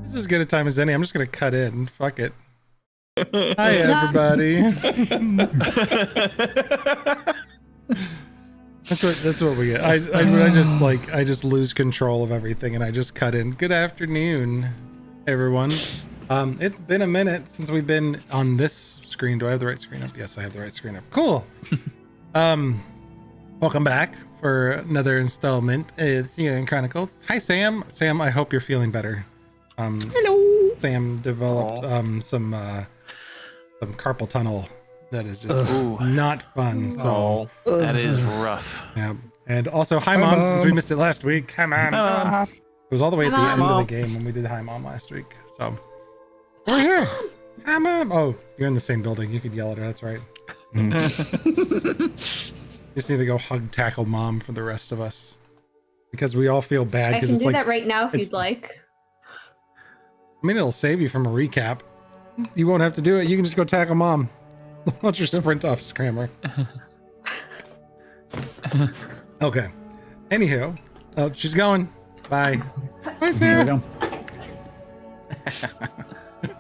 This is as good a time as any. I'm just gonna cut in. Fuck it. Hi everybody. That's what we get. I just lose control of everything and I just cut in. Good afternoon, everyone. It's been a minute since we've been on this screen. Do I have the right screen up? Yes, I have the right screen up. Cool. Welcome back for another installment of Cyorion Chronicles. Hi Sam. Sam, I hope you're feeling better. Hello. Sam developed some carpal tunnel that is just not fun. So that is rough. Yeah. And also, hi Mom, since we missed it last week. Hi Mom. It was all the way at the end of the game when we did Hi Mom last week. So we're here. Hi Mom. Oh, you're in the same building. You could yell at her. That's right. Just need to go hug tackle Mom for the rest of us because we all feel bad. I can do that right now if you'd like. I mean, it'll save you from a recap. You won't have to do it. You can just go tackle Mom. What's your sprint off, Scrammer? Okay. Anywho, oh, she's going. Bye. Bye, Sarah.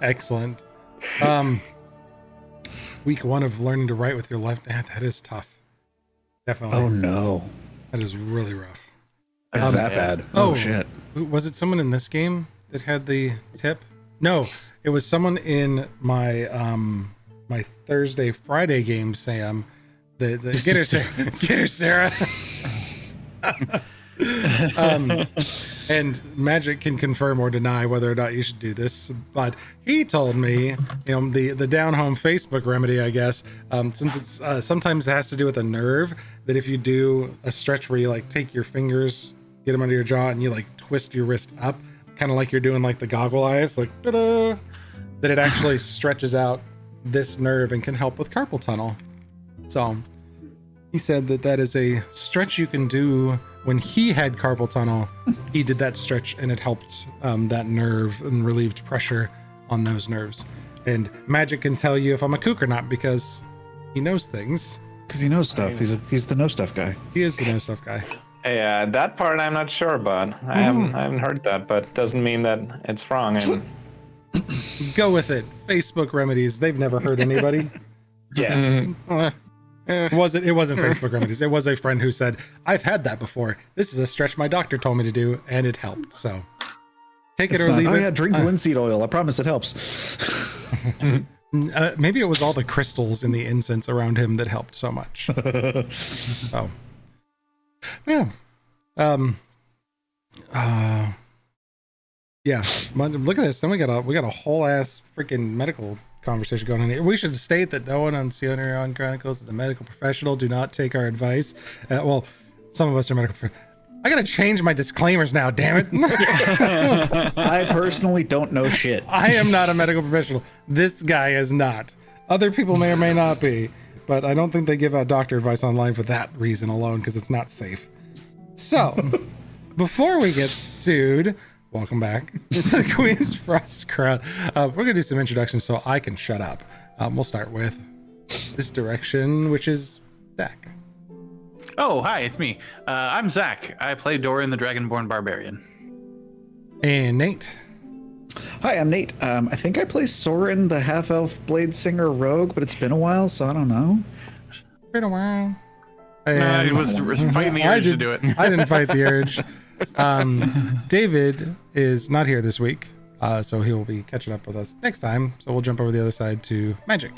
Excellent. Week 1 of learning to write with your left hand. That is tough. Definitely. Oh no. That is really rough. Is that bad? Oh shit. Was it someone in this game that had the tip? No, it was someone in my my Thursday Friday game, Sam. The get her Sarah. And Magic can confirm or deny whether or not you should do this, but he told me, you know, the down home Facebook remedy, I guess, since it's sometimes it has to do with a nerve, that if you do a stretch where you like take your fingers, get them under your jaw, and you like twist your wrist up, kind of like you're doing like the goggle eyes, like ta-da, that it actually stretches out this nerve and can help with carpal tunnel. So he said that that is a stretch you can do. When he had carpal tunnel, he did that stretch and it helped that nerve and relieved pressure on those nerves. And Magic can tell you if I'm a kook or not because he knows things. Because he knows stuff. He's the know stuff guy. He is the know stuff guy. Yeah, that part I'm not sure about. I haven't heard that, but doesn't mean that it's wrong. And Go with it. Facebook remedies. They've never hurt anybody. Yeah. It wasn't Facebook remedies. It was a friend who said, I've had that before. This is a stretch my doctor told me to do, and it helped. So take it or leave it. Oh yeah, drink linseed oil. I promise it helps. Maybe it was all the crystals in the incense around him that helped so much. Oh. Yeah. Yeah. Look at this. Then we got a whole ass freaking medical conversation going on here. We should state that no one on Cyorion Chronicles is a medical professional. Do not take our advice. Well, some of us are medical professionals. I gotta change my disclaimers now, damn it. I personally don't know shit. I am not a medical professional. This guy is not. Other people may or may not be, but I don't think they give out doctor advice online for that reason alone, because it's not safe. So, before we get sued, welcome back to the Queen's Frost crowd. We're gonna do some introductions so I can shut up. We'll start with this direction, which is Zach. Oh, hi, it's me. I'm Zach. I play Dorian the Dragonborn Barbarian. And Nate. Hi, I'm Nate. I think I play Soren, the half-elf blade singer rogue, but it's been a while, so I don't know. Been a while. He was fighting the urge to do it. I didn't fight the urge. David is not here this week, so he will be catching up with us next time. So we'll jump over the other side to Magic.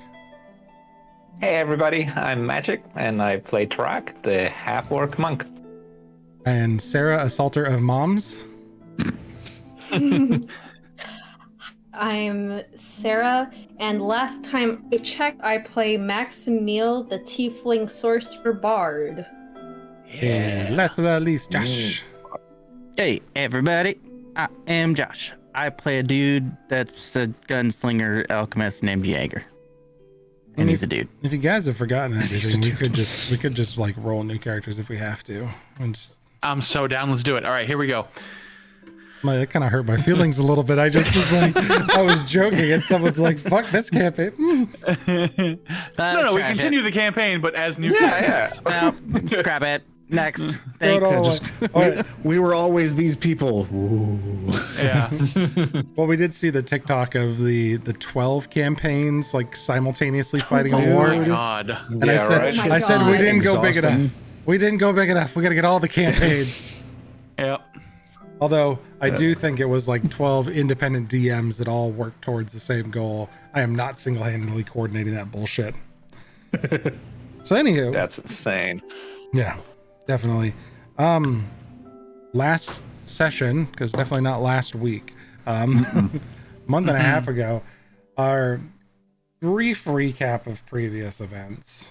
hey everybody, I'm Magic, and I play Tarak, the half-orc monk. And Sarah, assaulter of moms. I'm Sarah, and last time I checked, I play Maximil, the Tiefling Sorcerer Bard. And last but not least, Josh. Hey everybody, I am Josh. I play a dude that's a gunslinger alchemist named Jaeger. And he's a dude. If you guys have forgotten anything, we could just like roll new characters if we have to. I'm so down. Let's do it. All right, here we go. That kind of hurt my feelings a little bit. I just was like, I was joking, and someone's like, "Fuck this campaign." No, we continue the campaign, but as new characters. No, scrap it. Next. Throw it Thanks. all away. All right. We were always these people. Ooh. Yeah. Well, we did see the TikTok of the 12 campaigns like simultaneously fighting a my war. Oh my God. god. And Yeah, I said, right. Oh my I said we God. didn't go big Exhausting. enough. We didn't go big enough. We got to get all the campaigns. Yep. Although I do think it was like 12 independent DMs that all worked towards the same goal. I am not single-handedly coordinating that bullshit. So anywho, That's insane. yeah, definitely. Last session, because definitely not last week, month and a half ago, our brief recap of previous events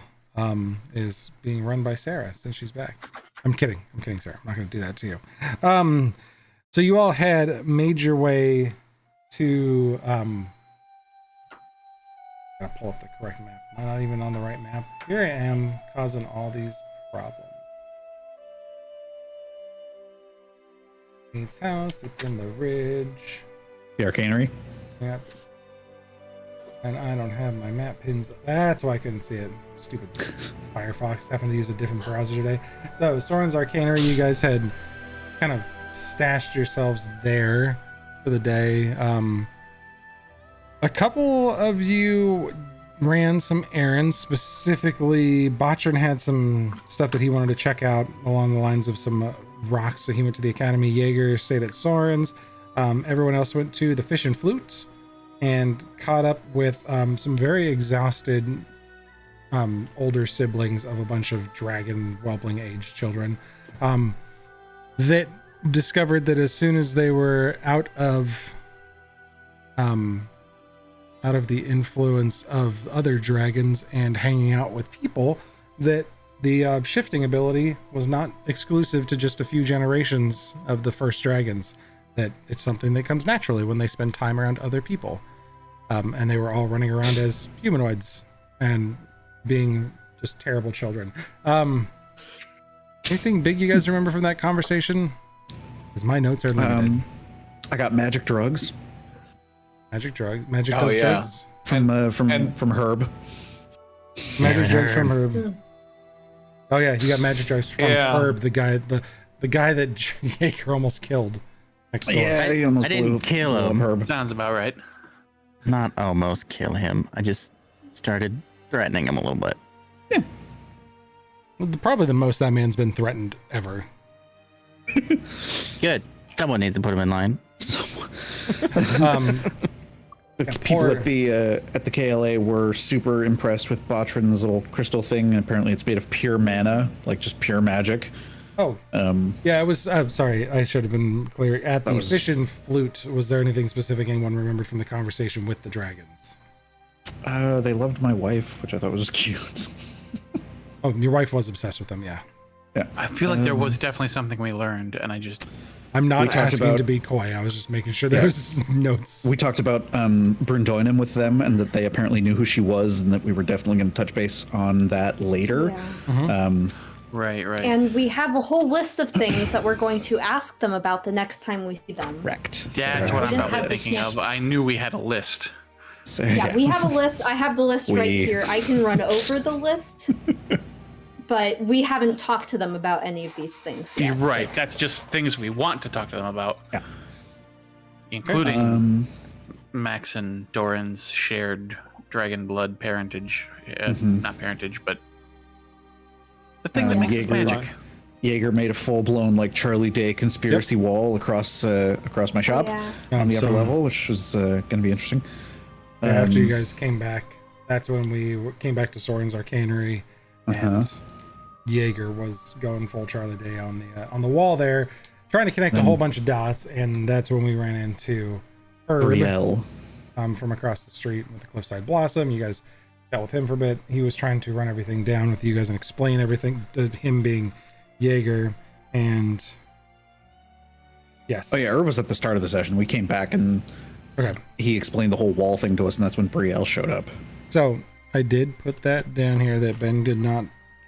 is being run by Sarah since she's back. I'm kidding, Sarah. I'm not going to do that to you. So you all had made your way to gotta pull up the correct map. I'm not even on the right map. Here I am causing all these problems. Needs house, it's in the ridge. The Arcanery. Yep. And I don't have my map pins. That's why I couldn't see it. Stupid Firefox having to use a different browser today. So Soren's Arcanery, you guys had kind of stashed yourselves there for the day. A couple of you ran some errands. Specifically, Botchern had some stuff that he wanted to check out along the lines of some rocks. So he went to the Academy. Jaeger stayed at Soren's. Everyone else went to the Fish and Flute and caught up with some very exhausted older siblings of a bunch of dragon whelpling age children that discovered that as soon as they were out of the influence of other dragons and hanging out with people, that the shifting ability was not exclusive to just a few generations of the first dragons, that it's something that comes naturally when they spend time around other people. And they were all running around as humanoids and being just terrible children. Anything big you guys remember from that conversation? Because my notes are limited. I got magic drugs Magic Oh, does yeah. drugs. from Herb. Magic drugs from Herb. Oh yeah, you got magic drugs from Yeah. Herb, the guy that Jaeger almost killed. Next door. Yeah, he almost I didn't kill blew up him. Herb. Sounds about right. Not almost kill him. I just started threatening him a little bit. Probably the most that man's been threatened ever. Good. Someone needs to put him in line. Um, The Yeah, people poor- at the KLA were super impressed with Botrin's little crystal thing, and apparently it's made of pure mana, like just pure magic. oh, yeah, it was. I'm sorry, I should have been clear. At the Fish and Flute, was there anything specific anyone remembered from the conversation with the dragons? They loved my wife, which I thought was cute. Oh, your wife was obsessed with them, yeah. Yeah. I feel like there was definitely something we learned, and I just I'm We not talked asking about- to be coy. I was just making sure there Yeah. was notes. We talked about Brundoinem with them, and that they apparently knew who she was, and that we were definitely going to touch base on that later. Yeah. right. And we have a whole list of things that we're going to ask them about the next time we see them. Correct. That's So- what I'm didn't probably have the thinking snap- of. I knew we had a list. So, Yeah, we have a list. I have the list right We- here. I can run over the list. But we haven't talked to them about any of these things You're yet. right. That's just things we want to talk to them about. Yeah. Including Max and Doran's shared dragon blood parentage. Not parentage, but the thing that makes us Jaeger- magic. Jaeger made a full-blown like Charlie Day conspiracy wall across my shop Yeah. on the upper So- level, which was going to be interesting. After you guys came back, that's when we came back to Soren's Arcanery, and Jaeger was going full Charlie Day on the wall there, trying to connect a whole bunch of dots, and that's when we ran into Herb Brielle. from across the street with the Cliffside Blossom. You guys dealt with him for a bit. He was trying to run everything down with you guys and explain everything to him being Jaeger, and yes. Oh yeah, Herb was at the start of the session. We came back and Okay. he explained the whole wall thing to us, and that's when Brielle showed up. So I did put that down here that Ben did not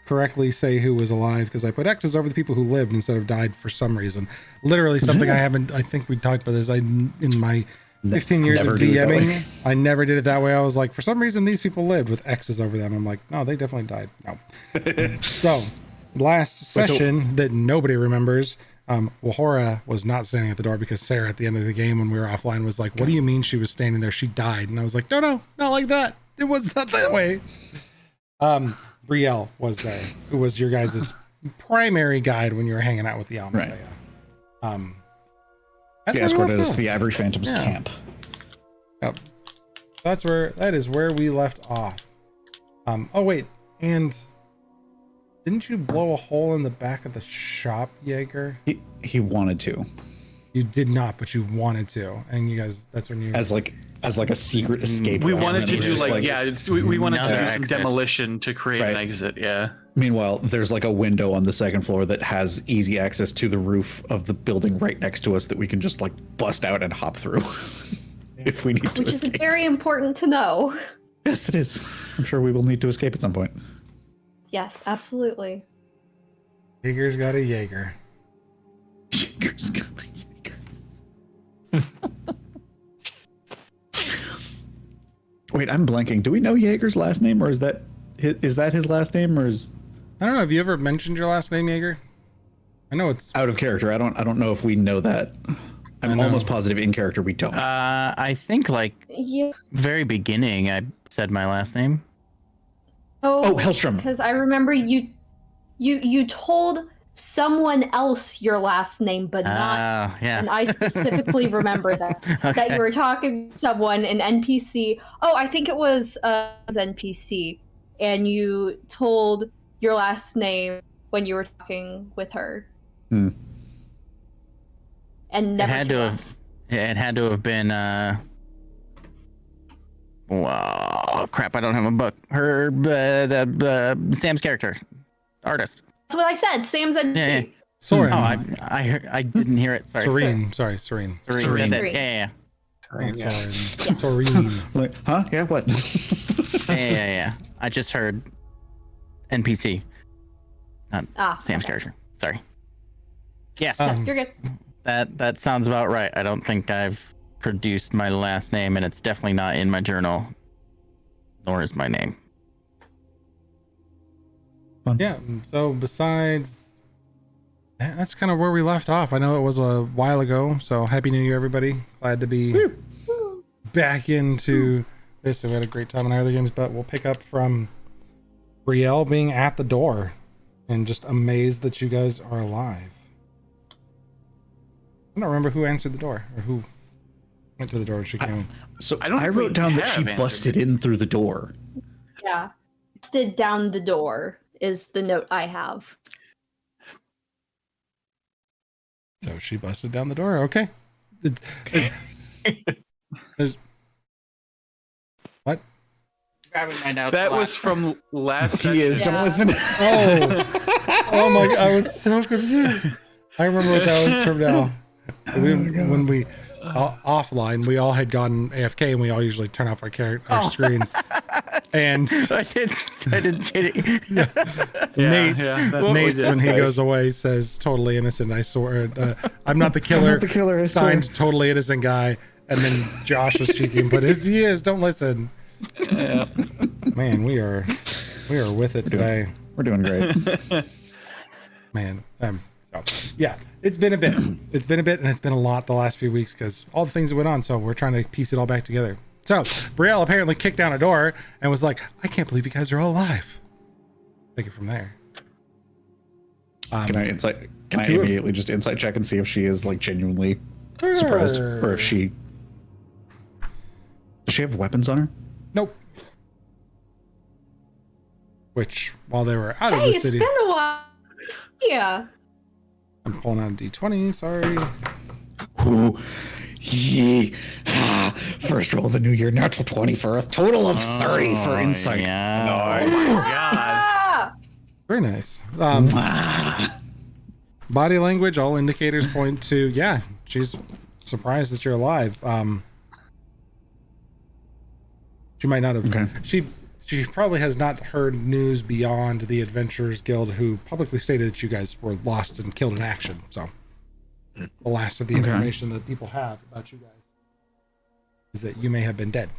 correctly say who was alive, because I put X's over the people who lived instead of died for some reason. Literally something I think we talked about this. In my 15 years Never of do it that way. DMing, I never did it that way. I was like, for some reason, these people lived with X's over them. I'm like, no, they definitely died. No. So last session that nobody remembers, Wahora was not standing at the door because Sarah at the end of the game when we were offline was like, what do you mean she was standing there? She died. And I was like, no, not like that. It was not that way. Brielle was there, who was your guys' primary guide when you were hanging out with the Alma. Right. That's She where we escorted left us to the off. Ivory Phantoms camp. Yep. That is where we left off. Oh wait, and didn't you blow a hole in the back of the shop, Jaeger? He wanted to. You did not, but you wanted to, and you guys. That's when you. As like a secret escape. We route. wanted to It was do just we wanted to Another do some exit. demolition to create an Right. exit. Yeah. Meanwhile, there's like a window on the second floor that has easy access to the roof of the building right next to us that we can just like bust out and hop through if we need to Which is escape. very important to know. Yes, it is. I'm sure we will need to escape at some point. Yes, absolutely. Jaeger's got a Jaeger. Jaeger's got a Jaeger. Wait, I'm blanking. Do we know Jaeger's last name, or is that his last name, or is I don't know. Have you ever mentioned your last name, Jaeger? I know it's. out of character? I don't know if we know that. I'm know. almost positive in character we don't. I think like Yeah. very beginning I said my last name. Oh, Hellstrom. Because I remember you told someone else your last name, but not. Yeah. And I specifically remember that that you were talking to someone, an NPC. Oh, I think it was NPC, and you told your last name when you were talking with her. Hmm. And never had to to us. It had to have been wow, crap, I don't have a book. Her Sam's character. Artist. That's what I said. Sam's NPC. Yeah. Soren. Oh, I didn't hear it. Sorry. Serene. Sorry, Serene. Serene. That's it. Serene. Yeah. Not Yeah. Soren. Serene. Like, huh? Yeah, what? Yeah. I just heard NPC. Not Sam's Okay. character. Sorry. Yes. No, you're good. That sounds about right. I don't think I've produced my last name, and it's definitely not in my journal, nor is my name. Yeah. So besides, that's kind of where we left off. I know it was a while ago. So happy New Year, everybody! Glad to be back into this. We had a great time in our other games, but we'll pick up from Brielle being at the door and just amazed that you guys are alive. I don't remember who answered the door or who went to the door when she came in. So I don't I think we wrote down that have she answered busted it. in through the door. Yeah. Busted down the door is the note I have. So she busted down the door. Okay. There's what? Grabbing my notes. That was from last. He is. Yeah. Don't listen. Oh my! I was so confused. I remember what that was from now. When we offline, we all had gone AFK, and we all usually turn off our screens. And I did cheating. Nate's when he goes away says totally innocent. I swear, I'm not the killer. not the killer, I Signed swear. totally innocent guy. And then Josh was cheeking, but he is. Don't listen. Yeah. Man, we are with it today. We're doing great. Man, so yeah, it's been a bit. It's been a bit, and it's been a lot the last few weeks because all the things that went on. So we're trying to piece it all back together. So Brielle apparently kicked down a door and was like, "I can't believe you guys are all alive." Take it from there. Can I Okay. immediately just insight check and see if she is like genuinely surprised, or if she does she have weapons on her? Nope. Which, while they were out of Hey, the it's city, been a while. Yeah. I'm pulling out a D20. Sorry. Ooh, yee. First roll of the new year, natural 20 for a total of 30 for insight. Yeah. Oh my god. Ah! Very nice. Body language, all indicators point to, yeah, she's surprised that you're alive. She might not have. Okay. She probably has not heard news beyond the Adventurers Guild, who publicly stated that you guys were lost and killed in action. So, the last of the Okay. information that people have about you guys is that you may have been dead.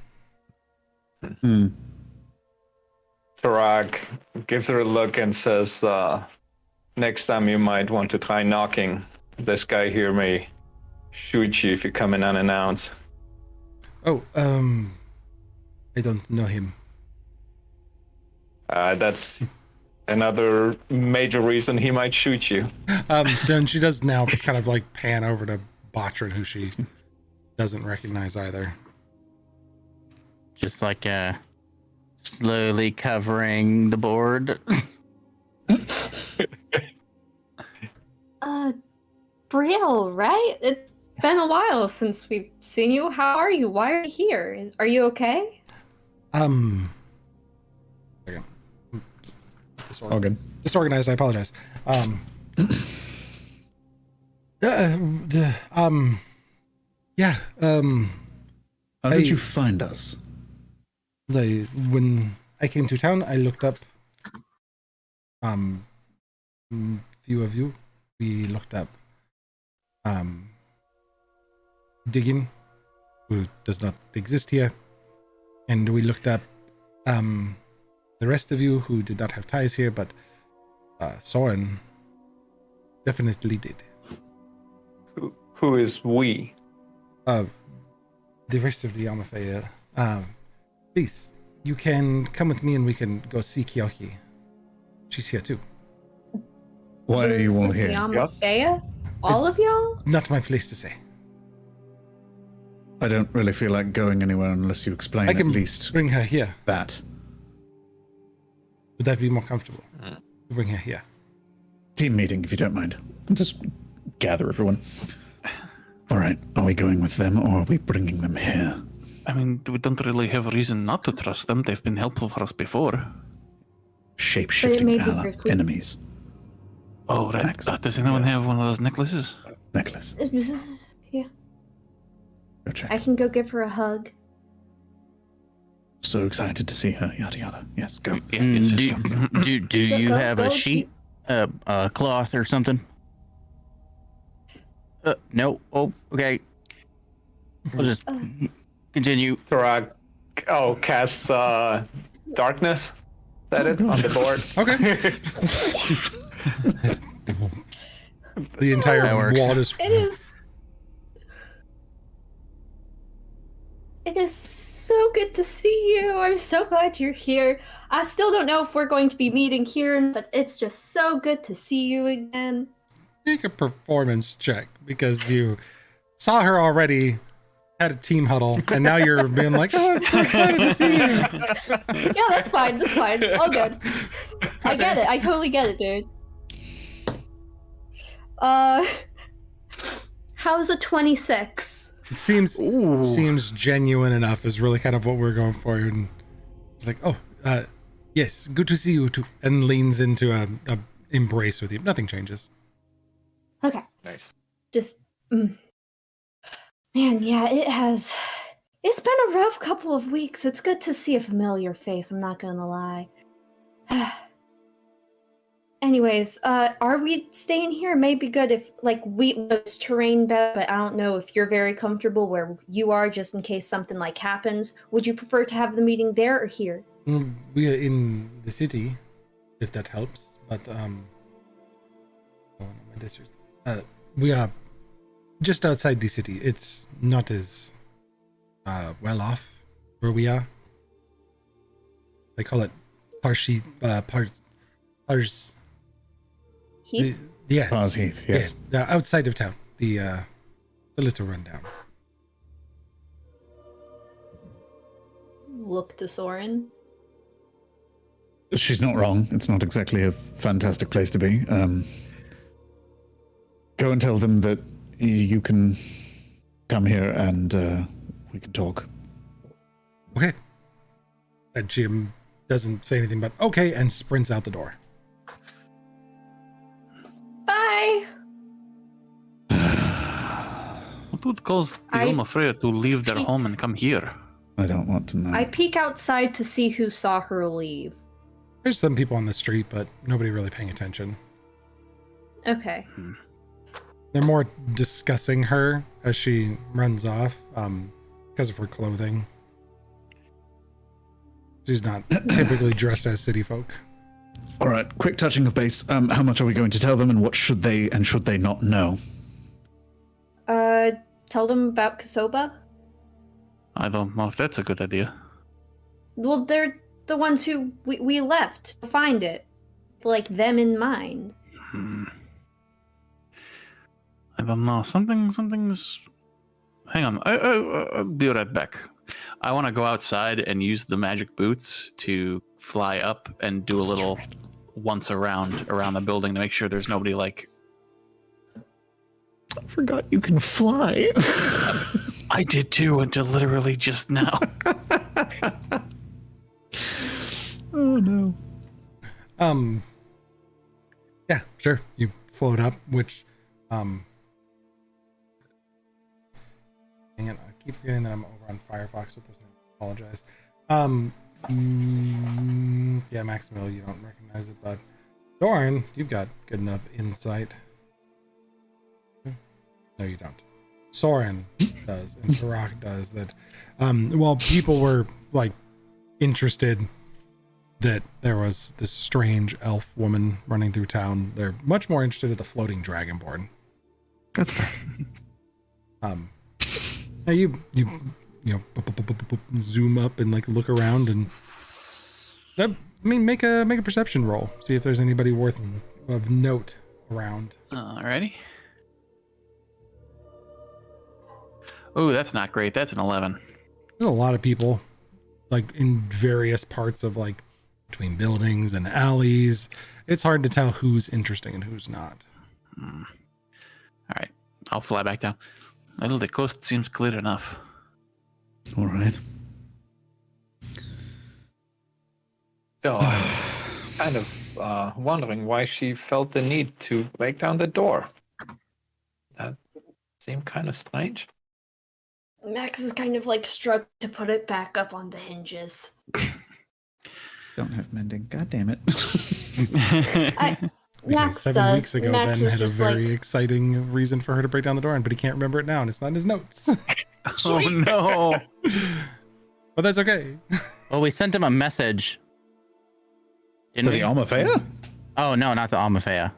Hmm. Tarak gives her a look and says, next time you might want to try knocking. This guy here may shoot you if you come in unannounced. Oh, I don't know him. That's another major reason he might shoot you. Then she does now kind of like pan over to Botrin, who she doesn't recognize either. Just like slowly covering the board. Brielle, right? It's been a while since we've seen you. How are you? Why are you here? Are you okay? Okay. All good. Disorganized, I apologize. Yeah, How did you find us? when I came to town, I looked up few of you. We looked up Diggin, who does not exist here, and we looked up the rest of you who did not have ties here, but Soren definitely did. Who is we? The rest of the Amafeya. Please, you can come with me and we can go see Kyoki. She's here too. Why are you all here? Yamafeya? All of y'all? Not my place to say. I don't really feel like going anywhere unless you explain I can at least bring her here. that. Would that be more comfortable? Bring her here. Team meeting, if you don't mind. Just gather everyone. All right, are we going with them or are we bringing them here? I mean, we don't really have a reason not to trust them. They've been helpful for us before. Shape-shifting But it may be enemies. Oh, right. Max. Does anyone have one of those necklaces? Necklace. Yeah. Go check. I can go give her a hug. So excited to see her. Yada yada. Yes, go. Yeah, yes, yes, yeah. Do you Go- have go a to- sheet, a cloth or something? No. Oh, okay. We'll just continue. Turag, cast darkness. Is that it? On the board? Okay. The entire That works. wall is. It is so good to see you. I'm so glad you're here. I still don't know if we're going to be meeting here, but it's just so good to see you again. Make a performance check because you saw her already, had a team huddle, and now you're being like, oh, I'm so excited to see you. Yeah, that's fine. That's fine. All good. I get it. I totally get it, dude. How's a 26? It seems genuine enough is really kind of what we're going for. And it's like, oh, yes, good to see you too. And leans into a embrace with you. Nothing changes. Okay. Nice. Just, man, yeah, it's been a rough couple of weeks. It's good to see a familiar face, I'm not gonna lie. Anyways, are we staying here? It may be good if, like, we know this terrain better, but I don't know if you're very comfortable where you are, just in case something, like, happens. Would you prefer to have the meeting there or here? We are in the city, if that helps. But we are just outside the city. It's not as well off where we are. They call it Pars. Heath? Yes. Pars Heath, yes. Outside of town. The little rundown. Look to Soren. She's not wrong. It's not exactly a fantastic place to be. Go and tell them that you can come here and we can talk. Okay. And Jim doesn't say anything but okay and sprints out the door. Bye! What would cause the I- Omafreya to leave their home and come here? I don't want to know. I peek outside to see who saw her leave. There's some people on the street, but nobody really paying attention. Okay. They're more discussing her as she runs off because of her clothing. She's not typically dressed as city folk. All right, quick touching of base. How much are we going to tell them, and what should they and should they not know? Tell them about Kosoba. I don't know if that's a good idea. Well, they're the ones who we left to find it. Like, them in mind. I don't know. Something's. Hang on. I'll be right back. I want to go outside and use the magic boots to fly up and do a little once around the building to make sure there's nobody like. I forgot you can fly. I did too until literally just now. Oh no. Yeah, sure. You float up, which hang on, I keep forgetting that I'm over on Firefox with this name. I apologize. Yeah, Maximil, you don't recognize it, but Doran, you've got good enough insight. No, you don't. Soren does, and Tarak does that. While people were like interested that there was this strange elf woman running through town, they're much more interested in the floating dragonborn. That's fair. Now you zoom up and like look around and make a perception roll. See if there's anybody of note around. Alrighty. Oh, that's not great. That's an 11. There's a lot of people like in various parts of like between buildings and alleys. It's hard to tell who's interesting and who's not. All right, I'll fly back down. Well, the coast seems clear enough. All right. So I'm kind of wondering why she felt the need to break down the door. That seemed kind of strange. Max is kind of like struggling to put it back up on the hinges. Don't have mending. God damn it. Because Max 7 weeks ago, Max Ben was had a just very like, exciting reason for her to break down the door, but he can't remember it now, and it's not in his notes. Oh no! But that's okay. Well, we sent him a message. To Didn't the we? Almafea? Oh, no, not the Almafea.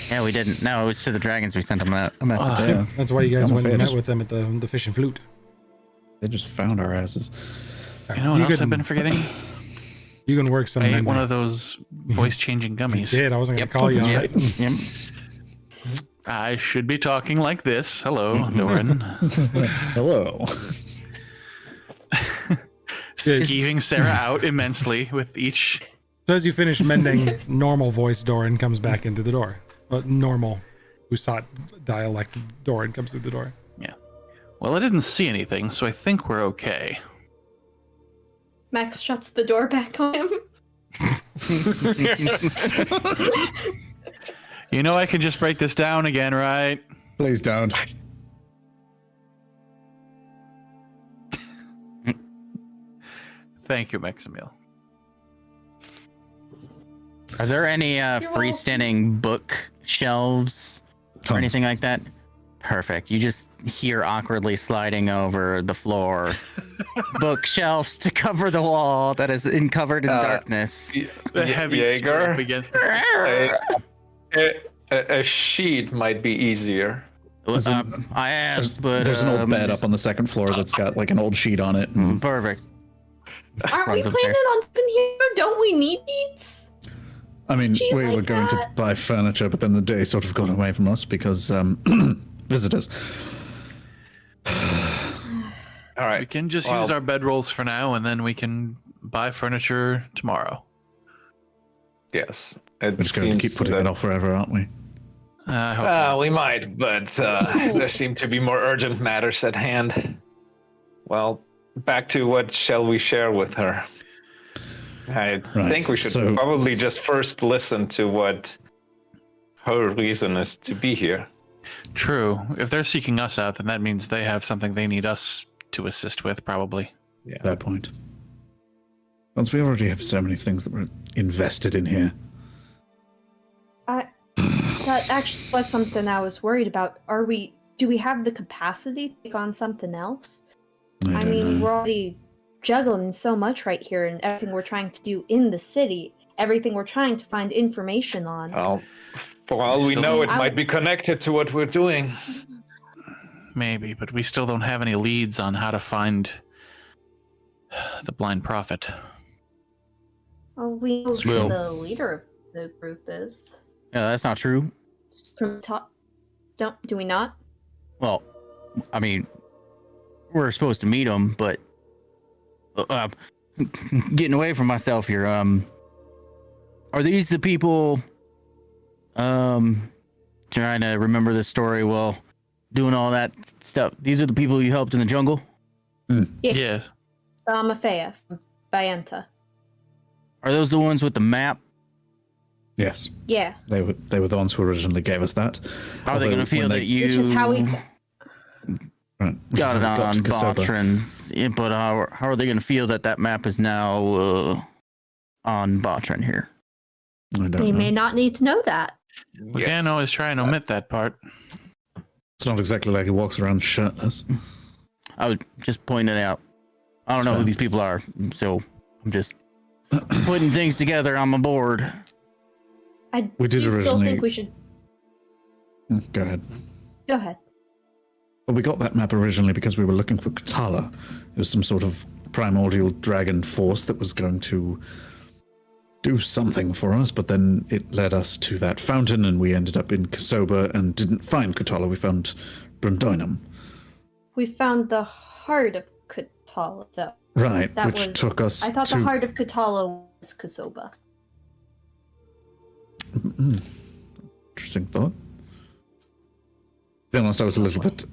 Yeah, we didn't. No, it was to the dragons we sent him a message. Yeah. That's why you guys went and Almafea met just- with them at the fish and flute. They just found our asses. You know what else I've been forgetting? You can work some. I ate mending. one of those voice-changing You gummies. did. I wasn't going to call you on Yep. it. Yep. I should be talking like this. Hello, Doran. Hello. Skeeving Sarah out immensely with each. So as you finish mending, normal voice Doran comes back into the door. Normal, who sought dialect Doran comes through the door. Yeah. Well, I didn't see anything, so I think we're okay. Max shuts the door back on him. You know I can just break this down again, right? Please don't. Thank you, Maximil. Are there any freestanding book shelves or Tons. anything like that? Perfect. You just hear awkwardly sliding over the floor bookshelves to cover the wall that is covered in darkness. The heavy Jaeger? up against the... A sheet might be easier. I asked, but There's an old bed up on the second floor that's got like an old sheet on it. And Perfect. Aren't we Runs up planning there. on living here? Don't we need needs? I mean, Sheet we like were going to that. buy furniture, but then the day sort of got away from us because visitors. All We right. can just Well- use our bedrolls for now, and then we can buy furniture tomorrow. Yes. We're just going to keep putting it off forever, aren't we? I hope not. We might, but there seem to be more urgent matters at hand. Well, back to what shall we share with her? I Right, think we should so- probably just first listen to what her reason is to be here. True. If they're seeking us out, then that means they have something they need us to assist with, probably. That point. Once we already have so many things that we're invested in here. That actually was something I was worried about. Do we have the capacity to take on something else? I don't mean, know. we're already juggling so much right here and everything we're trying to do in the city. everything we're trying to find information on. Well, for all we know, it I- might be connected to what we're doing. Maybe, but we still don't have any leads on how to find the blind prophet. Well, we know who Well- the leader of the group is. Yeah, that's not true. From top, do we not? Well, I mean, we're supposed to meet him, but getting away from myself here. Are these the people? Trying to remember the story while doing all that stuff. These are the people you helped in the jungle. Yeah. Amafea from Bayenta. Are those the ones with the map? Yes, Yeah. they were the ones who originally gave us that. How are they Although going to feel when that you Which is how we. Right, which is got it how we got to on Kosovo. Botran's? Yeah, but how are they going to feel that map is now on Botran here? I don't They know. may not need to know that. We can't always try and omit that part. It's not exactly like he walks around shirtless. I was just pointing it out. I don't know who Fair. these people are, so I'm just putting things together on my board. We did do you still originally- think we should Go ahead. go ahead? Well, we got that map originally because we were looking for Katala. It was some sort of primordial dragon force that was going to do something for us, but then it led us to that fountain, and we ended up in Kosovo and didn't find Katala. We found Brundoinum. We found the heart of Katala, though. Right, That which was. took us I thought to... the heart of Katala was Kosoba. Interesting thought. To be honest, I was a little bit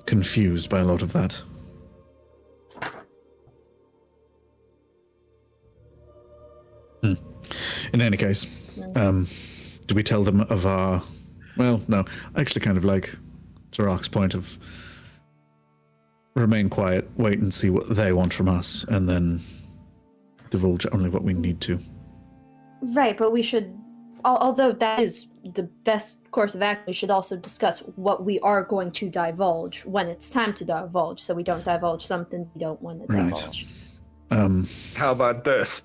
confused by a lot of that. In any case, do we tell them of our... Well, no. I actually kind of like Zarok's point of remain quiet, wait and see what they want from us, and then divulge only what we need to. Right, but we should. Although that is the best course of action, we should also discuss what we are going to divulge when it's time to divulge, so we don't divulge something we don't want to Right. divulge. How about this?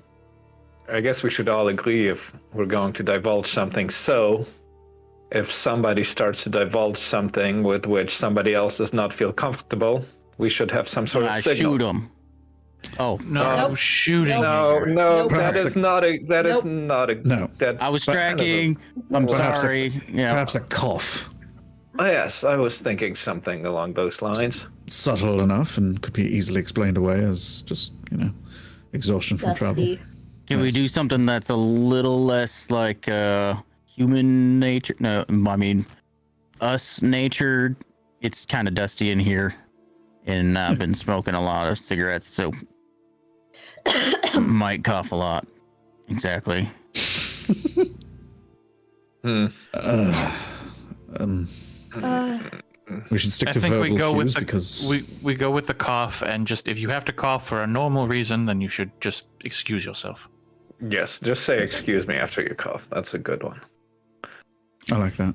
I guess we should all agree if we're going to divulge something. So, if somebody starts to divulge something with which somebody else does not feel comfortable, we should have some sort I of signal. shoot them. Oh, No, Nope. shooting. No, Jaeger. no, Nope. that is not a. That is Nope. not a. No. That's I was kind of a- tracking. I'm Perhaps a- sorry. Yeah. Perhaps a cough. Oh, yes, I was thinking something along those lines. Subtle enough and could be easily explained away as just, exhaustion from travel. Dusty. Can we do something that's a little less like human nature? No, I mean us natured. It's kind of dusty in here, and I've been smoking a lot of cigarettes, so might cough a lot. Exactly. Hmm. We should stick I to think verbal we go with cues the because we go with the cough, and just if you have to cough for a normal reason, then you should just excuse yourself. Yes, just say excuse me after you cough. That's a good one. I like that.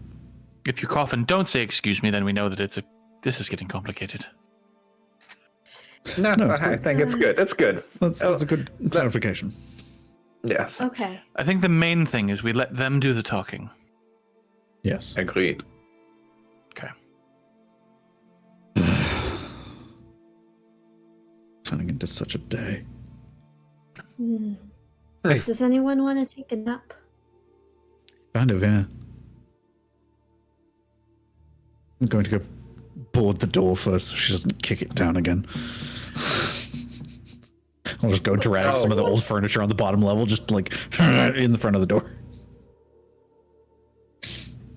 If you cough and don't say excuse me, then we know that this is getting complicated. No, No, it's I good. think it's good. It's good. That's a good clarification. Yes, Okay. I think the main thing is we let them do the talking. Yes. agreed. Okay. Turning into such a day. Hmm. Hey. Does anyone want to take a nap? Kind of, yeah. I'm going to go board the door first so she doesn't kick it down again. I'll just go drag some of the old furniture on the bottom level, just like in the front of the door.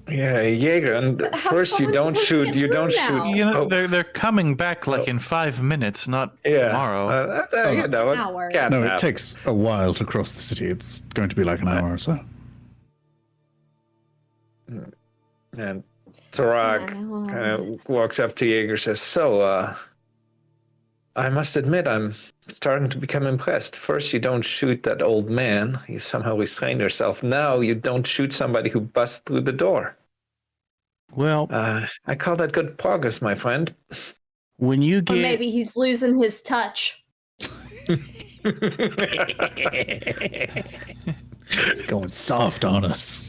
Yeah, Jaeger. And But how's first, you someone don't supposed to shoot. get You through don't now? shoot. You know, Oh, they're coming back like in 5 minutes, not yeah. tomorrow. You know, An hour. cat No, nap. it takes a while to cross the city. It's going to be like an hour or so. And Tarak Yeah, well, kind of walks up to Jaeger, says, "So, I must admit, I'm starting to become impressed. First, you don't shoot that old man. You somehow restrain yourself. Now, you don't shoot somebody who busts through the door. Well, I call that good progress, my friend." when you Or get maybe he's losing his touch. It's going soft on us.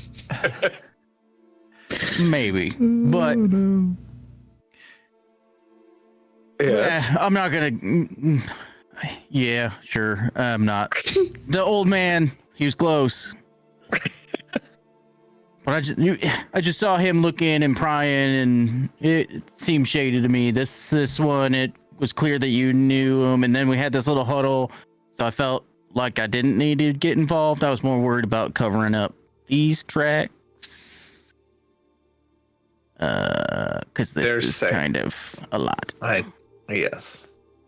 Maybe, but Yes. I'm not gonna. Yeah, sure. I'm not. The old man, he was close. But I just saw him looking and prying, and it seemed shady to me. This one, it was clear that you knew him, and then we had this little huddle, so I felt like I didn't need to get involved. I was more worried about covering up these tracks, because this is kind of a lot. Yes.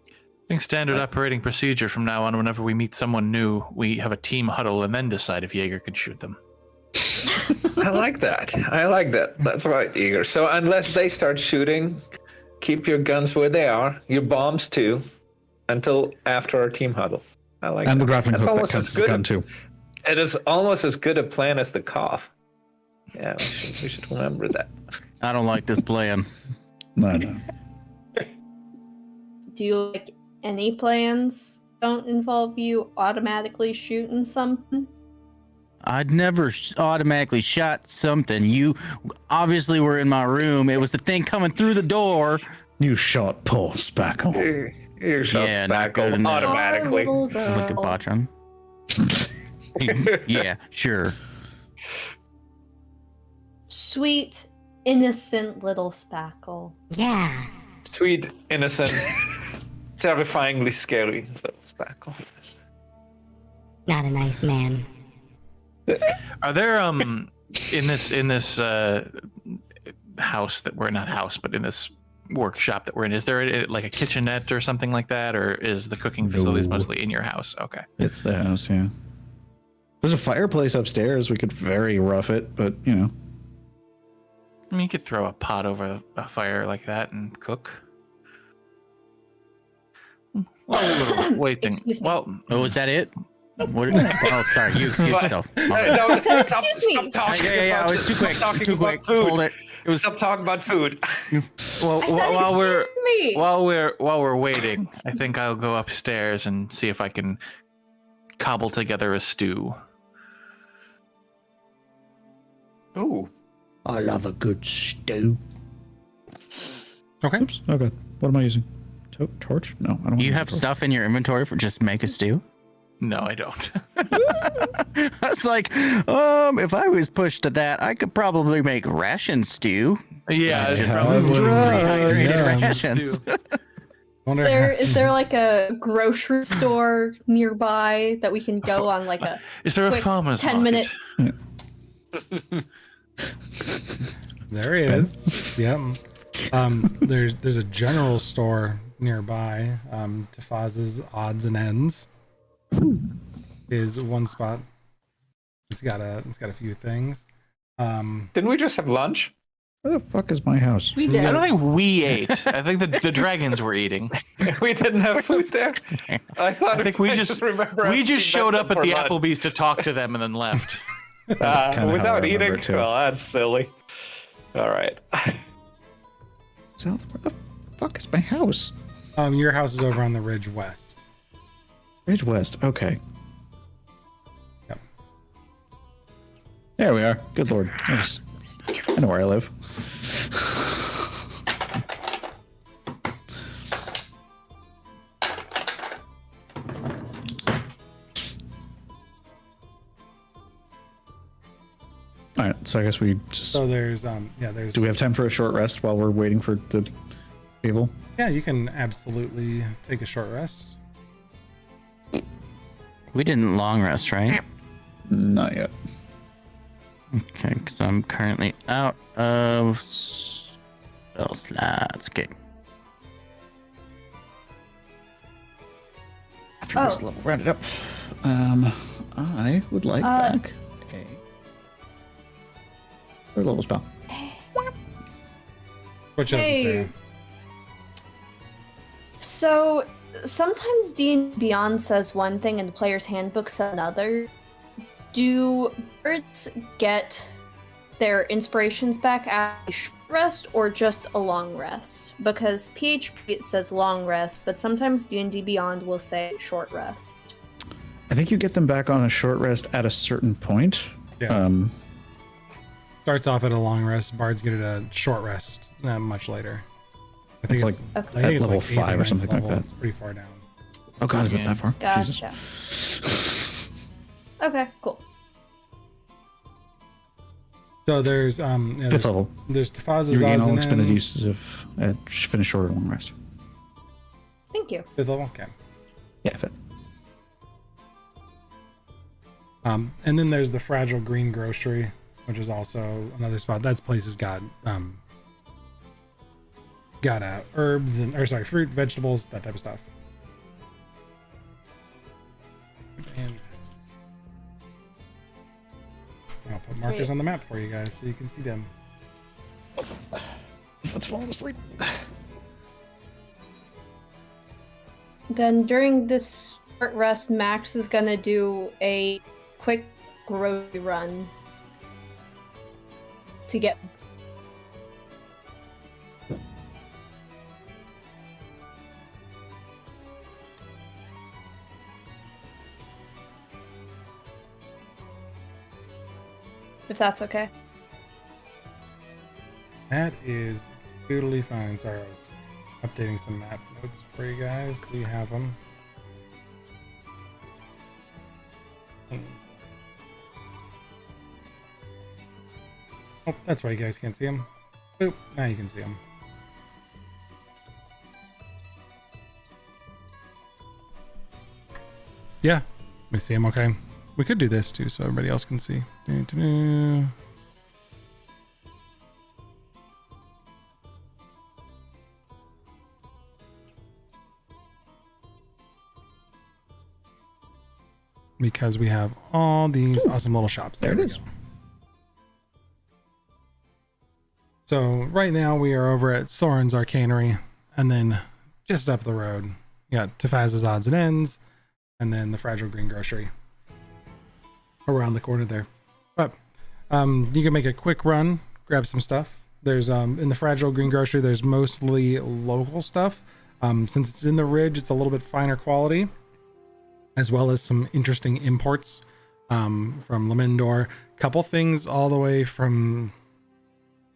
I think standard operating procedure from now on, whenever we meet someone new, we have a team huddle and then decide if Jaeger can shoot them. I like that. That's right, Eager. So unless they start shooting, keep your guns where they are, your bombs too, until after our team huddle. I like And that. the grappling That's hook that almost counts as as a good gun too. It is almost as good a plan as the cough. Yeah, we should remember that. I don't like this plan. No. Do you like any plans don't involve you automatically shooting something? I'd never automatically shot something. You obviously were in my room. It was the thing coming through the door. You shot poor Spackle. You shot Yeah, not good Spackle enough. automatically. Look Look at Botron. Yeah, sure. Sweet, innocent little Spackle. Yeah. Sweet, innocent, terrifyingly scary little Spackle. Not a nice man. Are there in this house that we're not house, but in this workshop that we're in, is there like a kitchenette or something like that, or is the cooking facilities No. mostly in your house? Okay. It's the house, yeah. There's a fireplace upstairs. We could very rough it, but you know. I mean, you could throw a pot over a fire like that and cook. Well, waiting. Excuse me. Well, Oh, is that it? What? Oh, sorry. You excuse yourself. My bad. No, said, stop "Excuse me." talking Yeah. about It was too quick. stop talking Too about quick. food. Hold it. It was. Stop talking about food. well, I said, while we're "Excuse me." while we're waiting, I think I'll go upstairs and see if I can cobble together a stew. Ooh. I love a good stew. Okay. Oops. Okay. What am I using? Torch? No, I don't. You use a have torch. stuff in your inventory for just make a stew? No, I don't. I was like, if I was pushed to that, I could probably make ration stew. Yeah, it's Just probably rehydrated yeah. rations. Wonder Is there like a grocery store nearby that we can go on like a Is there a quick farmer's 10-minute market? There he is. Yep. There's a general store nearby. Tafaz's Odds and Ends is one spot. It's got a few things. Didn't we just have lunch? Where the fuck is my house? we I did. don't think we ate. I think the dragons were eating. We didn't have food there. I thought. I think we just remember. we just asking showed them up at for the lunch. Applebee's to talk to them and then left. That's kinda how I Without remember eating. it, too. Well, that's silly. All right. South, where the fuck is my house? Your house is over on the ridge west. Ridge West. Okay. Yep. There we are. Good lord. I know where I live. All right, so I guess we just. So there's there's. Do we have time for a short rest while we're waiting for the people? Yeah, you can absolutely take a short rest. We didn't long rest, right? Not yet. Okay, because I'm currently out of spell slots. Okay. After this level rounded up, I would like back a third level spell. Which of Hey. the So sometimes D&D Beyond says one thing and the player's handbook says another. Do birds get their inspirations back at a short rest or just a long rest? Because PHP it says long rest, but sometimes D&D Beyond will say short rest. I think you get them back on a short rest at a certain point. Yeah. Starts off at a long rest. Bards get it a short rest much later. I think It's like I at think it's level like 8th 5 or 9th something like level. that. It's pretty far down. Oh god, is it that far? Jesus. Gotcha. Okay, cool. So there's Fifth level. There's Tafaz's You regain odds all and expended ends. uses of finish short or long rest. Thank you. 5th level, okay. Yeah, fifth. And then there's the Fragile Green Grocery, which is also another spot. That place has got herbs and fruit, vegetables, that type of stuff. And I'll put markers Great. on the map for you guys so you can see them. Let's fall asleep. Then during this short rest, Max is gonna do a quick grocery run to get. If that's okay. That is totally fine. Sorry, I was updating some map notes for you guys so you have them. Oh, that's why you guys can't see them. Boop, now you can see them. Yeah, we see them okay. We could do this too so everybody else can see. Doo-doo-doo. Because we have all these awesome little shops. There it we is. go. So right now we are over at Soren's Arcanery, and then just up the road, you got Tafaz's Odds and Ends, and then the Fragile Green Grocery around the corner there. But you can make a quick run, grab some stuff. There's in the Fragile Green Grocery, there's mostly local stuff. Since it's in the ridge, it's a little bit finer quality, as well as some interesting imports from Lamendor. Couple things all the way from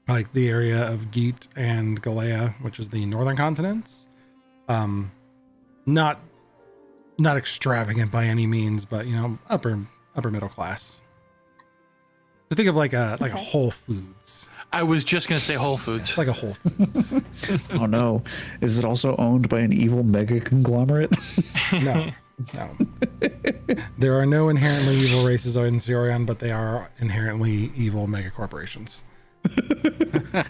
like the area of Geet and Galea, which is the northern continents. Not extravagant by any means, but you know, upper middle class. So think of like a Whole Foods. I was just gonna say Whole Foods. It's like a Whole Foods. Oh no. Is it also owned by an evil mega conglomerate? No. There are no inherently evil races in Cyorion, but they are inherently evil mega corporations. Good.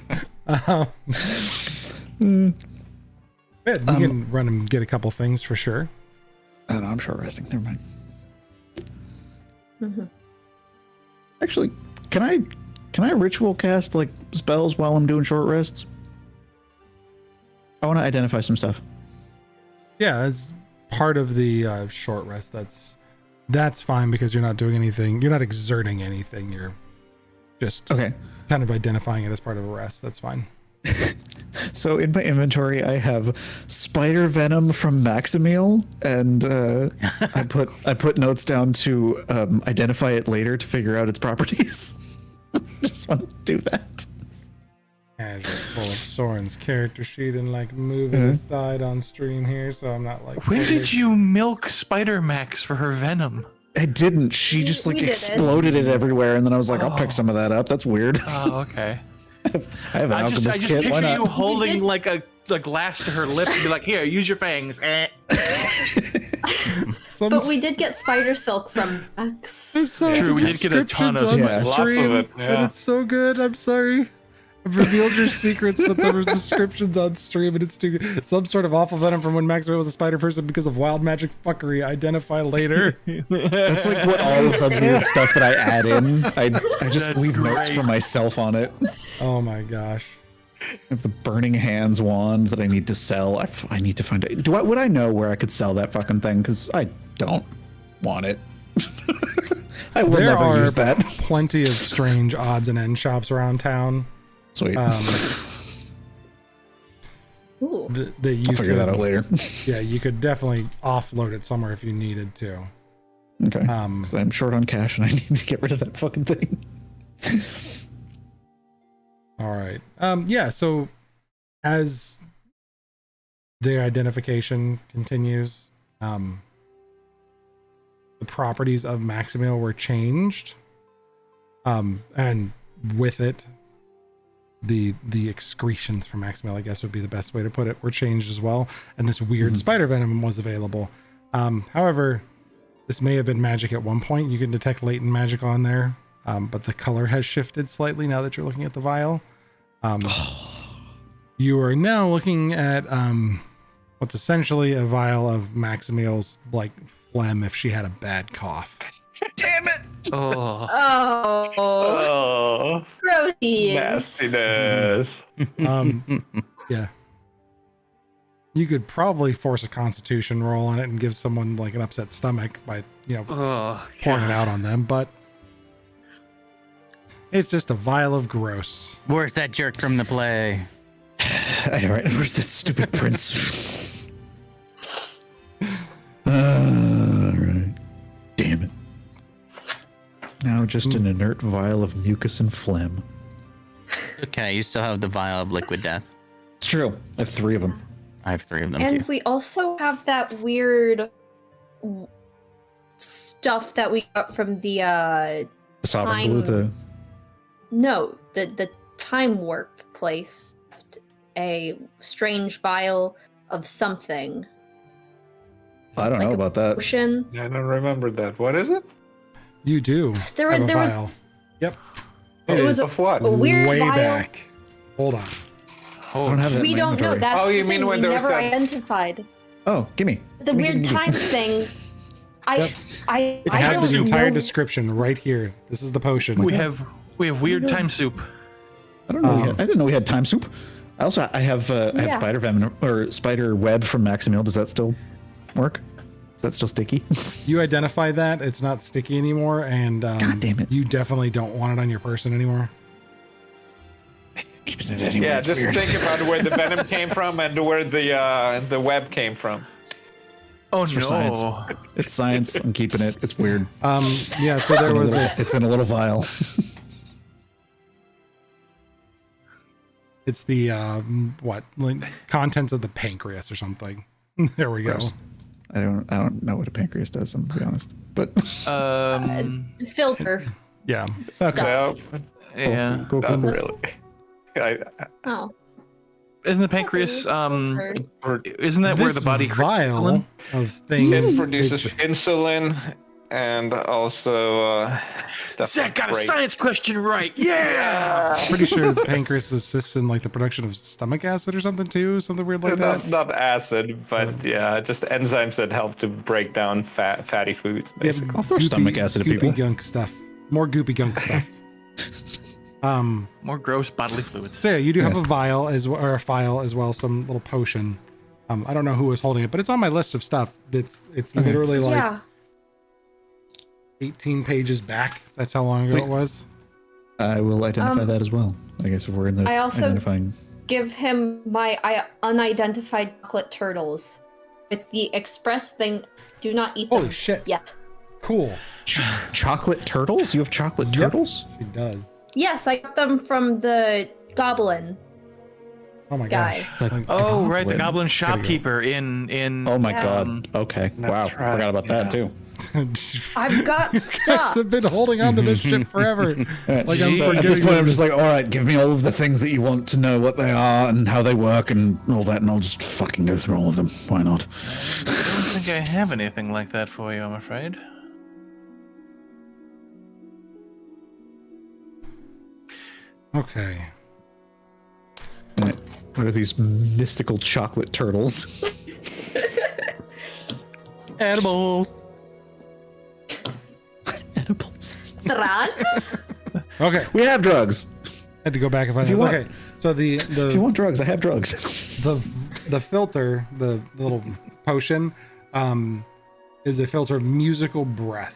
We can run and get a couple things for sure. Oh, no, I'm short resting. Never mind. Mm-hmm. Actually, can I ritual cast like spells while I'm doing short rests? I want to identify some stuff. Yeah, as part of the short rest, that's fine because you're not doing anything. You're not exerting anything. You're just Okay. kind of identifying it as part of a rest. That's fine. So in my inventory, I have spider venom from Maximiel, and I put notes down to identify it later to figure out its properties. Just want to do that. As you're full of Soren's character sheet and like moving aside on stream here, so I'm not like. When did you milk Spider Max for her venom? I didn't. She just like We did it. exploded it everywhere, and then I was like, I'll pick some of that up. That's weird. Oh, okay. I have an I alchemist just kit. Why picture you not? holding like a glass to her lip and be like, "Here, use your fangs." Some But we did get spider silk from Max. I'm sorry. True, the we did get a ton of descriptions on Yeah. Lots of stream, it, and yeah. it's so good. I'm sorry. I've revealed your secrets, but there was descriptions on stream, and it's too good. Some sort of awful venom from when Maxwell was a spider person because of wild magic fuckery. Identify later. That's like what all of the weird stuff that I add in. I just That's leave notes great. for myself on it. Oh my gosh. I have the Burning Hands wand that I need to sell. I need to find it. Would I know where I could sell that fucking thing? Because I don't want it. I will There never are use that. plenty of strange odds and end shops around town. Sweet. Ooh. That you I'll figure that out later. Yeah, you could definitely offload it somewhere if you needed to. Okay. 'Cause I'm short on cash and I need to get rid of that fucking thing. All right. Yeah, so as their identification continues, the properties of Maximiel were changed. And with it, the excretions from Maximiel, I guess would be the best way to put it, were changed as well. And this weird spider venom was available. However, this may have been magic at one point. You can detect latent magic on there, but the color has shifted slightly now that you're looking at the vial. You are now looking at what's essentially a vial of Maximiel's like phlegm if she had a bad cough. Damn it! Oh. Oh, Grossies. nastiness. Yeah. You could probably force a constitution roll on it and give someone like an upset stomach by, pouring it out on them, but it's just a vial of gross. Where's that jerk from the play? I know, right? Where's that stupid prince? Alright. Damn it. Now just an inert vial of mucus and phlegm. Okay, you still have the vial of liquid death. It's true. I have 3 of them. I have 3 of them And too. we also have that weird stuff that we got from the The sovereign glue, the no, the time warp place. A strange vial of something. I don't know about that. Potion. I don't remember that. What is it? You do. There have a was vial. Yep. It was Of what? a weird way vial. back. Hold on. I don't have that in We my don't know. inventory. That's Oh, the you mean thing. when We there was never that- identified Oh, gimme. the Gimme, weird gimme, gimme. time thing. Yep. I It I had don't the entire know. description right here. This is the potion. We have weird time soup. I don't know. I didn't know we had time soup. I have Yeah. spider venom or spider web from Maximiel. Does that still work? Is that still sticky? You identify that it's not sticky anymore, and God damn it. you definitely don't want it on your person anymore. Keeping it anyway. Yeah, it's just weird. think about where the venom came from and where the web came from. Oh It's for science. It's science. I'm keeping it. It's weird. Yeah, so there was It's in a little vial. it's the contents of the pancreas or something. There we go. Gross. I don't know what a pancreas does. I'm gonna be honest. But Filter Yeah. stuff. No, Yeah. Go, not go. really. Oh. Isn't the pancreas Filter. isn't that where This the body vial of things It produces insulin and also stuff. Zach like got a brain. science question right. Yeah. pretty sure the pancreas assists in like the production of stomach acid or something too, something weird like that. Not acid, but yeah, just enzymes that help to break down fatty foods, Yeah, basically. I'll throw stomach acid at goopy people. gunk stuff. More goopy gunk stuff. More gross bodily fluids. So yeah, you do have Yeah. a vial or a file as well, some little potion. I don't know who was holding it, but it's on my list of stuff. It's literally like Yeah. 18 pages back. That's how long ago Wait. it was. I will identify that as well. I guess if we're in the I also- identifying. Give him my unidentified chocolate turtles with the express thing. Do not eat them Holy shit. yet. Cool. Chocolate turtles? You have chocolate Yep. turtles? She does. Yes, I got them from the goblin. Oh my Guy. gosh. Like, Oh, right, the Goblin. goblin shopkeeper in Oh my Yeah. god. Okay. Wow. right, Forgot about that too. I've got You guys stuff. have been holding on to this shit forever. Like I'm So at this forgetting. point, I'm just like, all right, give me all of the things that you want to know what they are and how they work and all that, and I'll just fucking go through all of them. Why not? I don't think I have anything like that for you, I'm afraid. Okay. Right. What are these mystical chocolate turtles? Edibles. Edibles. Drugs? Okay. We have drugs. Had to go back and find If you it. want- Okay. So the If you the want drugs, I have drugs. the filter, the little potion, is a filter of musical breath.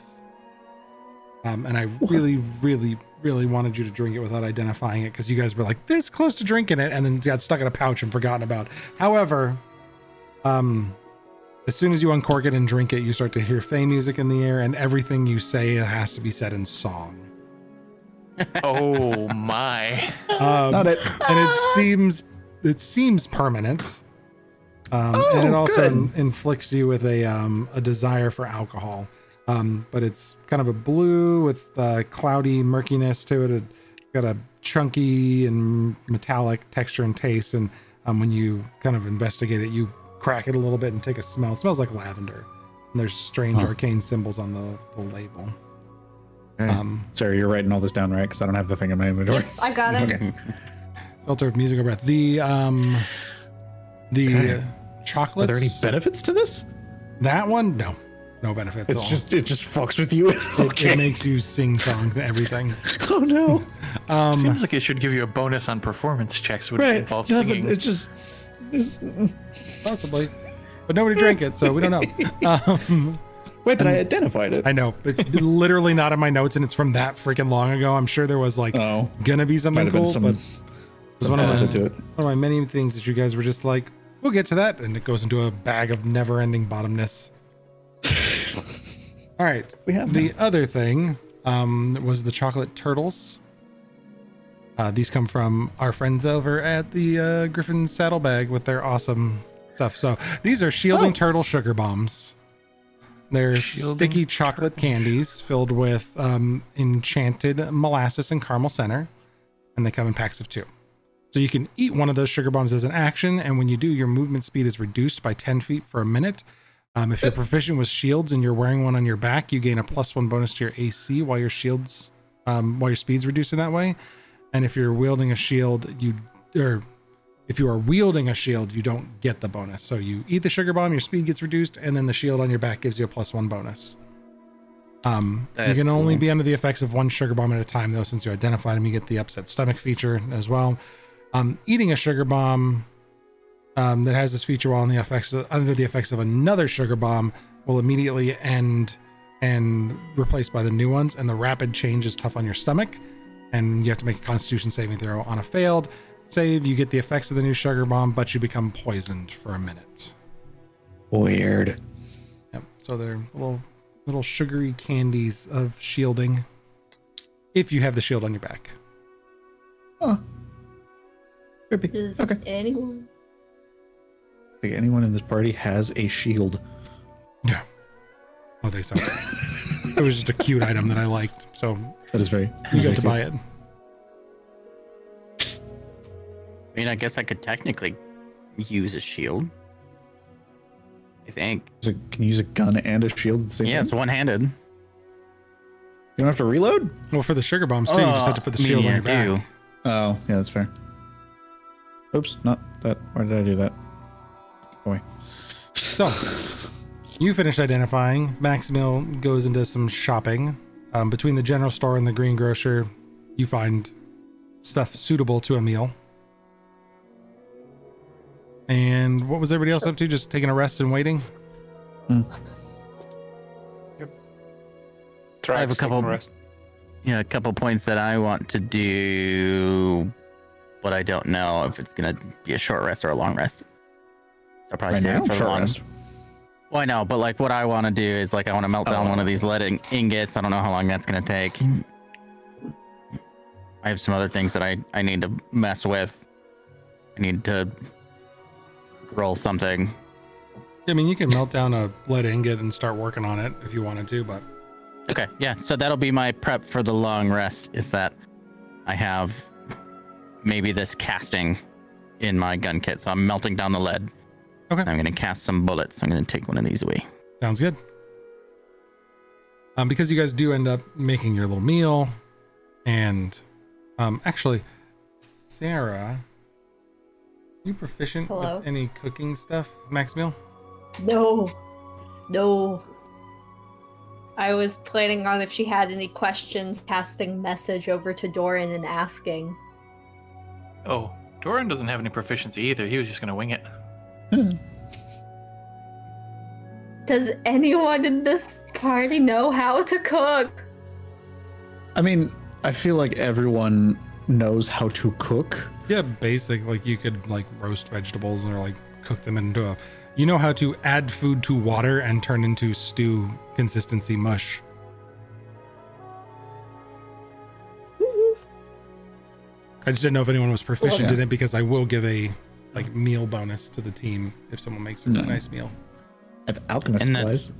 And I really, really, really wanted you to drink it without identifying it because you guys were like this close to drinking it and then got stuck in a pouch and forgotten about. However, As soon as you uncork it and drink it, you start to hear Fey music in the air, and everything you say has to be said in song. Oh my. Not it. And it seems permanent. And it also inflicts you with a desire for alcohol. But it's kind of a blue with cloudy murkiness to it. It's got a chunky and metallic texture and taste. And when you kind of investigate it, you crack it a little bit and take a smell. It smells like lavender. And there's strange arcane symbols on the label. Okay. Sarah, you're writing all this down, right? Because I don't have the thing in my inventory. Yep, I got it. Okay. Filter of musical breath. The chocolates. Are there any benefits to this? That one? No benefits at all. It just fucks with you. It makes you sing songs and everything. Oh no. Seems like it should give you a bonus on performance checks which Right. involve Nothing. singing. It's just Possibly. But nobody drank it, so we don't know. wait, but I identified it. I know. It's literally not in my notes, and it's from that freaking long ago. I'm sure there was gonna be something Might have been cool, but it's one benefit to it. one of my many things that you guys were just like, we'll get to that, and it goes into a bag of never-ending bottomness. All right. We have the other thing was the chocolate turtles. These come from our friends over at the Griffin Saddlebag with their awesome stuff. So these are shielding turtle sugar bombs. They're sticky chocolate candies filled with enchanted molasses and caramel center, and they come in packs of 2. So you can eat one of those sugar bombs as an action, and when you do, your movement speed is reduced by 10 feet for a minute. If you're proficient with shields and you're wearing one on your back, you gain a +1 bonus to your AC while your speed's reduced in that way. And if you're wielding a shield, if you are wielding a shield, you don't get the bonus. So you eat the sugar bomb, your speed gets reduced, and then the shield on your back gives you a +1 bonus. You can only be under the effects of one sugar bomb at a time, though. Since you identified them, you get the upset stomach feature as well. Eating a sugar bomb that has this feature while under the effects of another sugar bomb will immediately end and replaced by the new ones. And the rapid change is tough on your stomach, and you have to make a Constitution saving throw. On a failed save, you get the effects of the new sugar bomb, but you become poisoned for a minute. Weird. Yep. So they're little sugary candies of shielding if you have the shield on your back. Oh. Creepy. Does Okay. anyone? I think anyone in this party has a shield. Yeah. Oh, they suck. It was just a cute item that I liked, so That is very. you got to buy it. I mean, I guess I could technically use a shield. I think. So can you use a gun and a shield at the same Yeah, time? it's one-handed. You don't have to reload? Well, for the sugar bombs too, you just have to put the shield on your back. Oh, yeah, that's fair. Oops, not that. Why did I do that? Boy. So, you finished identifying. Maximil goes into some shopping. Between the general store and the greengrocer, you find stuff suitable to a meal. And what was everybody else up to? Just taking a rest and waiting? Try I have a couple. Yeah, a couple points that I want to do, but I don't know if it's gonna be a short rest or a long rest. So probably Right save now, it for the short long. rest. Well, I know, but like what I want to do is like I want to melt down one of these lead ingots. I don't know how long that's gonna take. I have some other things that I need to mess with. I need to roll something. I mean, you can melt down a lead ingot and start working on it if you wanted to, but Okay, yeah. So that'll be my prep for the long rest. Is that I have maybe this casting in my gun kit, so I'm melting down the lead. Okay. I'm gonna cast some bullets. I'm gonna take one of these away. sounds good. Because you guys do end up making your little meal, and actually, Sarah, you proficient Hello? with any cooking stuff, Max Meal? No. I was planning on if she had any questions, casting message over to Doran and asking. Oh, Doran doesn't have any proficiency either. He was just gonna wing it. Does anyone in this party know how to cook? I mean, I feel like everyone knows how to cook. Yeah, basic. Like you could like roast vegetables or like cook them into you know how to add food to water and turn into stew consistency mush. I just didn't know if anyone was proficient in it, because I will give a meal bonus to the team if someone makes a really nice meal. I have alchemist And supplies. that's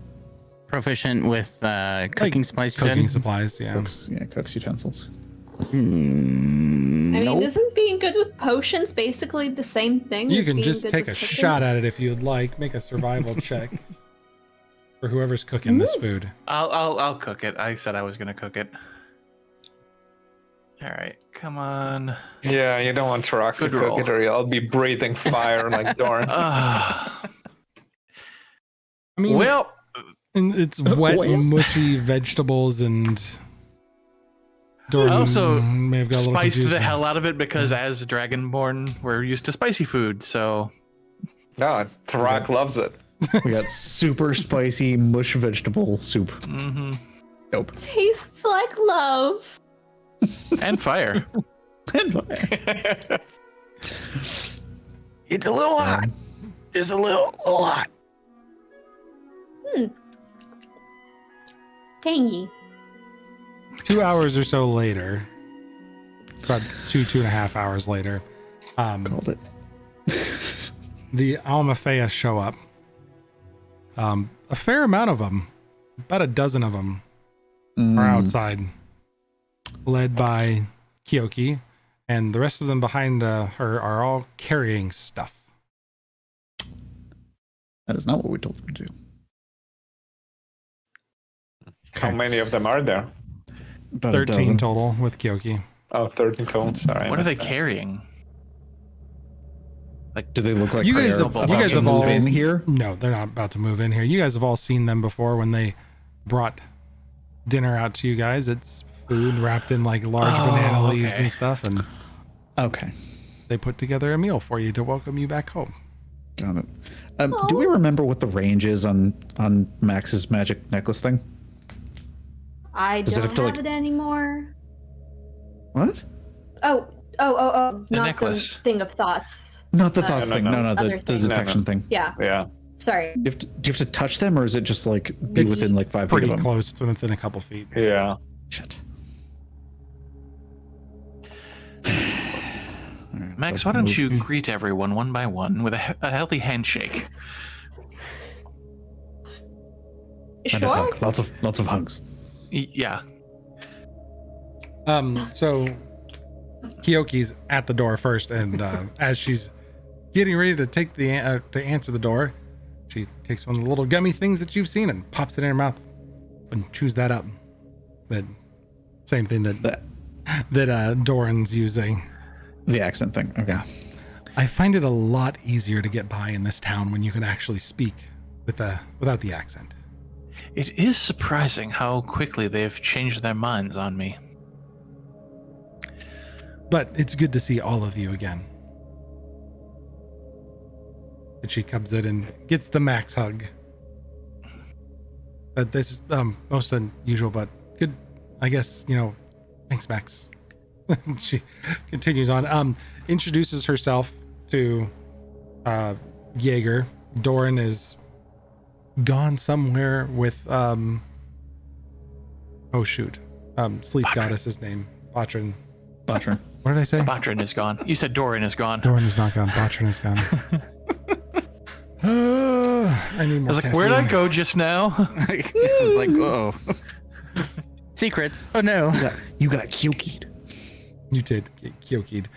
proficient with cooking supplies. You Cooking said? supplies, yeah. Cooks utensils. I mean, Nope. isn't being good with potions basically the same thing? You as can being just good take a with cooking? shot at it if you'd like. Make a survival check for whoever's cooking this food. I'll cook it. I said I was gonna cook it. All right, come on. Yeah, you don't want Tarak to Good cook roll. it, or I'll be breathing fire like Doran. I mean, Well, and it's wet, Well. mushy vegetables, and Doran I also may have got a little spiced confused. the hell out of it because as Dragonborn, we're used to spicy food. So No, Tarak loves it. We got super spicy mush vegetable soup. Dope. Tastes like love. and fire. And fire. It's a little hot. It's a little hot. Tangy. 2 hours or so later, about 2.5 hours later, Called it. the Almafea show up. A fair amount of them, about a dozen of them, are outside, led by Kyoki, and the rest of them behind her are all carrying stuff. That is not what we told them to do. How many of them are there? About a 13 dozen. total with Kyoki. Oh, 13 total. Sorry. I What are they missed that. carrying? Do they look like You guys they're have- about you guys to have move all- in here? No, they're not about to move in here. You guys have all seen them before when they brought dinner out to you guys. It's food wrapped in like large banana leaves okay. and stuff, and Okay, they put together a meal for you to welcome you back home. got it. Do we remember what the range is on Max's magic necklace thing? I Does it don't have to, have like- it anymore. What? Oh. The Not necklace. the thing of thoughts. Not the No, thoughts no, thing. no. No, Other the thing. detection No, thing. Yeah. Yeah. Sorry. Do you have to touch them, or is it just like be It's within like 5 feet Pretty of them? close, within a couple feet. Yeah. Shit. Max, why don't you greet everyone one by one with a healthy handshake? And a Sure. hug. Lots of hugs. Yeah. So Kyoki's at the door first, and as she's getting ready to take to answer the door, she takes one of the little gummy things that you've seen and pops it in her mouth and chews that up. That same thing that Doran's using. The accent thing. Okay. I find it a lot easier to get by in this town when you can actually speak without the accent. It is surprising how quickly they've changed their minds on me. But it's good to see all of you again. And she comes in and gets the Max hug. But this is most unusual, but good. I guess, thanks, Max. She continues on. Introduces herself to Jaeger. Doran is gone somewhere with sleep Batrin. goddess's name. Batrin. Batrin. What did I say? Batrin is gone. You said Doran is gone. Doran is not gone. Batrin is gone. I need more. I was like, where'd I caffeine. go just now? I was like, whoa. Secrets. Oh no. You got Kyoki'd. You did get Kyoki'd.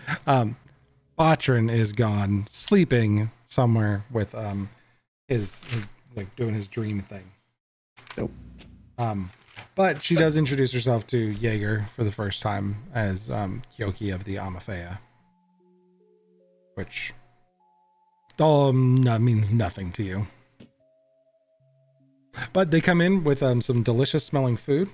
Batrin is gone, sleeping somewhere with his like doing his dream thing. Nope. But she does introduce herself to Jaeger for the first time as Kyoki of the Amafea, which all means nothing to you. But they come in with some delicious smelling food.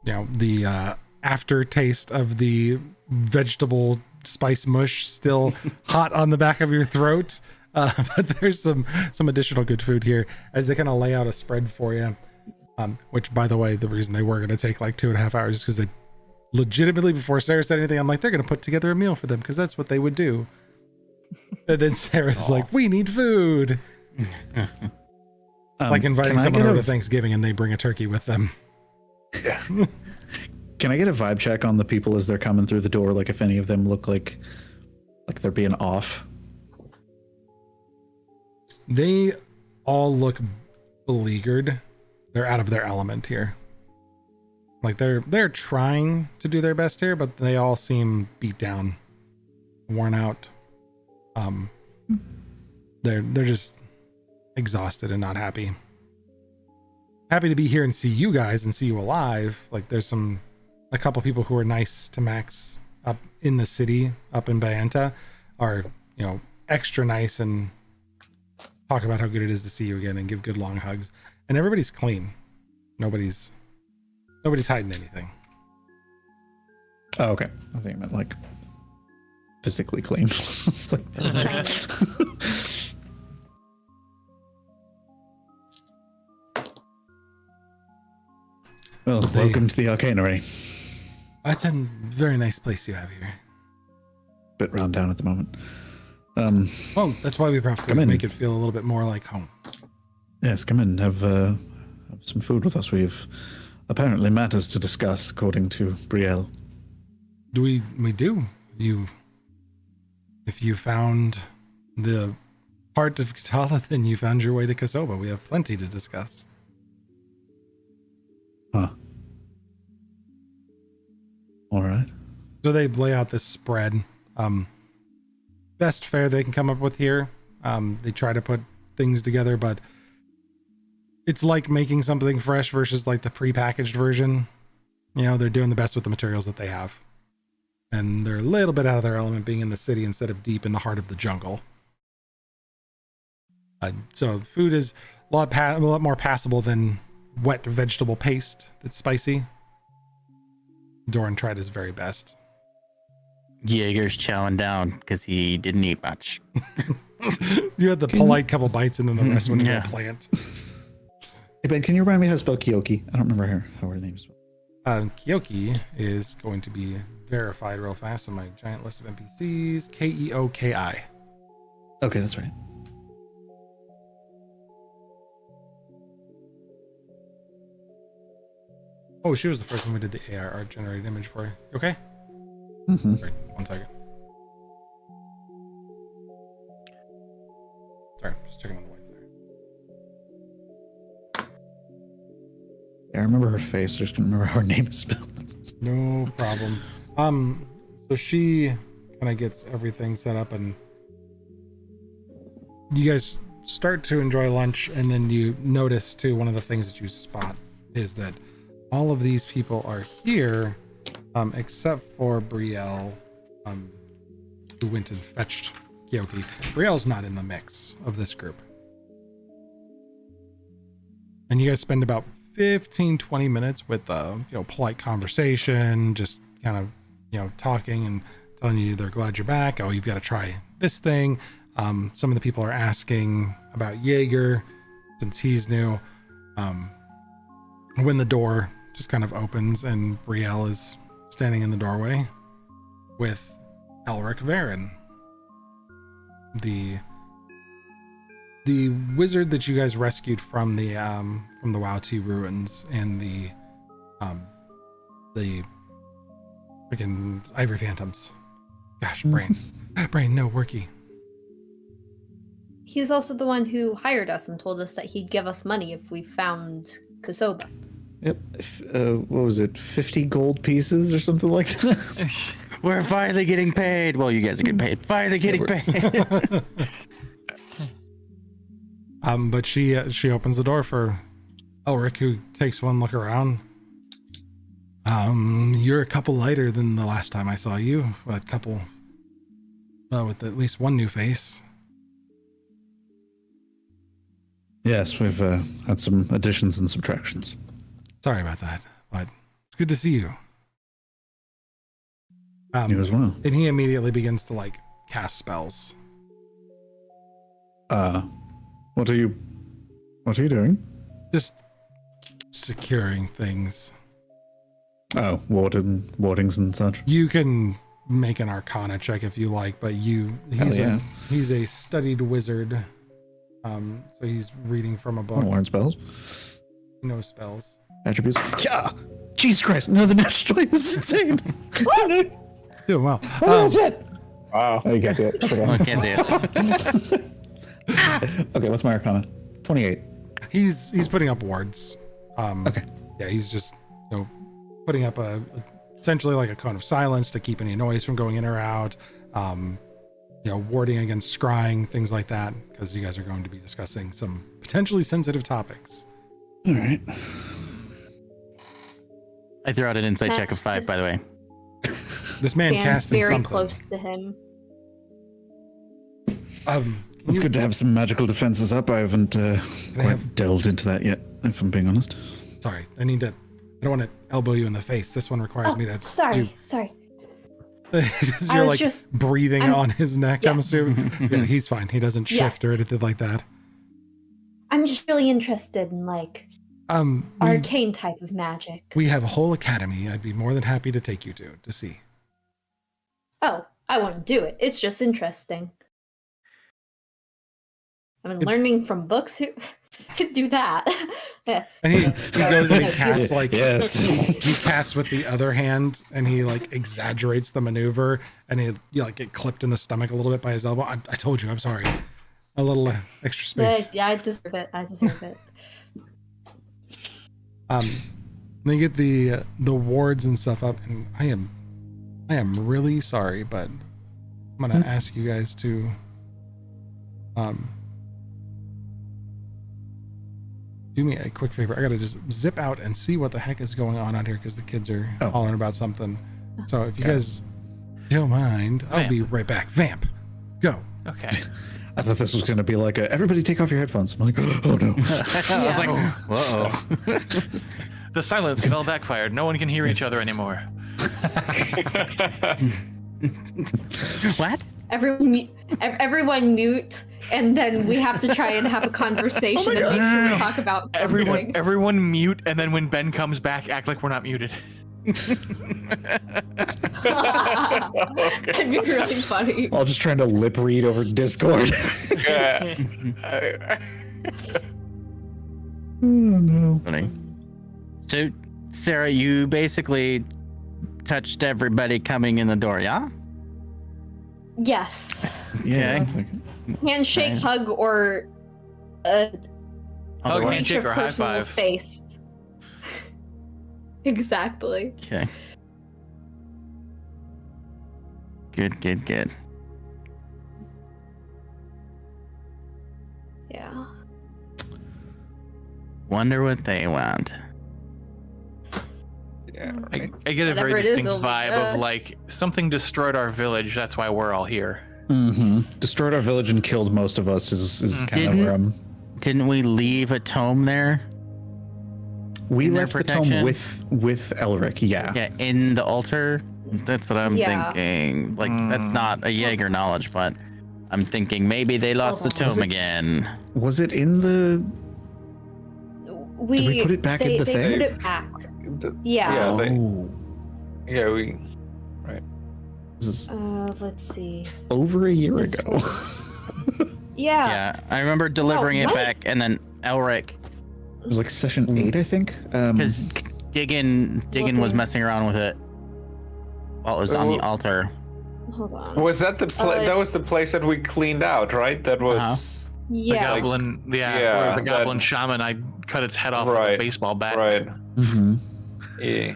The aftertaste of the vegetable spice mush still hot on the back of your throat. But there's some additional good food here as they kind of lay out a spread for you. Which, by the way, the reason they were going to take like 2.5 hours is because they legitimately, before Sarah said anything, I'm like, they're going to put together a meal for them because that's what they would do. And then Sarah's like, we need food. Like inviting can I someone get over a- to Thanksgiving and they bring a turkey with them. Can I get a vibe check on the people as they're coming through the door? Like if any of them look like they're being off? They all look beleaguered. They're out of their element here. Like they're trying to do their best here, but they all seem beat down, worn out. They're just exhausted and not happy. Happy to be here and see you guys and see you alive. Like there's a couple people who are nice to Max up in the city, up in Bayanta, are, extra nice and talk about how good it is to see you again and give good long hugs. And everybody's clean. Nobody's hiding anything. Oh, okay. I think I meant like physically clean. It's like, well, welcome to the Arcanery. That's a very nice place you have here. Bit run down at the moment. Well, that's why we have to Come in. make it feel a little bit more like home. Yes, come in. Have some food with us. We've apparently matters to discuss, according to Brielle. Do we do? If you found the part of Katala, then you found your way to Kosoba. We have plenty to discuss. Huh. All right. So they lay out this spread. Best fare they can come up with here. They try to put things together, but it's like making something fresh versus like the prepackaged version. They're doing the best with the materials that they have. And they're a little bit out of their element being in the city instead of deep in the heart of the jungle. So food is a lot more passable than wet vegetable paste that's spicy. Doran tried his very best. Jaeger's chowing down because he didn't eat much. You had the polite couple bites and then the rest went to Yeah. the plant. Hey, Ben, can you remind me how to spell Kyoki? I don't remember how her name is. Kyoki is going to be verified real fast on my giant list of NPCs. Keoki. Okay, that's right. Oh, she was the first one we did the AR art generated image for. You okay? Mm-hmm. Sorry, 1 second. Sorry, just checking on the whites there. Yeah, I remember her face. I just can't remember how her name is spelled. No problem. So she kind of gets everything set up, and you guys start to enjoy lunch, and then you notice too, one of the things that you spot is that all of these people are here, except for Brielle, who went and fetched Kyoki. Brielle's not in the mix of this group. And you guys spend about 15-20 minutes with polite conversation, just kind of talking and telling you they're glad you're back. Oh, you've got to try this thing. Some of the people are asking about Jaeger since he's new. When the door just kind of opens and Brielle is standing in the doorway with Elric Varen, the wizard that you guys rescued from the WoW 2 ruins and the freaking Ivory Phantoms. Gosh, brain no worky. He's also the one who hired us and told us that he'd give us money if we found Kosoba. Yep. What was it? 50 gold pieces or something like that? We're finally getting paid. Well, you guys are getting paid. Finally getting paid. But she opens the door for Elric, who takes one look around. You're a couple lighter than the last time I saw you. A couple with at least one new face. Yes, we've had some additions and subtractions. Sorry about that, but it's good to see you. You as well. And he immediately begins to cast spells. What are you doing? Just securing things. Oh, wardings and such. You can make an Arcana check if you like, but yeah. he's a studied wizard. So he's reading from a I book. don't learn spells. No spells. Attributes. Yeah. Jesus Christ! Another natural 20 is insane. Doing well. Oh, shit. Wow. Oh, you can't see it. That's okay. I can't see it. Okay, what's my Arcana? 28. He's putting up wards. Okay. Yeah, he's just putting up essentially like a cone of silence to keep any noise from going in or out. Warding against scrying, things like that, because you guys are going to be discussing some potentially sensitive topics. All right. I threw out an insight check of Max 5, by the way. This man Stands cast in very something. close to him. It's good to have some magical defenses up. I haven't quite delved into that yet, if I'm being honest. Sorry, I don't want to elbow you in the face. This one requires me to. Sorry. You're was like just- breathing I'm- on his neck. Yeah. I'm assuming. Yeah, he's fine. He doesn't Yes. shift or anything like that. I'm just really interested in like We, arcane type of magic. we have a whole academy. I'd be more than happy to take you to see. Oh, I want to do it. It's just interesting. I mean, learning from books, who could do that? Yeah. And he goes and he No, casts like Yes. he casts with the other hand, and he like exaggerates the maneuver, and he like get clipped in the stomach a little bit by his elbow. I told you, I'm sorry. A little extra space. Yeah, I deserve it. They get the wards and stuff up, and I am really sorry, but I'm gonna ask you guys to do me a quick favor. I gotta just zip out and see what the heck is going on out here because the kids are hollering about something. So if you guys don't mind, I'll be right back. Vamp, go. Okay. I thought this was going to be like everybody take off your headphones. I'm like, oh no. I was like, whoa. The silence fell backfired. No one can hear each other anymore. What? Everyone mute, and then we have to try and have a conversation and make sure we talk about something. Everyone mute, and then when Ben comes back, act like we're not muted. That'd be really funny. All just trying to lip read over Discord. Oh no. Funny. So, Sarah, you basically touched everybody coming in the door, yeah? Yes. Yeah. Okay. Handshake, Right. hug, or Hug, Otherwise- reach handshake, of or high personal five. space. Exactly. Okay. Good. Yeah. Wonder what they want. Yeah, I right. get a very Whatever it is, distinct it'll- vibe of like something destroyed our village. That's why we're all here. Destroyed our village and killed most of us is kind of Didn't- where I'm. Didn't we leave a tome there? We in their left the tome protection? with Elric. Yeah. Yeah, in the altar. That's what I'm Yeah. thinking. Like that's not a Jaeger knowledge, but I'm thinking maybe they lost the Hold on. tome again. Was it in the? We, Did we put it back in the they thing? put it back. The- Yeah. Yeah, they- Oh, yeah, we. this is Let's see. over a year This ago. Yeah. Yeah, I remember delivering it what? back, and then Elric, It was like session 8, I think. because Diggin was Looking. messing around with it while it was on the Well- altar. Hold on. Was that the that was the place that we cleaned out, right? That was The Yeah. goblin, Yeah, where the that- goblin shaman. I cut its head off with Right, a baseball bat. right. Mhm. Yeah.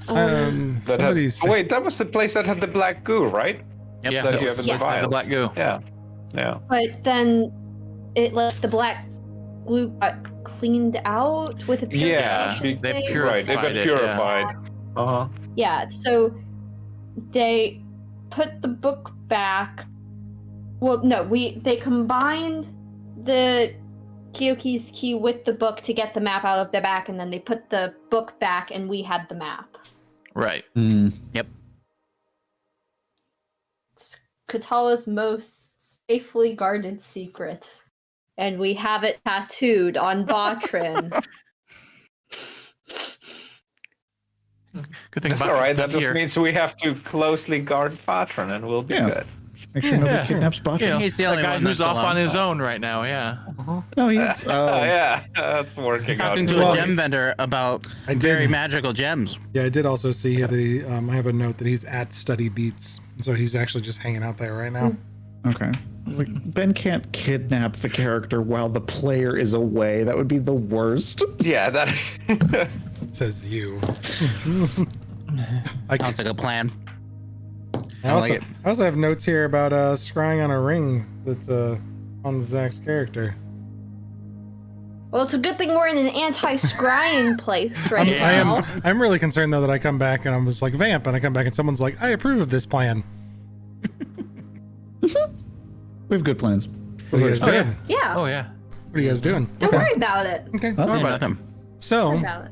Somebody That had, said- wait, that was the place that had the black goo, right? Yep, That that's you have in Yes. the vial. the black goo. Yeah, yeah. But then it the black glue got cleaned out with a Yeah, purification they thing. Right, they got Purified it, yeah. purified. Uh-huh. Yeah, so they put the book back. Well, no, they combined the Kyoki's key with the book to get the map out of the back, and then they put the book back, and we had the map. Right. Mm. It's Katala's most safely guarded secret, and we have it tattooed on Botrin. Good thing That's Botron's all right. not That just here. means we have to closely guard Patron, and we'll be Yeah. good. Make sure nobody Yeah. kidnaps Botron. You know, He's the that only guy one who's that's off on his alone. own right now. Yeah. No, he's. Yeah, that's working out. Talking to Well, a gem vendor about I did- very magical gems. Yeah, I did also see here that he, I have a note that he's at Study Beats, so he's actually just hanging out there right now. Okay. I was like, Ben can't kidnap the character while the player is away. That would be the worst. Yeah, that. Says you. Sounds like a plan. I also, like it. I also have notes here about scrying on a ring that's on Zach's character. Well, it's a good thing we're in an anti-scrying place right now. I'm really concerned though that I come back and I was like vamp, and I come back and someone's like, I approve of this plan. We have good plans. What are you guys doing? Yeah. Oh yeah. What are you guys doing? Don't worry about it. Okay. Well, Yeah, nothing. So, About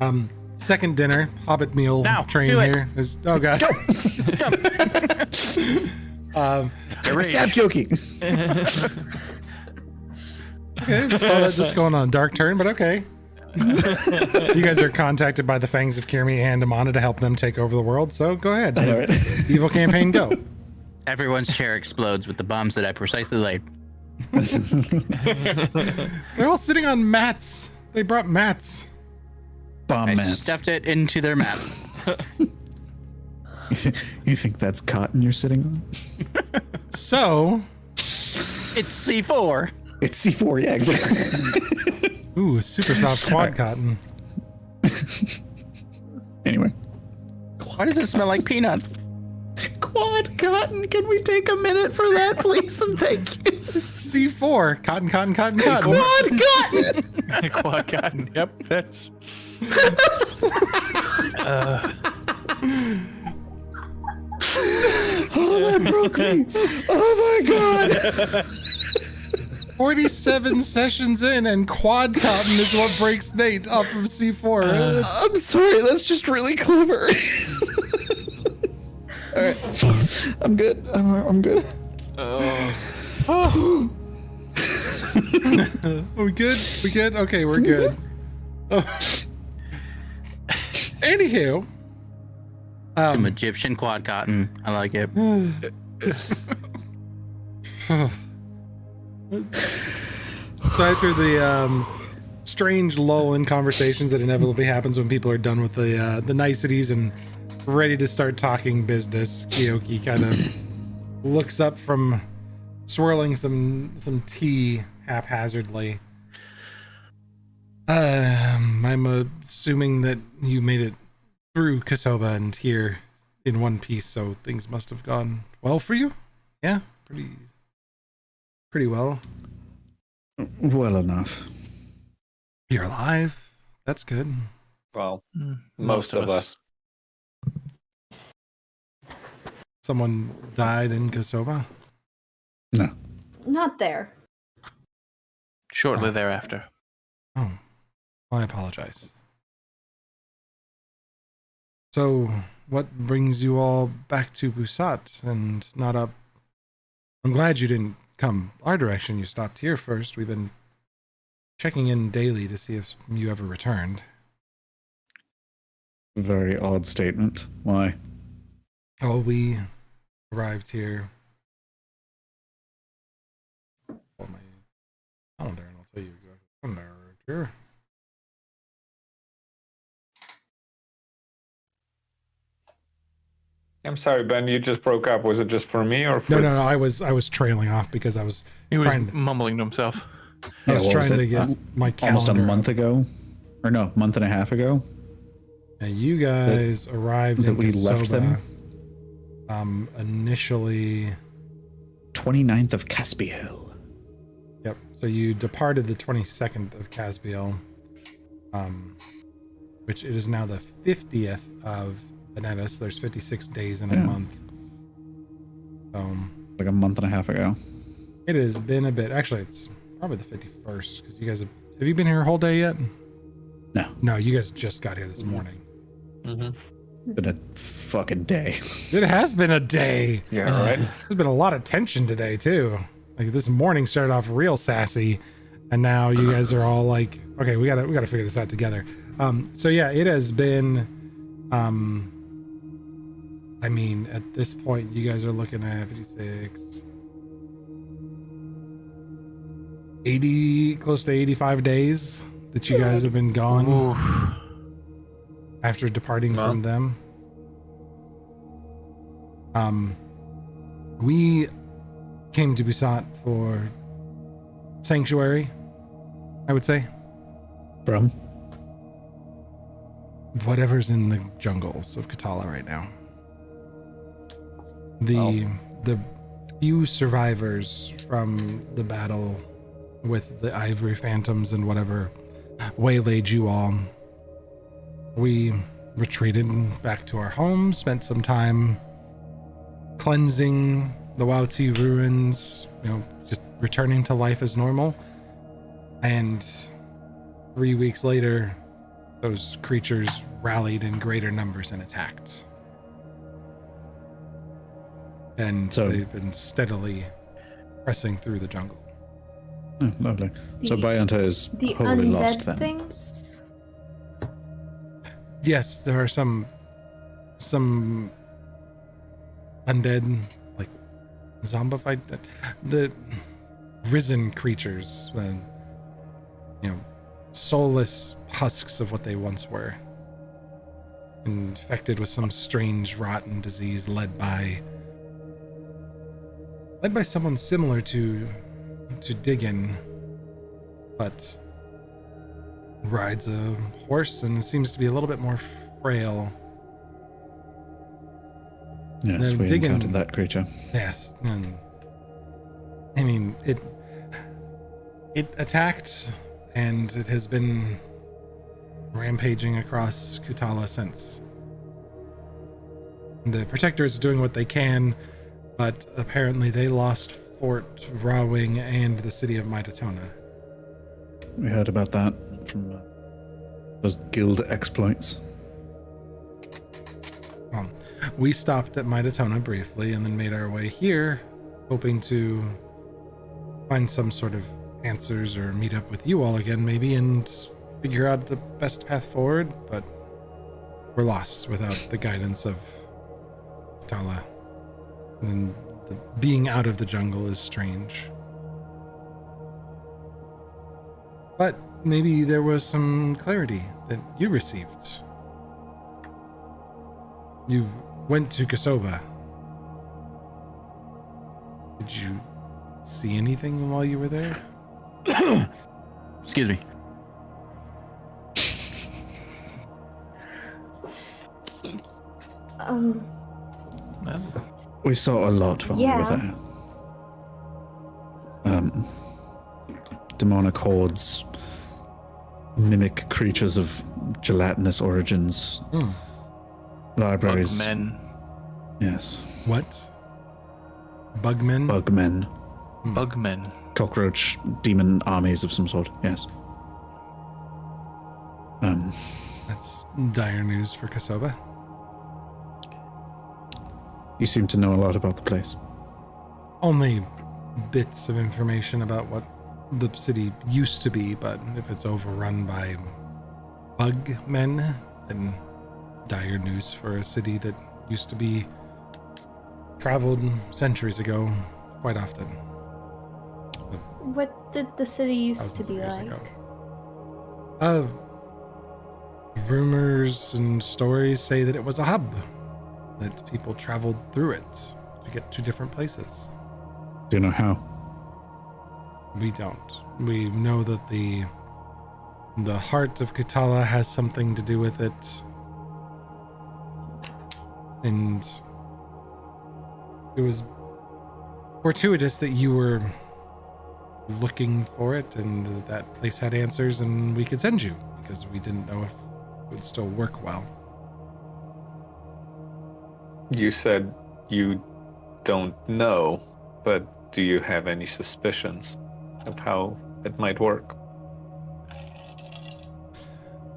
it. second dinner, Hobbit meal Now, train do it. here is. Oh god. Stab Kyoki. Okay, so that's going on a dark turn, but okay. You guys are contacted by the Fangs of Kirmi and Amana to help them take over the world, so go ahead. I know, right? Evil campaign, go. Everyone's chair explodes with the bombs that I precisely laid. They're all sitting on mats. They brought mats. Bomb I mats. stuffed it into their map. You think that's cotton you're sitting on? So, It's C4. It's C4, yeah, exactly. ooh, super soft quad cotton. Anyway. Why does it smell like peanuts? Quad cotton, can we take a minute for that, please? And thank you. C4, cotton, cotton, cotton, cotton. Quad cotton! Quad cotton. Yep. That's. Oh, that broke me. Oh my god. 47 sessions in, and quad cotton is what breaks Nate off of C4. I'm sorry, that's just really clever. All right, I'm good. I'm good. we good? We good? Okay, we're good. Anywho, Some Egyptian quad cotton. I like it. so after the strange lull in conversations that inevitably happens when people are done with the niceties and ready to start talking business, Kyoki kind of looks up from swirling some tea haphazardly. I'm assuming that you made it through Kasoba and here in one piece, so things must have gone well for you. Yeah, pretty well. Well enough. You're alive. That's good. Well, Mm, most of us. Someone died in Kasoba. No. Not there. Shortly thereafter. Oh, well, I apologize. So, what brings you all back to Busat and not up? I'm glad you didn't come our direction. You stopped here first. We've been checking in daily to see if you ever returned. Very odd statement. Why? Oh, we arrived here. Pull my calendar and I'll tell you exactly. Calendar here. I'm sorry, Ben. You just broke up. Was it just for me or for? No. I was trailing off because I was He was trying to, mumbling to himself. I was what was trying to it? get my calendar. Almost a up. month ago? Or no, month and a half ago? Yeah, you guys arrived that in we left Kasoba, them? Initially. 29th of Caspiel. Yep. So you departed the 22nd of Caspiel, which it is now the 50th of Venetis. There's 56 days in a Yeah. month. So Like a month and a half ago. it has been a bit. Actually, it's probably the 51st because you guys have you been here a whole day yet? No. No, you guys just got here this morning. Mm-hmm. Been a fucking day. It has been a day. Yeah, right. There's been a lot of tension today too. Like this morning started off real sassy, and now you guys are all like, "Okay, we gotta figure this out together." So yeah, it has been, I mean, at this point, you guys are looking at 56, 80, close to 85 days that you guys have been gone Oof. after departing Wow. from them. We came to Busat for sanctuary, I would say. From? Whatever's in the jungles of Katala right now. The few survivors from the battle with the Ivory Phantoms and whatever waylaid you all, we retreated back to our home, spent some time cleansing the Wauti ruins, just returning to life as normal. And 3 weeks later, those creatures rallied in greater numbers and attacked. And So- they've been steadily pressing through the jungle. Oh, lovely. So The- Bayanta is The wholly lost undead then. things? Yes, there are some undead, like zombified, the risen creatures, soulless husks of what they once were, infected with some strange rotten disease led by someone similar to Diggin, but rides a horse and seems to be a little bit more frail. Yes, They're we digging- encountered that creature. Yes, and I mean it attacked, and it has been rampaging across Kutala since. The Protector is doing what they can, but apparently they lost Fort Rawing and the city of Maidatona. We heard about that from those guild exploits. We stopped at Maidatona briefly and then made our way here, hoping to find some sort of answers or meet up with you all again maybe and figure out the best path forward, but we're lost without the guidance of Tala. And the being out of the jungle is strange. But maybe there was some clarity that you received. You went to Kosoba. Did you see anything while you were there? Excuse me. Well, We saw a lot while we Yeah. were there. Demonic hordes, mimic creatures of gelatinous origins, libraries. men. Yes, What? Bugmen? bugmen, Bugmen. cockroach, demon armies of some sort. Yes. That's dire news for Kosoba. You seem to know a lot about the place. Only bits of information about what the city used to be, but if it's overrun by bugmen, then dire news for a city that used to be traveled centuries ago quite often. What did the city used to Thousands of be years like? ago. Rumors and stories say that it was a hub, that people traveled through it to get to different places. Do you know how? We don't. We know that the heart of Kutala has something to do with it. And it was fortuitous that you were looking for it and that place had answers and we could send you, because we didn't know if it would still work well. You said you don't know, but do you have any suspicions of how it might work?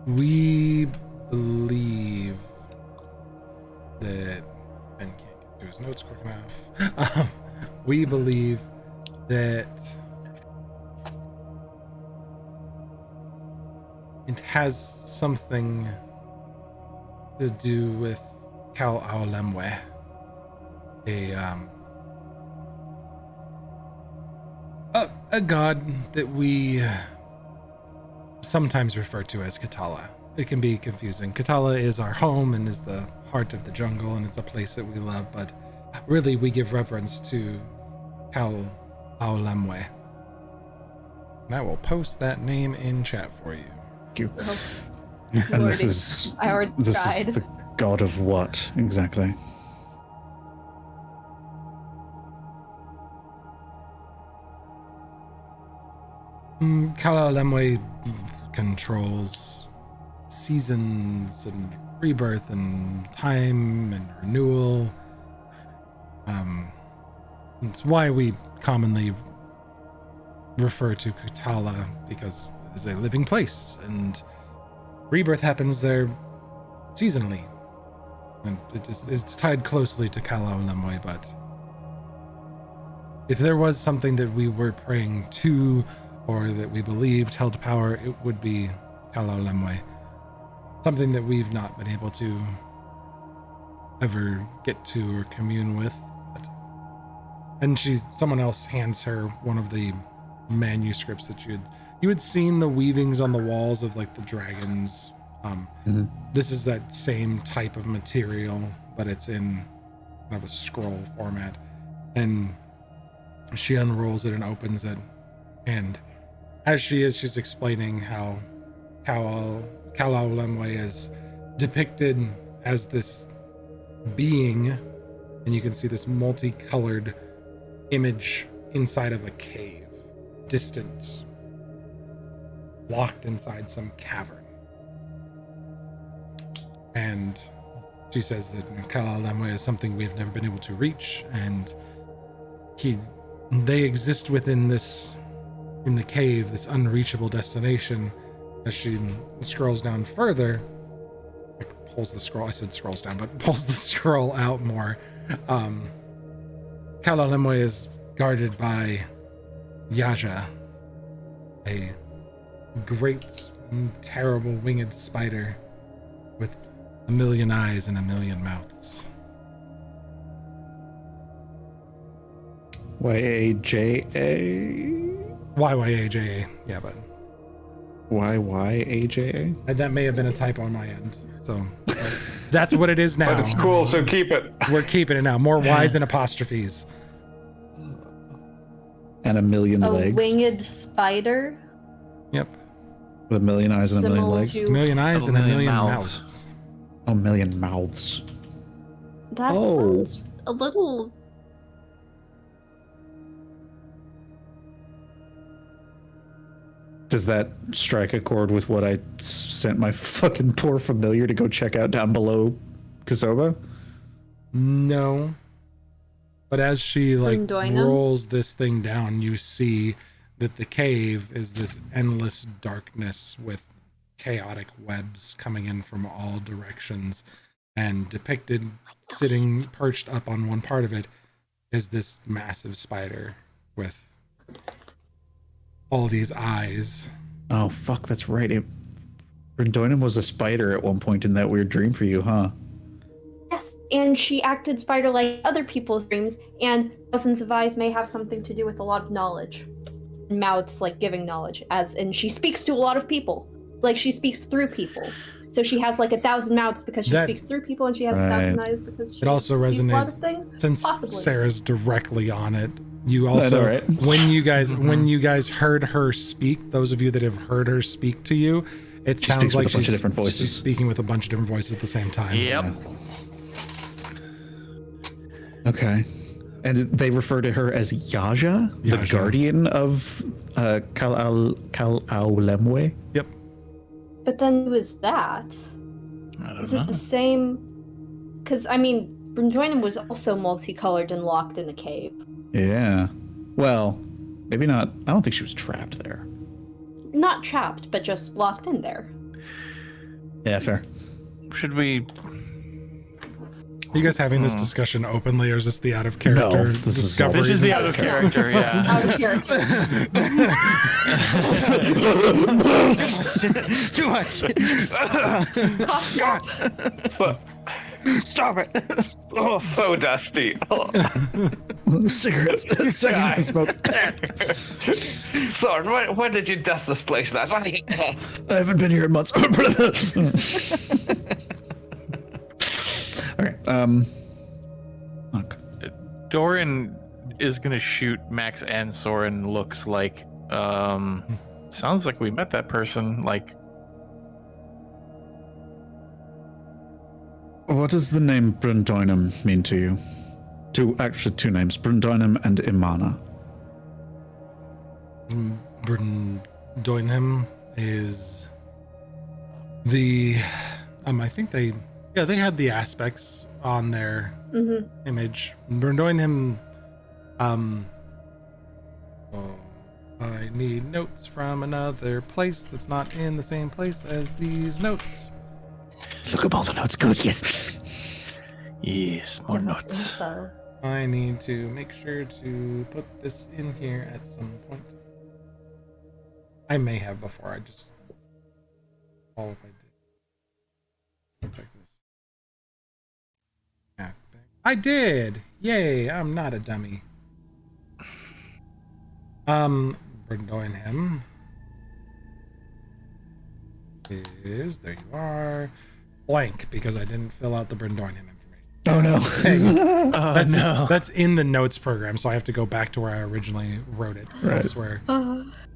We believe that Ben can't get to his notes quick enough. We believe that it has something to do with Kal Aulemwe, a god that we sometimes refer to as Katala. It can be confusing. Katala is our home and is the heart of the jungle, and it's a place that we love, but really we give reverence to Kal Aulemwe. And I will post that name in chat for you. Thank you. Oh, And this is I already tried. the god of what exactly? Kal Aulemwe controls seasons and rebirth and time and renewal. It's why we commonly refer to Katala, because it is a living place and rebirth happens there seasonally. And it's tied closely to Kal Aulemwe, but if there was something that we were praying to or that we believed held power, it would be Kal Aulemwe. Something that we've not been able to ever get to or commune with. And someone else hands her one of the manuscripts that you had seen the weavings on the walls of like the dragons. This is that same type of material, but it's in kind of a scroll format. And she unrolls it and opens it. And as she's explaining how Kal Aulemwe is depicted as this being, and you can see this multicolored image inside of a cave, distant, locked inside some cavern. And she says that Kal Aulemwe is something we've never been able to reach, and they exist within in the cave, this unreachable destination. As she scrolls down further, pulls the scroll, I said scrolls down, but pulls the scroll out more. Kal Aulemwe is guarded by Yaja, a great, terrible winged spider with a million eyes and a million mouths. Y-A-J-A? YYAJA, yeah, but Y-Y-A-J-A? that may have been a typo on my end. So that's what it is now. But it's cool, so keep it. We're keeping it now. More Y's and apostrophes. And a million A legs? winged spider? Yep. With a million eyes and a million Similar legs? to- A million eyes and a million mouths. mouths. Oh, million mouths. That Oh. sounds a little... Does that strike a chord with what I sent my fucking poor familiar to go check out down below Kasoba? No. But as she Undoing 'em? rolls this thing down, you see that the cave is this endless darkness with chaotic webs coming in from all directions. And depicted, sitting perched up on one part of it, is this massive spider with all these eyes. Oh, fuck, that's right. Brindoinum was a spider at one point in that weird dream for you, huh? Yes, and she acted spider-like other people's dreams, and thousands of eyes may have something to do with a lot of knowledge. Mouths, like, giving knowledge, and she speaks to a lot of people. Like, she speaks through people. So she has, like, 1,000 mouths because she speaks through people, and she has 1,000 eyes because she It also sees a lot of resonates things. since Possibly. Sarah's directly on it. You also, right? when you guys heard her speak, those of you that have heard her speak to you, it She sounds speaks with like a bunch of she's different voices. She's speaking with a bunch of different voices at the same time. Yep. Okay. And they refer to her as Yaja, the Yaja. guardian of Kal Aulemwe. Yep. But then who is that? I don't Is know. it the same? Because, I mean, Brindoinum was also multicolored and locked in the cave. Yeah. Well, maybe not. I don't think she was trapped there. Not trapped, but just locked in there. Yeah, fair. Should we Are you guys having this discussion openly, or is this the out of character No, this is discovery? This is the out of character, yeah. Out of character. Too much. God. So, Stop it. oh, so dusty. Oh. Cigarettes. Secondhand smoke. Sorry, when did you dust this place last? I haven't been here in months. Okay. Look. Doran is gonna shoot Max and Soren. Looks like. Sounds like we met that person. Like, What does the name Brundoinum mean to you? Actually, two names, Brundoinum and Imana. Brundoinham is the I think they had the aspects on their image. Brundoinham I need notes from another place that's not in the same place as these notes. Look up all the notes. Good, yes. yes, more Give us notes. info. I need to make sure to put this in here at some point. I may have before. I just if I did. Check this. Aspect. I did. Yay! I'm not a dummy. Brundoinham is there. You are blank because I didn't fill out the Brundoinham information. Oh no. That's in the notes program, so I have to go back to where I originally wrote it. Right. I swear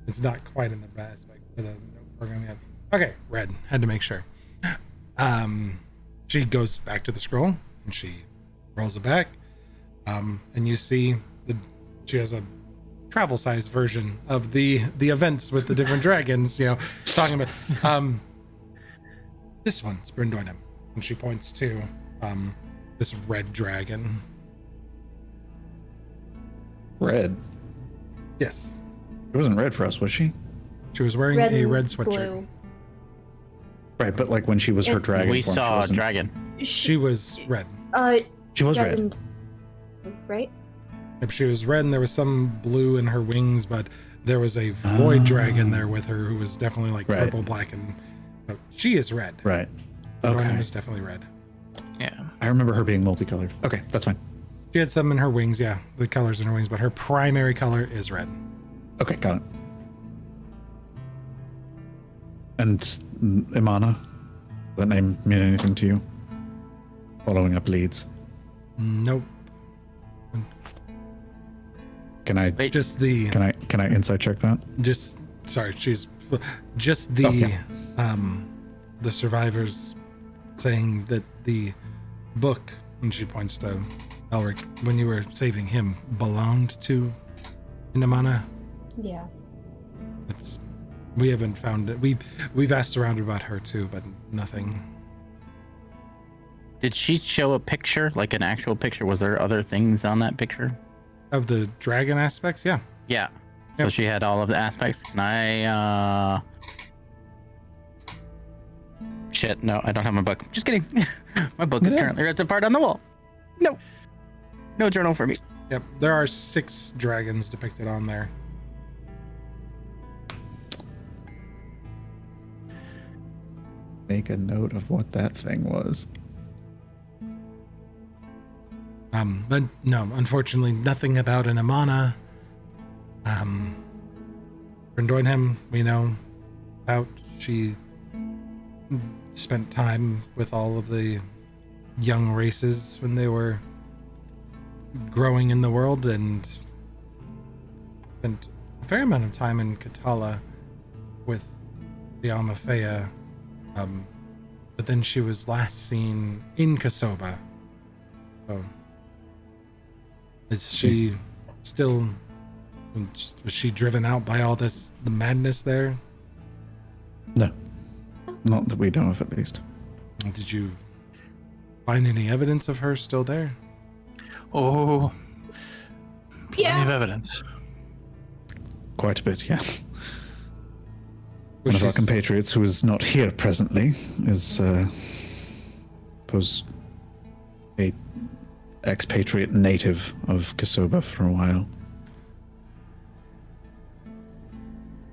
it's not quite in the aspect for the note program yet. Okay, red. Had to make sure. She goes back to the scroll and she rolls it back, and you see she has a travel size version of the events with the different dragons. Talking about this one's Brundoinham, and she points to this red dragon. Red. Yes, It wasn't red for us, was she? she was wearing Red a and red sweatshirt. blue. Right, but like when she was her It- dragon We form, she saw a wasn't- dragon. She was red. She was red red. and- right? Yep, she was red, and there was some blue in her wings, but there was a void dragon there with her who was definitely like Right. purple, black, and she is red. Right. Brundoinham Okay. is definitely red. Yeah. I remember her being multicolored. Okay, that's fine. She had some in her wings, yeah, the colors in her wings, but her primary color is red. Okay, got it. And Imana, that name mean anything to you? Following up leads. Nope. Can I Wait. Just the can I insight check that? she's just the Oh, yeah. the survivors saying that the book, and she points to Elric, when you were saving him, belonged to Inamana. Yeah. We haven't found it. We've asked around about her too, but nothing. Did she show a picture, like an actual picture? Was there other things on that picture? Of the dragon aspects, yeah. Yeah. So Yep. she had all of the aspects. And shit, no, I don't have my book. Just kidding. My book is Yeah. currently ripped apart on the wall. No. No journal for me. Yep. There are 6 dragons depicted on there. Make a note of what that thing was. But no, unfortunately, nothing about an Amana. Brundoinham, we know about. She spent time with all of the young races when they were growing in the world, and spent a fair amount of time in Katala with the Amafea. But then she was last seen in Kasoba. So, is she still? Was she driven out by all the madness there? No. Not that we know of, at least. Did you find any evidence of her still there? Oh, plenty Yeah. of evidence. Quite a bit, yeah. Was One of our she- compatriots who is not here presently is, suppose, a expatriate native of Kasoba for a while.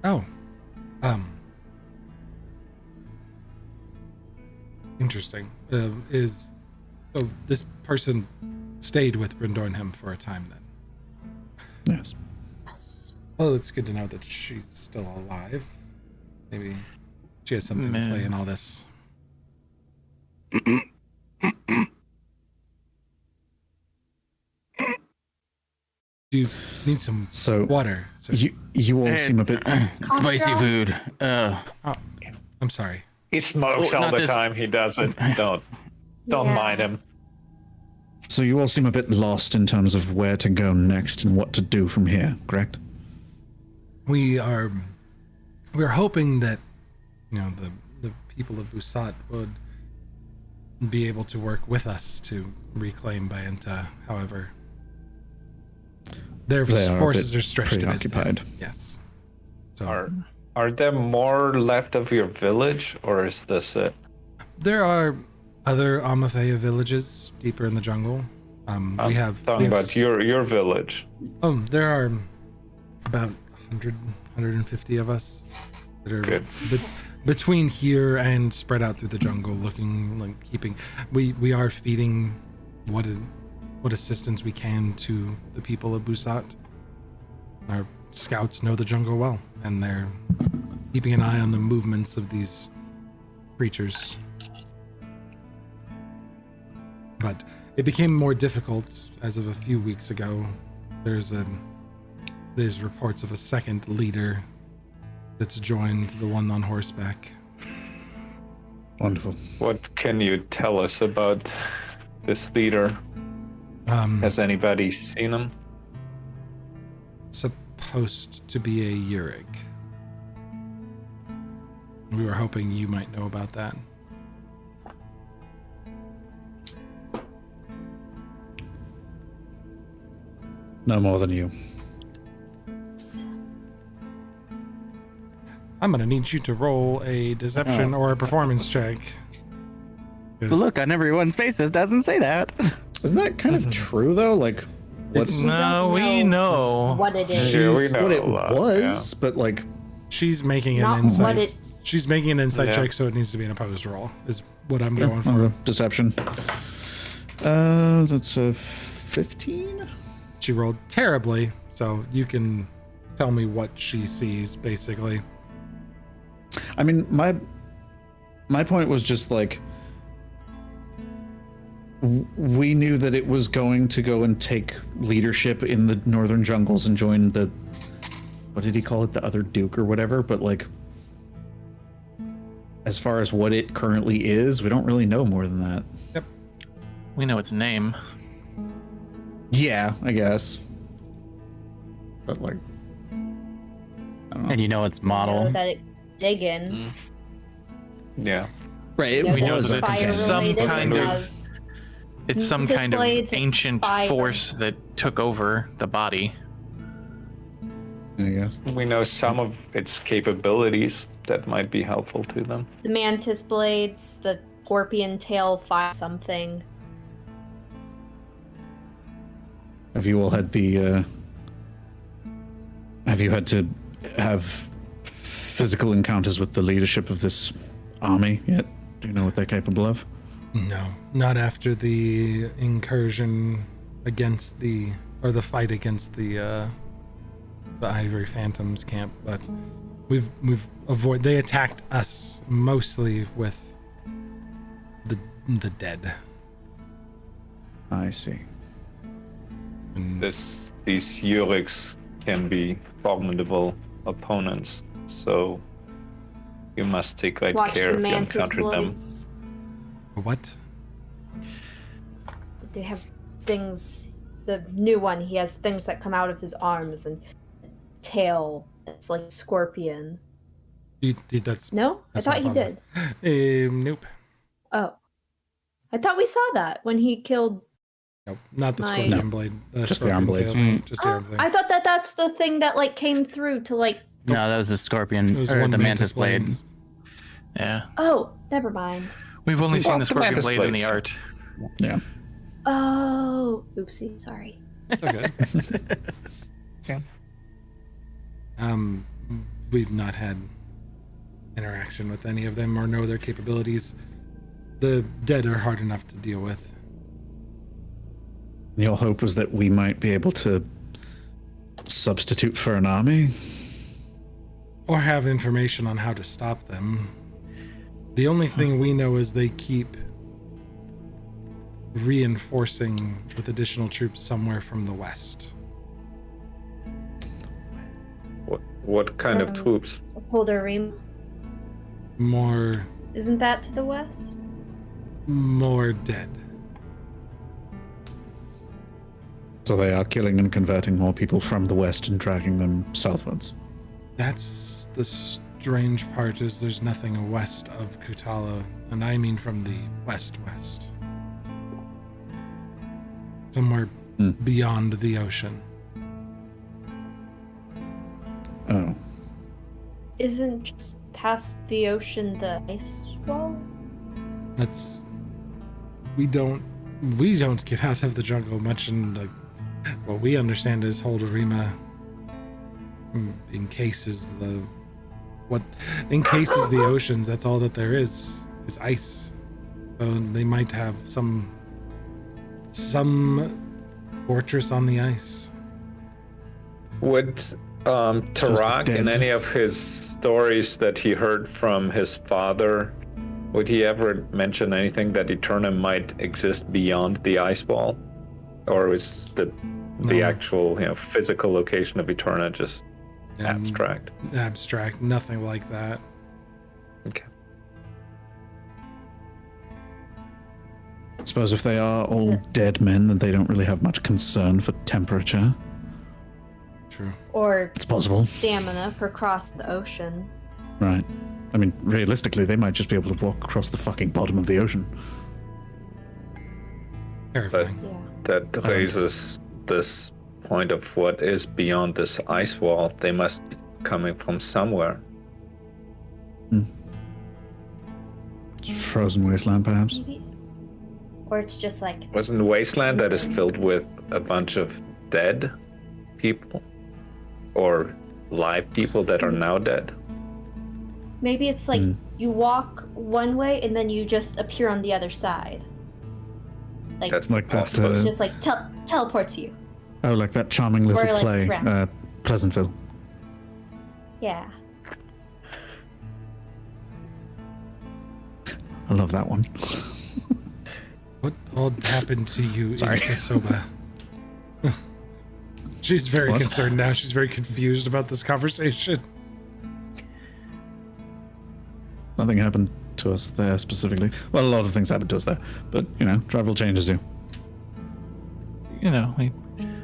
Oh. Interesting. So this person stayed with Brindornhem for a time then? Yes. Yes. Well, it's good to know that she's still alive. Maybe she has something to play in all this. Do you need some water? Sir? You all seem a bit Spicy food. I'm sorry. He smokes all not the this- time. He doesn't. Don't Yeah. mind him. So you all seem a bit lost in terms of where to go next and what to do from here, correct? We're hoping that the people of Busat would be able to work with us to reclaim Bayenta. However, their They are forces a are bit stretched a bit preoccupied. thin. Yes. So Are there more left of your village, or is this it? there are other Amafeya villages deeper in the jungle. We have Talking about your village. Oh, there are about 100, 150 of us that are Good. between here and spread out through the jungle, looking like keeping. We are feeding what assistance we can to the people of Busat. Our scouts know the jungle well, and they're keeping an eye on the movements of these creatures. But it became more difficult as of a few weeks ago. There's reports of a second leader that's joined the one on horseback. Wonderful. What can you tell us about this leader? Has anybody seen him? Supposed to be a Yurik. We were hoping you might know about that. No more than you. I'm gonna need you to roll a deception or a performance check. But look on everyone's faces doesn't say that. Isn't that kind of true though? Like, what, We No, don't we know. what it is. Yeah, we know what it a lot, was, but like, she's making an Not insight. what it. She's making an insight Yeah. check, so it needs to be an opposed roll. Is what I'm going for. deception. That's a 15. She rolled terribly, so you can tell me what she sees, basically. I mean, my point was just like, we knew that it was going to go and take leadership in the northern jungles and join the, what did he call it, the other Duke or whatever, but like, as far as what it currently is, we don't really know more than that. Yep. We know its name. Yeah, I guess. But like, I don't know. And you know its model. Know that it dig in. Yeah. Right, it You know We know was that a fire it's some related, kind it of- has- It's some kind of Displays, it's ancient fire. force that took over the body. I guess. We know some of its capabilities that might be helpful to them. the mantis blades, the scorpion tail, fire something. Have you all had the, have you had to have physical encounters with the leadership of this army yet? Do you know what they're capable of? No, not after the incursion against the fight against the Ivory Phantoms camp, but we've avoided. They attacked us mostly with the dead. I see. And These Yuriks can be formidable opponents, so you must take great Watch care the if you mantis encounter them. blades. what? They have things. The new one, he has things that come out of his arms and tail. It's like scorpion. That's No, I That's thought not he fun. did. Nope. Oh, I thought we saw that when he killed. Nope. Not the My- scorpion blade. Just the arm scorpion blades. tail. Just the Oh, arm blade. I thought that's the thing that like came through to like. No, that was the scorpion It was or one the mantis blade. Yeah. Oh, never mind. We've only seen Well, the the scorpion mantis blade in the blades. art. Yeah. Oh, oopsie, sorry. Okay. Okay. We've not had interaction with any of them or know their capabilities. The dead are hard enough to deal with. Your hope was that we might be able to substitute for an army? Or have information on how to stop them. The only thing we know is they keep reinforcing with additional troops somewhere from the west. What kind of From- troops? Poldarima. More Isn't that to the west? dead. So they are killing and converting more people from the west and dragging them southwards. That's the strange part, is there's nothing west of Kutala, and I mean from the west-west. Somewhere beyond the ocean. Oh. Isn't just past the ocean the ice wall? That's... We don't get out of the jungle much, and what we understand is Holderima encases the oceans. That's all that there is ice. So they might have some fortress on the ice. Would Tarak, in dead. any of his stories that he heard from his father, would he ever mention anything that Eternum might exist beyond the ice wall? Or is the No. actual, physical location of Eterna just abstract? Abstract, nothing like that. Okay. I suppose if they are all dead men, then they don't really have much concern for temperature. True. Or It's possible. stamina for cross the ocean? Right. I mean, realistically, they might just be able to walk across the fucking bottom of the ocean. Terrifying. Yeah. That raises this point of what is beyond this ice wall. They must be coming from somewhere. Frozen wasteland, perhaps. Maybe. Or it's just like Wasn't Wasteland that is filled with a bunch of dead people? Or live people that are now dead? maybe it's like you walk one way and then you just appear on the other side. Like That's Like that, possible. it's just like teleports you. Oh, like that charming little Or like play, round. Pleasantville. Yeah. I love that one. What all happened to you Sorry. in Kasoba? She's very What? concerned now. She's very confused about this conversation. Nothing happened to us there specifically. Well, a lot of things happened to us there, but travel changes you. We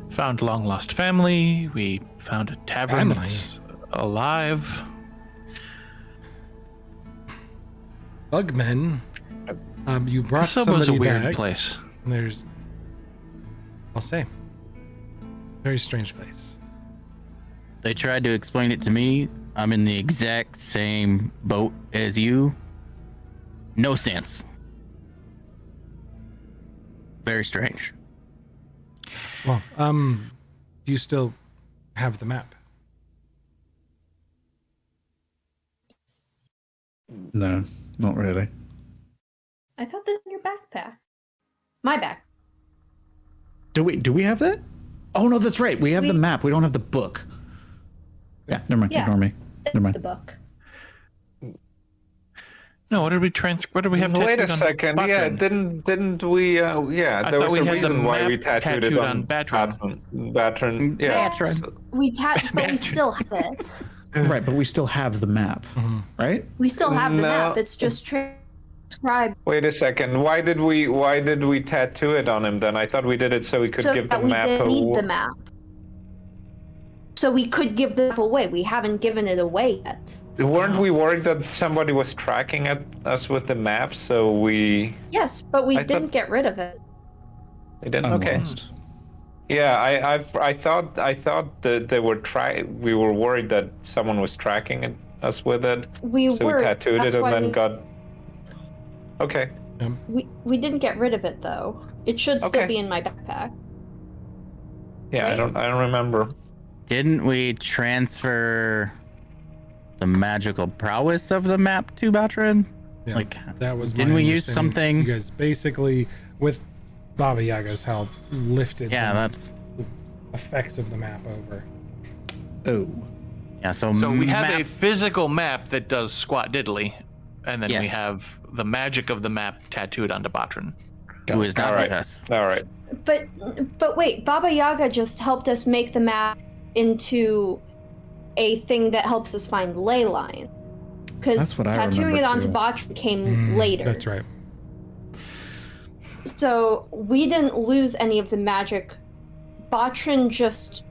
found long lost family. We found a tavern Family? that's alive. Bugmen, you brought Kasoba was somebody a weird back. place. There's, I'll say, very strange place. They tried to explain it to me. I'm in the exact same boat as you. No sense. Very strange. Well, do you still have the map? No, not really. I thought that in your backpack. My back. Do we have that? Oh no, that's right. We have the We- map. We don't have the book. Yeah, never mind. Yeah. Ignore me. Never mind. The book. No, what did we have? Wait a tattooed on second. Yeah, Batron? didn't we? I There thought was we a had the reason why we map tattooed it tattooed on on Batron. Batron. Yeah. Batron. So- But we still have it. Right, but we still have the map, right? We still have the No. map. It's just transcribed Wait a second. Why did we tattoo it on him then? I thought we did it so we could so give the that we map didn't need away. the map. So we could give the map away. We haven't given it away yet. Weren't we worried that somebody was tracking us with the map? So we Yes, but we I thought- didn't get rid of it. didn't. I'm Okay. lost. Yeah, I thought that they were we were worried that someone was tracking us with it. We So were. we tattooed That's it and why then we- got. Okay. We didn't get rid of it though. It should still Okay. be in my backpack. Yeah, Right? I don't remember. Didn't we transfer the magical prowess of the map to Batrin? Yeah, Like, that was. didn't my we use understanding is something? You guys basically, with Baba Yaga's help, lifted Yeah, the that's effects of the map over. Oh. yeah. So we have a map- physical map that does squat diddly, and then we Yes. have the magic of the map tattooed onto Batrin. who is not All right. with us. All right. But wait, Baba Yaga just helped us make the map into a thing that helps us find ley lines. Because That's what I tattooing remember it onto too. Botch came later. That's right. So we didn't lose any of the magic. Botrin just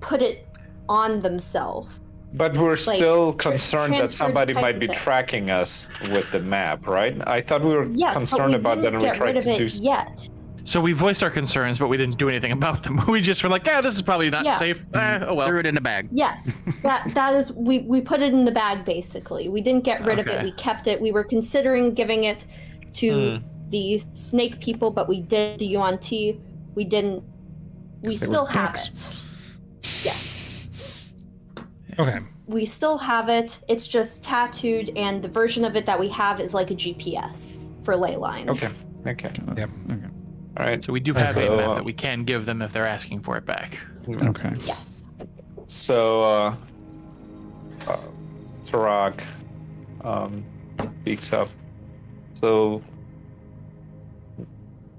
put it on themselves. But we're still concerned that transferred somebody type might of be thing. tracking us with the map, right? I thought we were Yes, concerned but we about that, didn't and we get tried rid of to do. it yet. So we voiced our concerns, but we didn't do anything about them. We just were like, yeah, this is probably not Yeah. safe. Oh well. Threw it in a bag. Yes, that is we put it in the bag basically. We didn't get rid of it. Okay. We kept it. We were considering giving it to the snake people, but we did the UNT. We didn't. We 'Cause they were still have dicks. it. Yes, Okay. we still have it. It's just tattooed, and the version of it that we have is like a GPS for ley lines. Okay. Yep. Okay. All right. So we do have So, a map that we can give them if they're asking for it back. Okay. Yes. So, Tarak speaks up. So,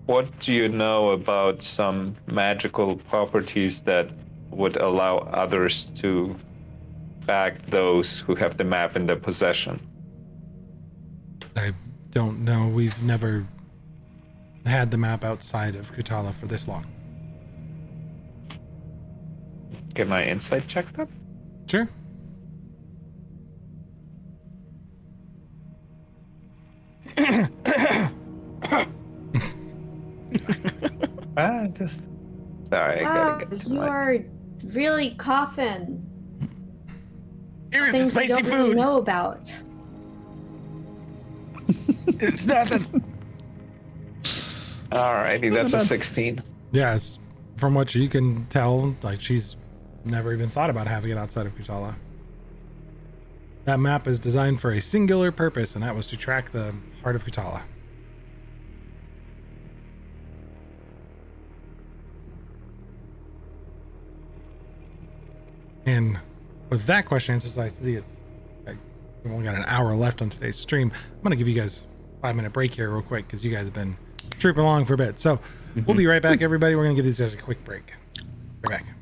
what do you know about some magical properties that would allow others to back those who have the map in their possession? I don't know. We've never had the map outside of Kutala for this long. Get my insight checked up? Sure. Just sorry, I gotta get to you my. are really coughing. Here's Things you don't really know about. It's nothing. Alrighty, that's a 16. Yes. From what you can tell, like she's never even thought about having it outside of Kutala. That map is designed for a singular purpose, and that was to track the heart of Kutala. And with that question answered, I see we've only got an hour left on today's stream. I'm going to give you guys a 5-minute break here real quick because you guys have been trooping along for a bit. So we'll be right back, everybody. We're going to give these guys a quick break. Right back.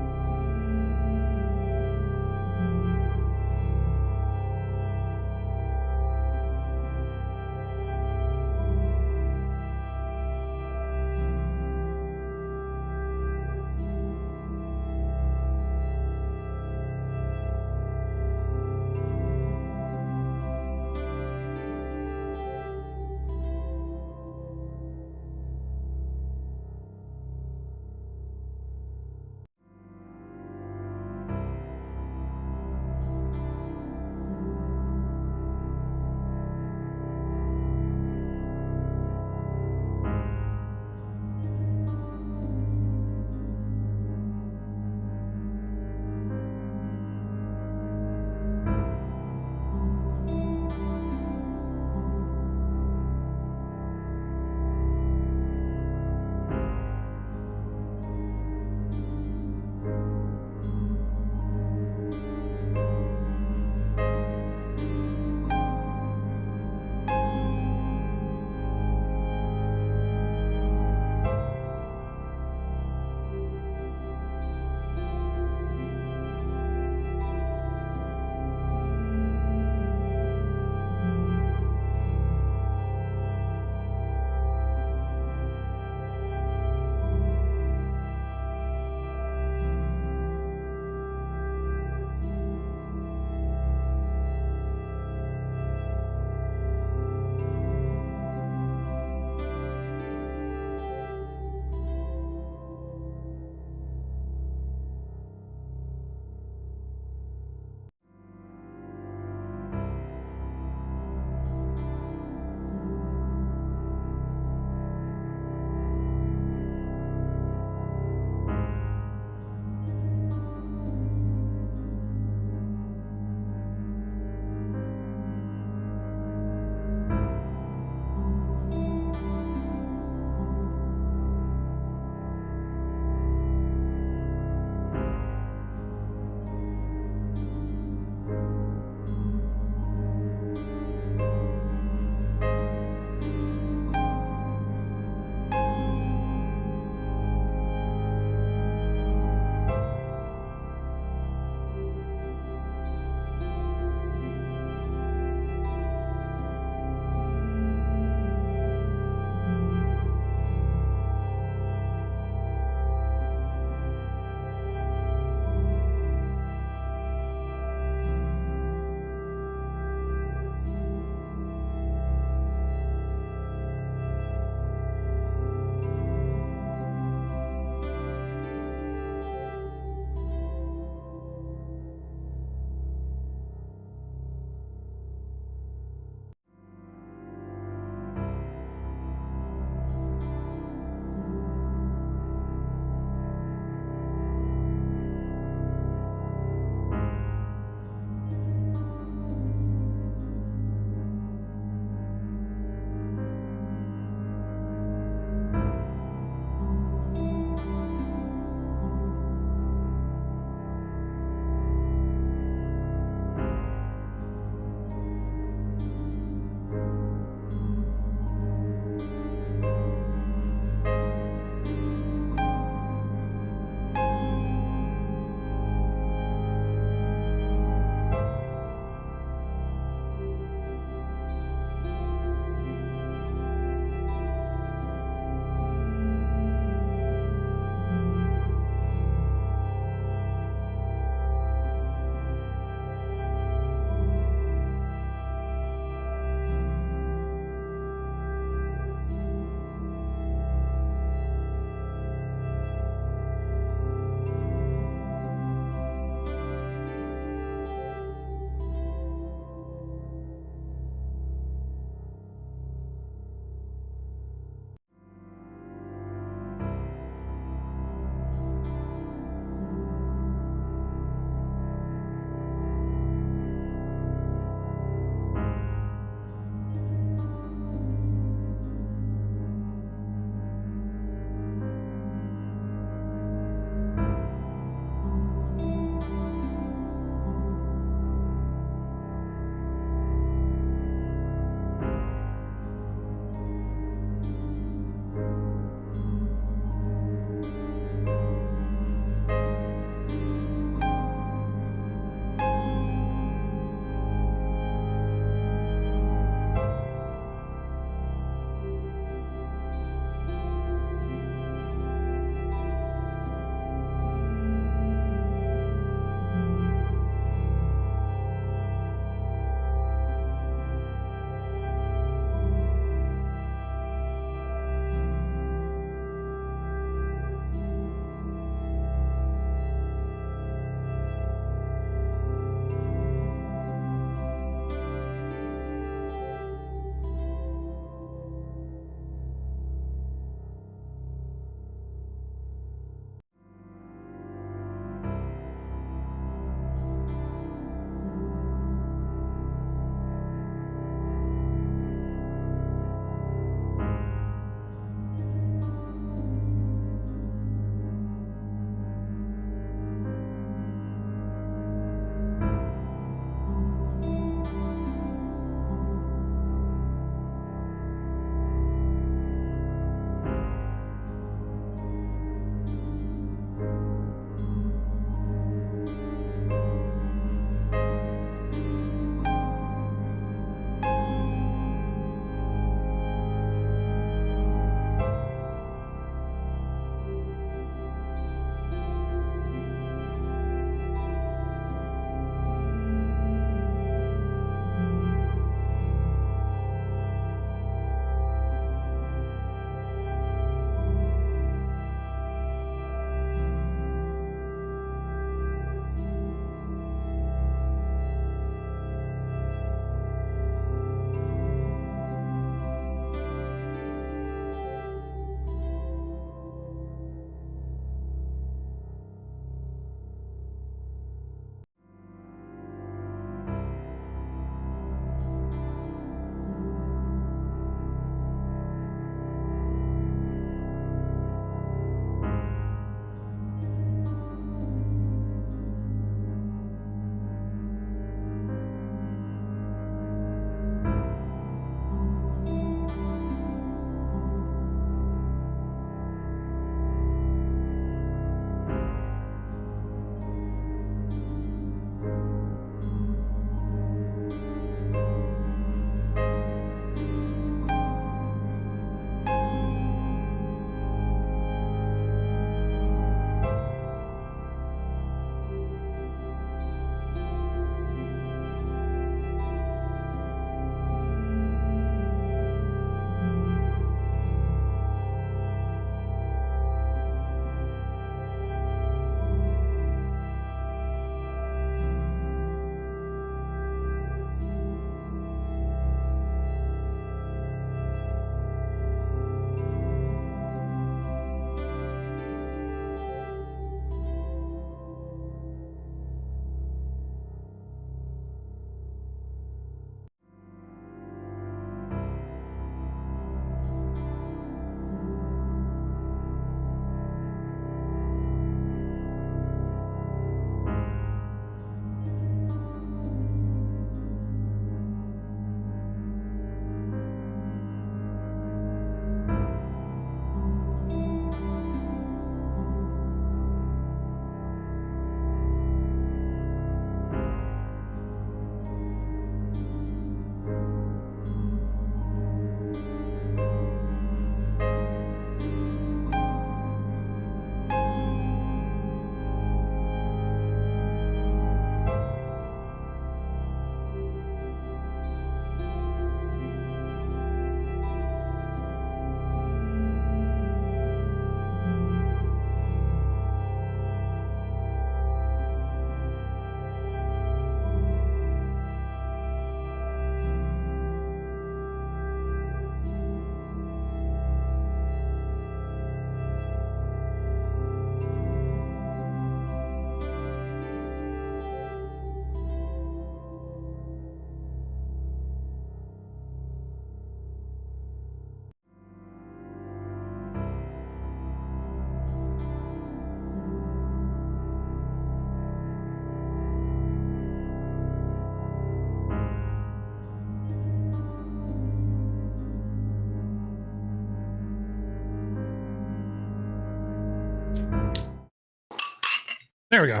There we go.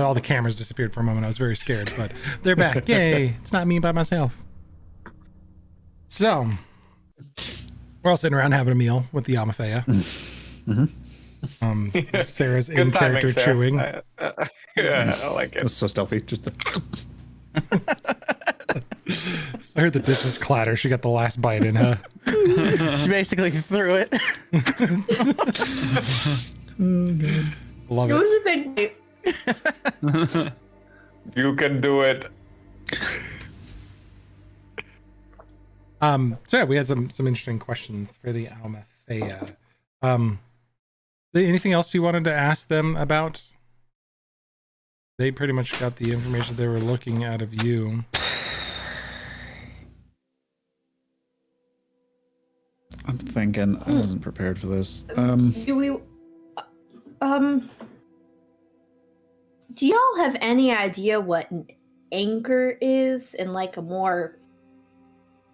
All the cameras disappeared for a moment. I was very scared, but they're back. Yay! It's not me by myself. So, we're all sitting around having a meal with the Amafeya. Sarah's in Good timing, character Sarah. chewing. Yeah, I like It it. was so stealthy. Just I heard the dishes clatter. She got the last bite in her. She basically threw it. Love It it. was a big bite. You can do it. So yeah, we had some interesting questions for the Almathea. Anything else you wanted to ask them about? They pretty much got the information they were looking out of you. I'm thinking I wasn't prepared for this. Do we? Do y'all have any idea what an anchor is in like a more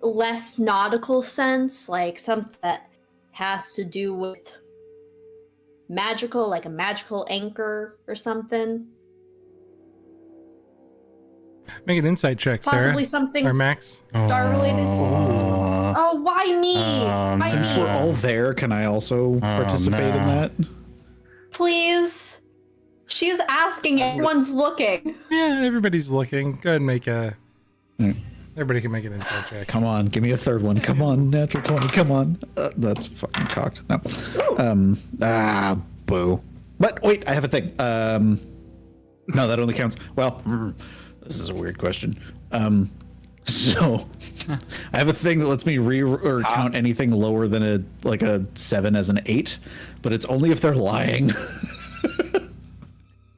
less nautical sense, like something that has to do with magical, like a magical anchor or something? Make an insight check, Sarah. Possibly something Or Max. star related. Oh, why me? Why Since me? we're all there, can I also participate in no. that? Please. She's asking. Everyone's looking. Yeah, everybody's looking. Go ahead and make a... Hmm. Everybody can make an insight check. Come on, give me a third one. Come on, natural 20. Come on. That's fucking cocked. No. Boo. But wait, I have a thing. No, that only counts. Well, this is a weird question. So I have a thing that lets me count anything lower than a 7 as an 8, but it's only if they're lying.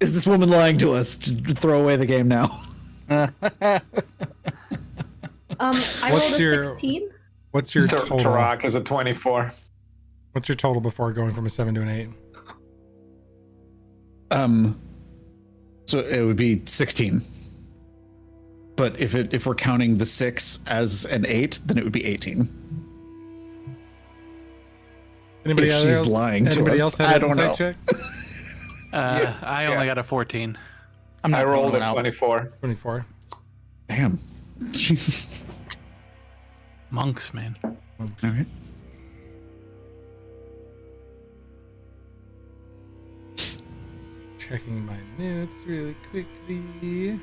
Is this woman lying to us? Just throw away the game now. I What's rolled a your- 16. What's your total? Tarak is a 24. What's your total before going from a 7 to an 8? So it would be 16. But if we're counting the 6 as an 8, then it would be 18. Anybody If else? she's lying to Anybody us, else have I an don't insight know. check? I only got a 14. I'm not I rolled calling a out. 24. 24. Damn. Monks, man. All right. Checking my notes really quickly.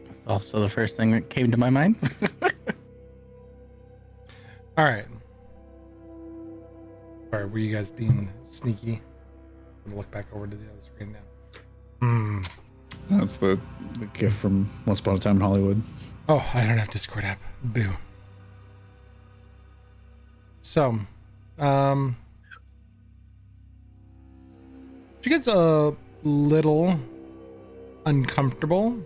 That's also the first thing that came to my mind. All right. Sorry, were you guys being sneaky? I'm gonna look back over to the other screen now. That's the gift from Once Upon a Time in Hollywood. Oh, I don't have Discord app. Boo. So, she gets a little uncomfortable.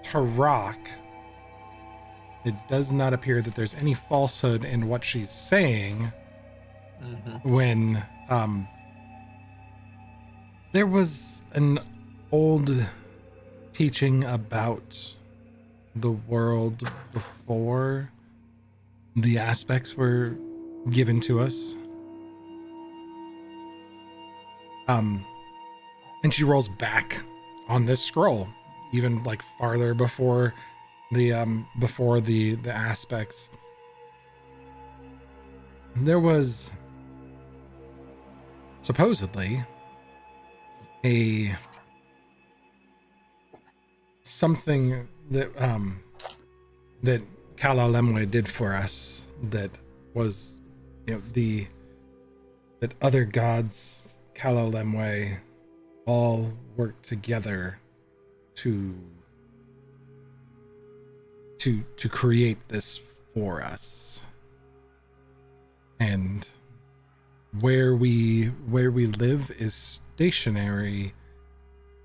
Tarak, it does not appear that there's any falsehood in what she's saying when there was an old teaching about the world before the aspects were given to us. And she rolls back on this scroll, even like farther before the aspects. There was supposedly something that that Kala Lemwe did for us that was, that other gods, Kala Lemwe, all worked together to create this for us. And where we live is stationary,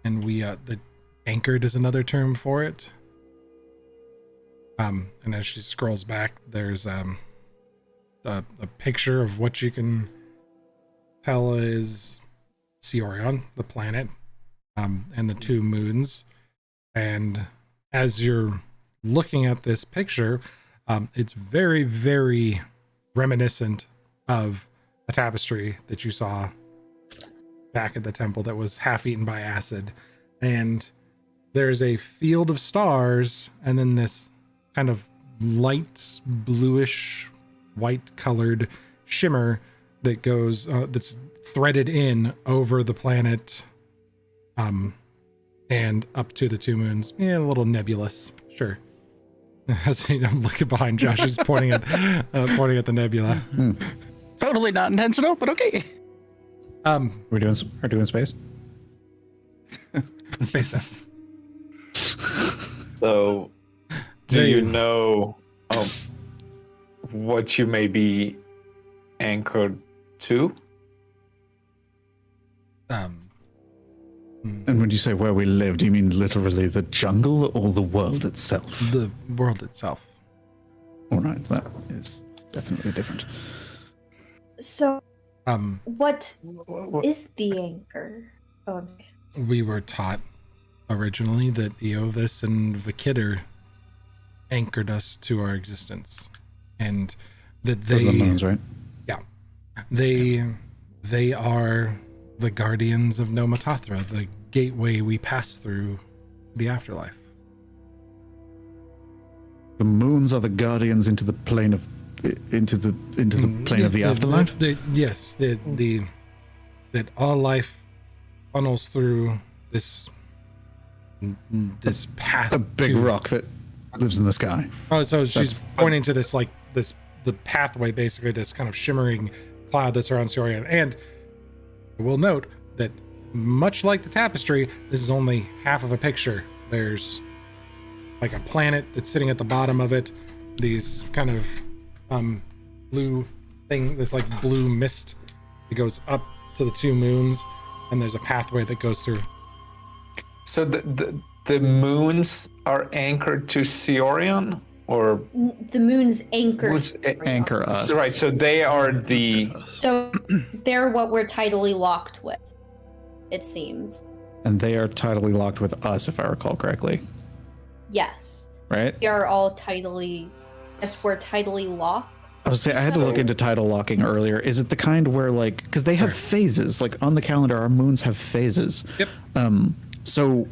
and we the anchored is another term for it. And as she scrolls back, there's a picture of what you can tell is Cyorion, the planet, and the two moons. And as you're looking at this picture, it's very, very reminiscent of a tapestry that you saw back at the temple that was half eaten by acid. And there's a field of stars, and then this kind of light bluish white colored shimmer that goes that's threaded in over the planet and up to the two moons. Yeah, a little nebulous, sure. As I'm looking behind Josh, he's pointing at the nebula. Totally not intentional, but okay. We're doing space. Space stuff. So, do you know what you may be anchored to? And when you say where we live, do you mean literally the jungle or the world itself? The world itself. All right, that is definitely different. So, what is the anchor? Oh, We were taught originally that Eovis and Vikitter anchored us to our existence, and that Those are the moons, right? Yeah, they are the guardians of Nomatathra, the gateway we pass through the afterlife. The moons are the guardians into the plane of plane of the afterlife. Yes, that all life funnels through this path. A big rock that lives in the sky. Oh, so she's pointing to this the pathway, basically this kind of shimmering cloud that surrounds Cyorion. And we'll note that much like the tapestry, this is only half of a picture. There's like a planet that's sitting at the bottom of it. These kind of blue thing, this like blue mist that goes up to the two moons, and there's a pathway that goes through. So the moons are anchored to Cyorion, or the moon's anchors anchor us. Right. So they are the. So they're what we're tidally locked with, it seems. And they are tidally locked with us, if I recall correctly. Yes. Right? We are all tidally. Yes, we're tidally locked. I was saying I had to look into tidal locking earlier. Is it the kind where because they have phases, like on the calendar, our moons have phases. Yep. So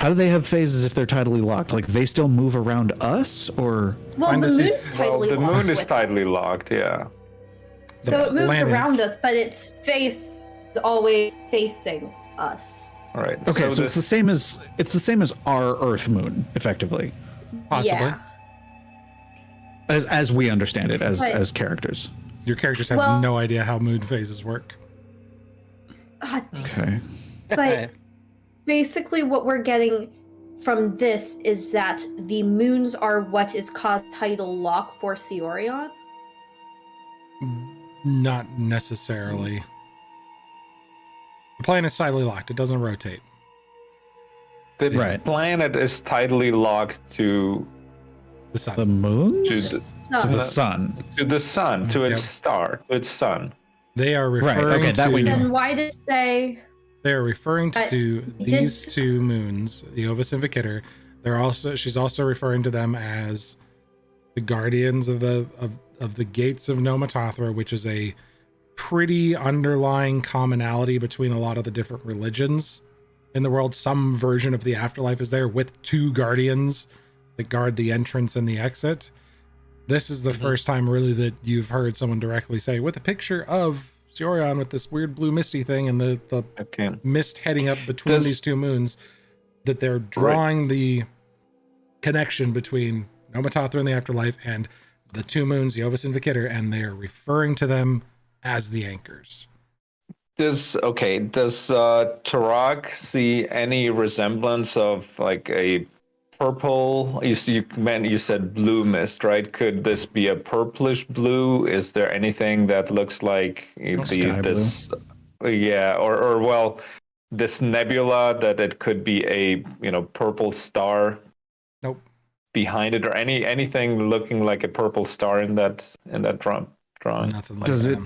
how do they have phases if they're tidally locked? Like they still move around us, or? Well, the moon's tidally the locked. moon is with tidally us. locked. Yeah. So it moves planet. around us, but its face is always facing us. All right. Okay, so it's the same as our Earth moon, effectively, Possibly. Yeah. as we understand it as characters. Your characters have no idea how moon phases work. God damn. Okay. But basically, what we're getting from this is that the moons are what is caused tidal lock for Cyorion. Not necessarily. The planet is tidally locked. It doesn't rotate. The Right. planet is tidally locked to The sun. The moons to to the sun. the sun, to its Yep. star, to its sun. They are referring okay, that to. we know. Then why does it say? They are referring But to it did these two moons, Eovis and Vikitter. She's also referring to them as the guardians of the gates of Nomatathra, which is a pretty underlying commonality between a lot of the different religions in the world. Some version of the afterlife is there with two guardians that guard the entrance and the exit. This is the first time really that you've heard someone directly say, with a picture of Cyorion with this weird blue misty thing and the Okay. mist heading up between these two moons, that they're drawing the connection between Nomatathra and the afterlife and the two moons, Eovis and Vikitter, and they're referring to them as the anchors. Does Tarak see any resemblance of like a purple? You said blue mist, right? Could this be a purplish blue? Is there anything that looks like Sky this? Yeah, or this nebula that it could be a purple star? Nope. behind it, or anything looking like a purple star in that drawing? Nothing like Does that.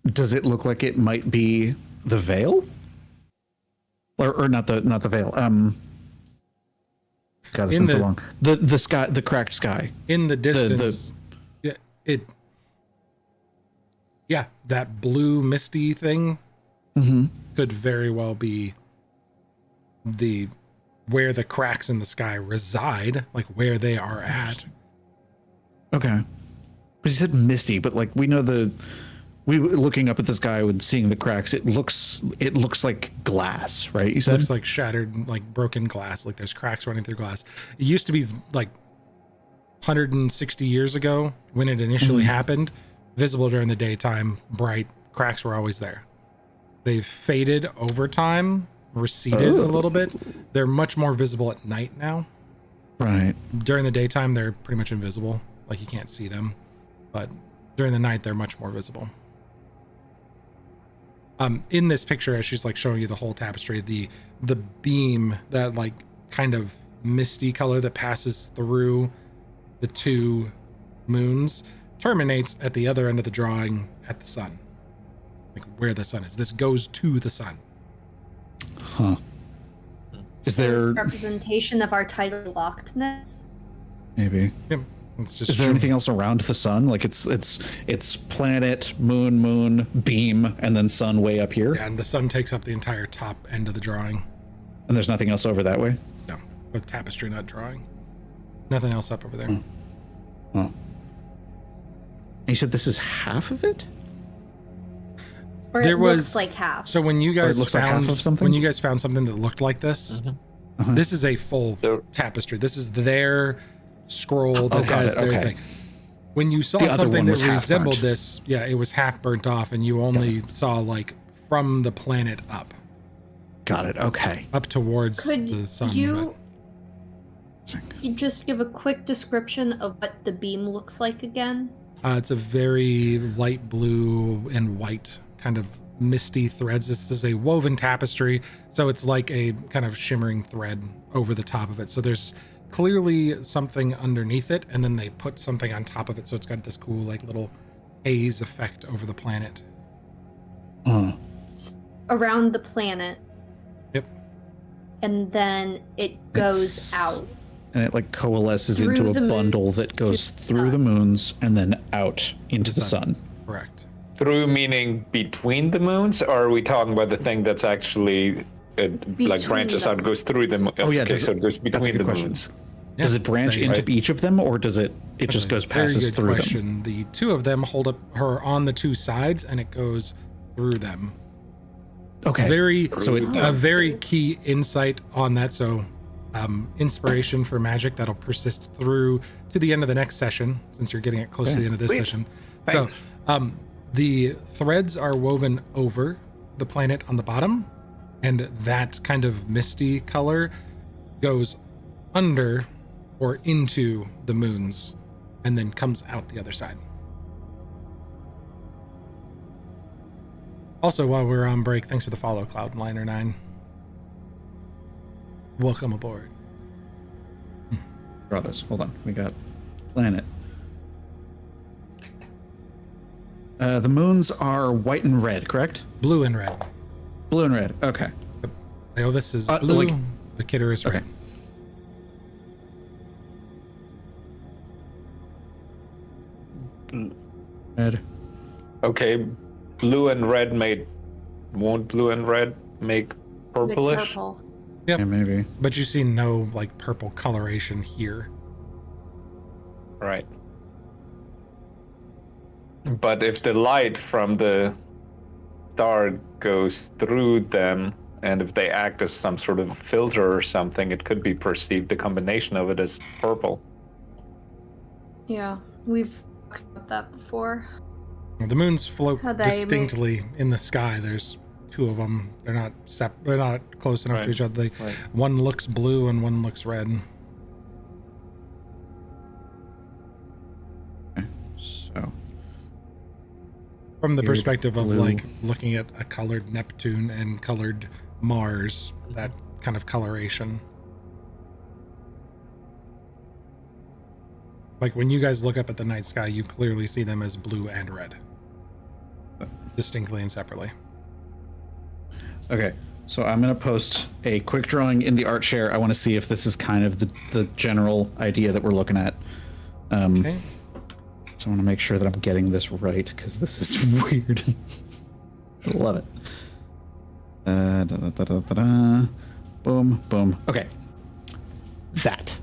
Does it look like it might be the veil? Or not the veil. God, it's been so long. The sky, the cracked sky. In the distance, yeah, that blue misty thing could very well be where the cracks in the sky reside, like where they are at. Okay. Because you said misty, but like we know we were looking up at the sky and seeing the cracks. It looks like glass, right? You said Looks like shattered, like broken glass. Like there's cracks running through glass. It used to be like 160 years ago when it initially happened, visible during the daytime, bright. Cracks were always there. They've faded over time, receded a little bit. They're much more visible at night now. right. During the daytime, they're pretty much invisible. Like you can't see them. But during the night, they're much more visible. In this picture, as she's like showing you the whole tapestry, the beam, that like kind of misty color that passes through the two moons, terminates at the other end of the drawing at the sun, like where the sun is. This goes to the sun. Huh. Is So there it's a representation of our tidal lockedness? maybe? Yep. It's just Is there anything else around the sun? Like it's planet, moon, beam, and then sun way up here, Yeah, and the sun takes up the entire top end of the drawing. and there's nothing else over that way. No, with tapestry, not drawing. Nothing else up over there. Huh. And you said this is half of it? Or There it was- looks like half. So when you guys looks like found half of something? when you guys found something that looked like this, this is a full tapestry. This is their scroll that got has it, their okay. thing. When you saw The other something one that was half resembled burnt. this, yeah, it was half burnt off, and you only saw like from the planet up Got it. Okay. towards Could the sun. you just give a quick description of what the beam looks like again? It's a very light blue and white kind of misty threads. This is a woven tapestry, so it's like a kind of shimmering thread over the top of it. So there's clearly something underneath it, and then they put something on top of it, so it's got this cool like little haze effect over the planet. Huh. Around the planet, Yep. and then it goes It's- out. And it like coalesces Through into the a moon bundle that goes to the through the moons and then out into the sun. Correct. Through meaning between the moons, or are we talking about the thing that's actually like Between branches them. out, goes through the moon? Oh, yeah, Okay, does so it- it goes that's a between good the question. moons. Does it branch Same. into Right. each of them, or does it That's just a goes very passes good through them? question. The two of them hold up her on the two sides, and it goes through them. Okay. Very So it- a very key insight on that. So inspiration for magic that'll persist through to the end of the next session, since you're getting it close to the end of this Sweet. session. Thanks. So the threads are woven over the planet on the bottom, and that kind of misty color goes under or into the moons and then comes out the other side. Also, while we're on break, thanks for the follow, Cloudliner9. Welcome aboard. Draw this. Hold on. We got planet. The moons are white and red, correct? Blue and red. Blue and red. Okay. Iovis is Uh, blue. like- The Kidder is red. Okay. Red. Okay, blue and red won't blue and red make With purplish? purple. Yep. Yeah, maybe. But you see no like purple coloration here. Right. But if the light from the star goes through them, and if they act as some sort of filter or something, it could be perceived, the combination of it, as purple. Yeah, we've talked about that before. The moons float How they distinctly in the sky. There's two of them. They're not they're not close enough to Right. each other. Right. One looks blue and one looks red. So. From the Here, perspective of blue. like looking at a colored Neptune and colored Mars, that kind of coloration. Like when you guys look up at the night sky, you clearly see them as blue and red, distinctly and separately. Okay, so I'm going to post a quick drawing in the art share. I want to see if this is kind of the general idea that we're looking at. Okay. So I want to make sure that I'm getting this right, because this is weird. I love it. Boom, boom. Okay. That.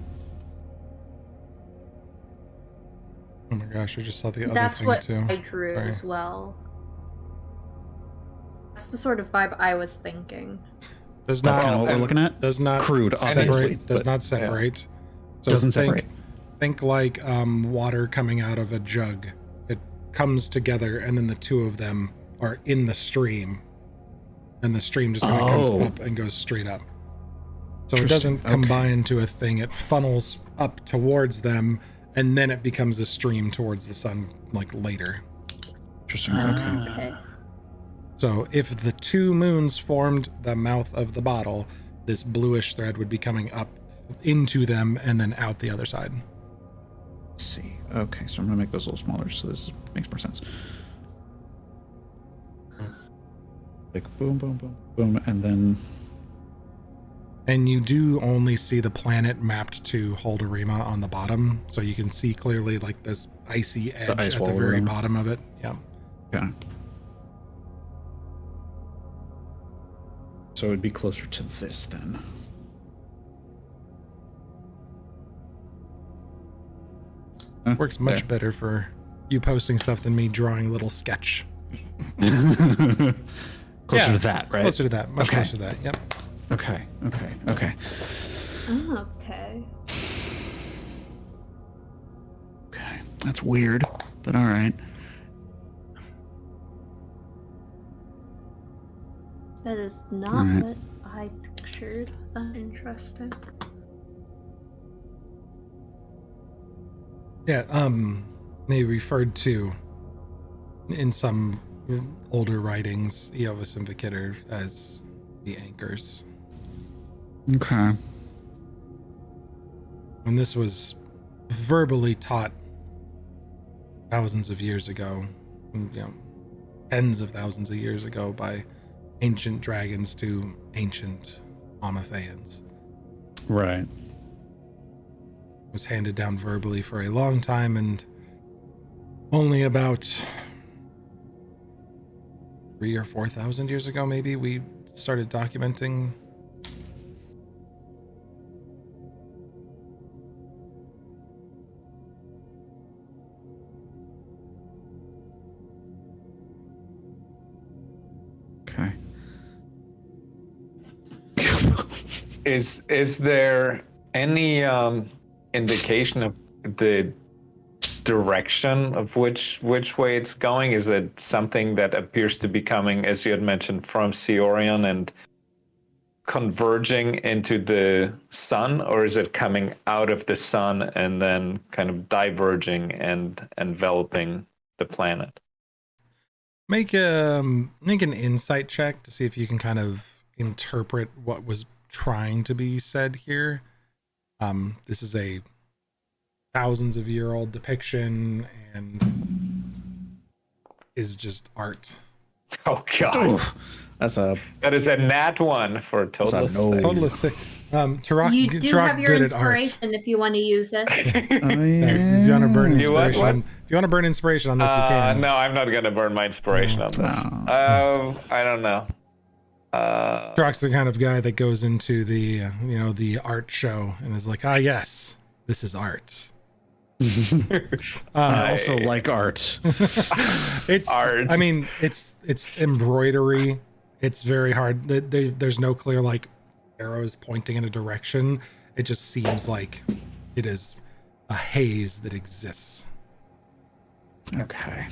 Oh my gosh, I just saw the other That's thing what too. I drew Sorry. as well. That's the sort of vibe I was thinking. Does That's not kind of what we're looking at. does not Crude, separate, obviously, does but- not separate. So Doesn't think, separate. Think like water coming out of a jug. It comes together, and then the two of them are in the stream, and the stream just kind of Oh. comes up and goes straight up. So it Interesting. doesn't combine to a thing. It funnels up towards them, and then it becomes a stream towards the sun, like later. Interesting. Okay. Okay. So if the two moons formed the mouth of the bottle, this bluish thread would be coming up into them and then out the other side. Let's see. Okay, so I'm gonna make those a little smaller, so this makes more sense. Like boom, boom, boom, boom, and then And you do only see the planet mapped to Holderima on the bottom, so you can see clearly like this icy edge ice at wall the very around. bottom of it. Yeah. yeah. So it'd be closer to this then. Huh, Works much there. better for you posting stuff than me drawing a little sketch. Closer Yeah, to that, right? Closer to that. Much Okay. closer to that. Yep. Okay, okay, okay. Okay. Okay. That's weird, but all right. That is not Alright. what I pictured. Interesting. Yeah, they referred to in some older writings Eovis and Vikitter as the anchors. Okay. And this was verbally taught thousands of years ago, tens of thousands of years ago by ancient dragons to ancient Amatheians. Right. Was handed down verbally for a long time, and only about 3,000 or 4,000 years ago, maybe, we started documenting. Okay. Is there any indication of the direction of which way it's going? Is it something that appears to be coming, as you had mentioned, from Cyorion and converging into the sun, or is it coming out of the sun and then kind of diverging and enveloping the planet? Make an insight check to see if you can kind of interpret what was trying to be said here. This is a thousands of year old depiction and is just art. Oh god, That's a that is a nat one for total. That's a no. six. Total is sick. Turok, You do Turok have your good at art. inspiration if you want to use it. If you want to burn You what? inspiration, if you want to burn inspiration on this, you can. No, I'm not gonna burn my inspiration on this. No. I don't know. Turok's the kind of guy that goes into the the art show and is like, yes, this is art. I also like art. It's Art. I mean, it's embroidery. It's very hard. There's no clear like arrows pointing in a direction. It just seems like it is a haze that exists. Okay.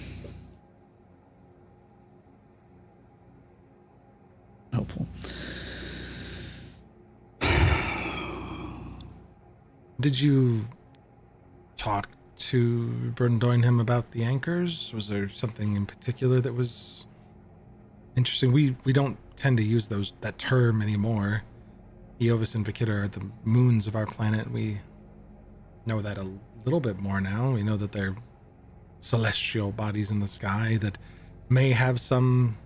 Helpful. Did you talk to Brundoinham about the anchors? Was there something in particular that was interesting? We don't tend to use that term anymore. Eovis and Vikitter are the moons of our planet. We know that a little bit more now. We know that they're celestial bodies in the sky that may have some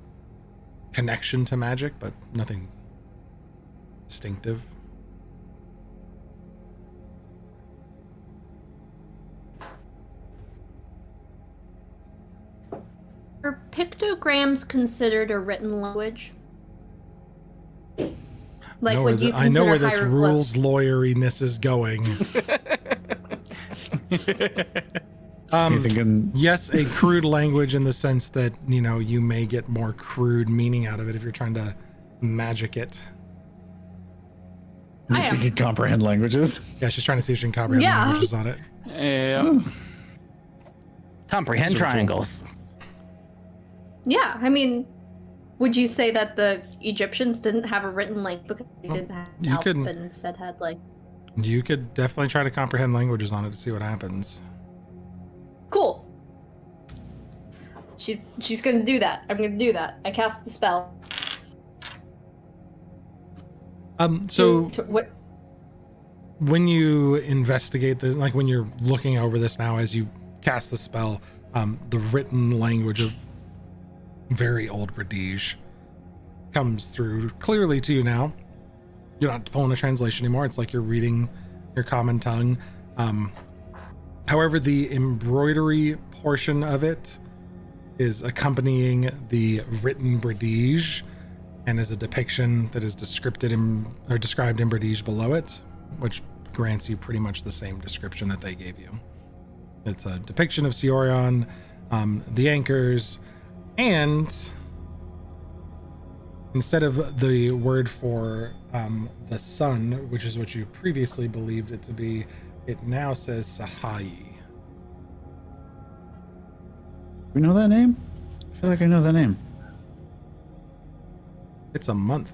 connection to magic, but nothing distinctive. Are pictograms considered a written language? Like, would you I know consider where this hieroglyphs? rules lawyeriness is going. You thinking? Yes, a crude language in the sense that, you may get more crude meaning out of it if you're trying to magic it. You I am. think you comprehend languages? Yeah, she's trying to see if she can comprehend Yeah. languages on it. Yeah. Comprehend Sort of triangles. Yeah, I mean, would you say that the Egyptians didn't have a written language because they Well, didn't have an you alphabet can- and instead had like... You could definitely try to comprehend languages on it to see what happens. Cool. She's gonna do that. I'm gonna do that. I cast the spell. So What? when you investigate this, like when you're looking over this now as you cast the spell, the written language of very old British comes through clearly to you now. You're not pulling a translation anymore. It's like you're reading your common tongue. However, the embroidery portion of it is accompanying the written British and is a depiction that is described in British below it, which grants you pretty much the same description that they gave you. It's a depiction of Cyorion, the anchors, and instead of the word for the sun, which is what you previously believed it to be, it now says Sahai. We know that name? I feel like I know that name. It's a month.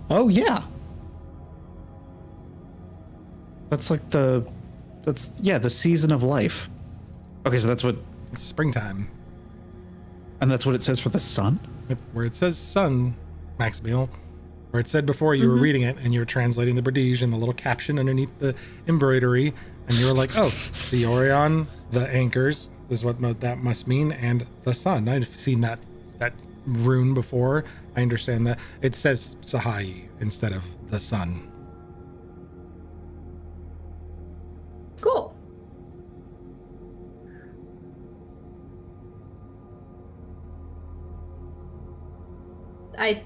Oh yeah. That's like the season of life. Okay, so that's what, It's springtime. and that's what it says for the sun? Yep, where it says sun, Maximil, where it said before you were reading it and you were translating the British and the little caption underneath the embroidery, and you were like, oh, Cyorion, the anchors, is what that must mean, and the sun. I've seen that rune before. I understand that. It says Sahai instead of the sun. Cool. I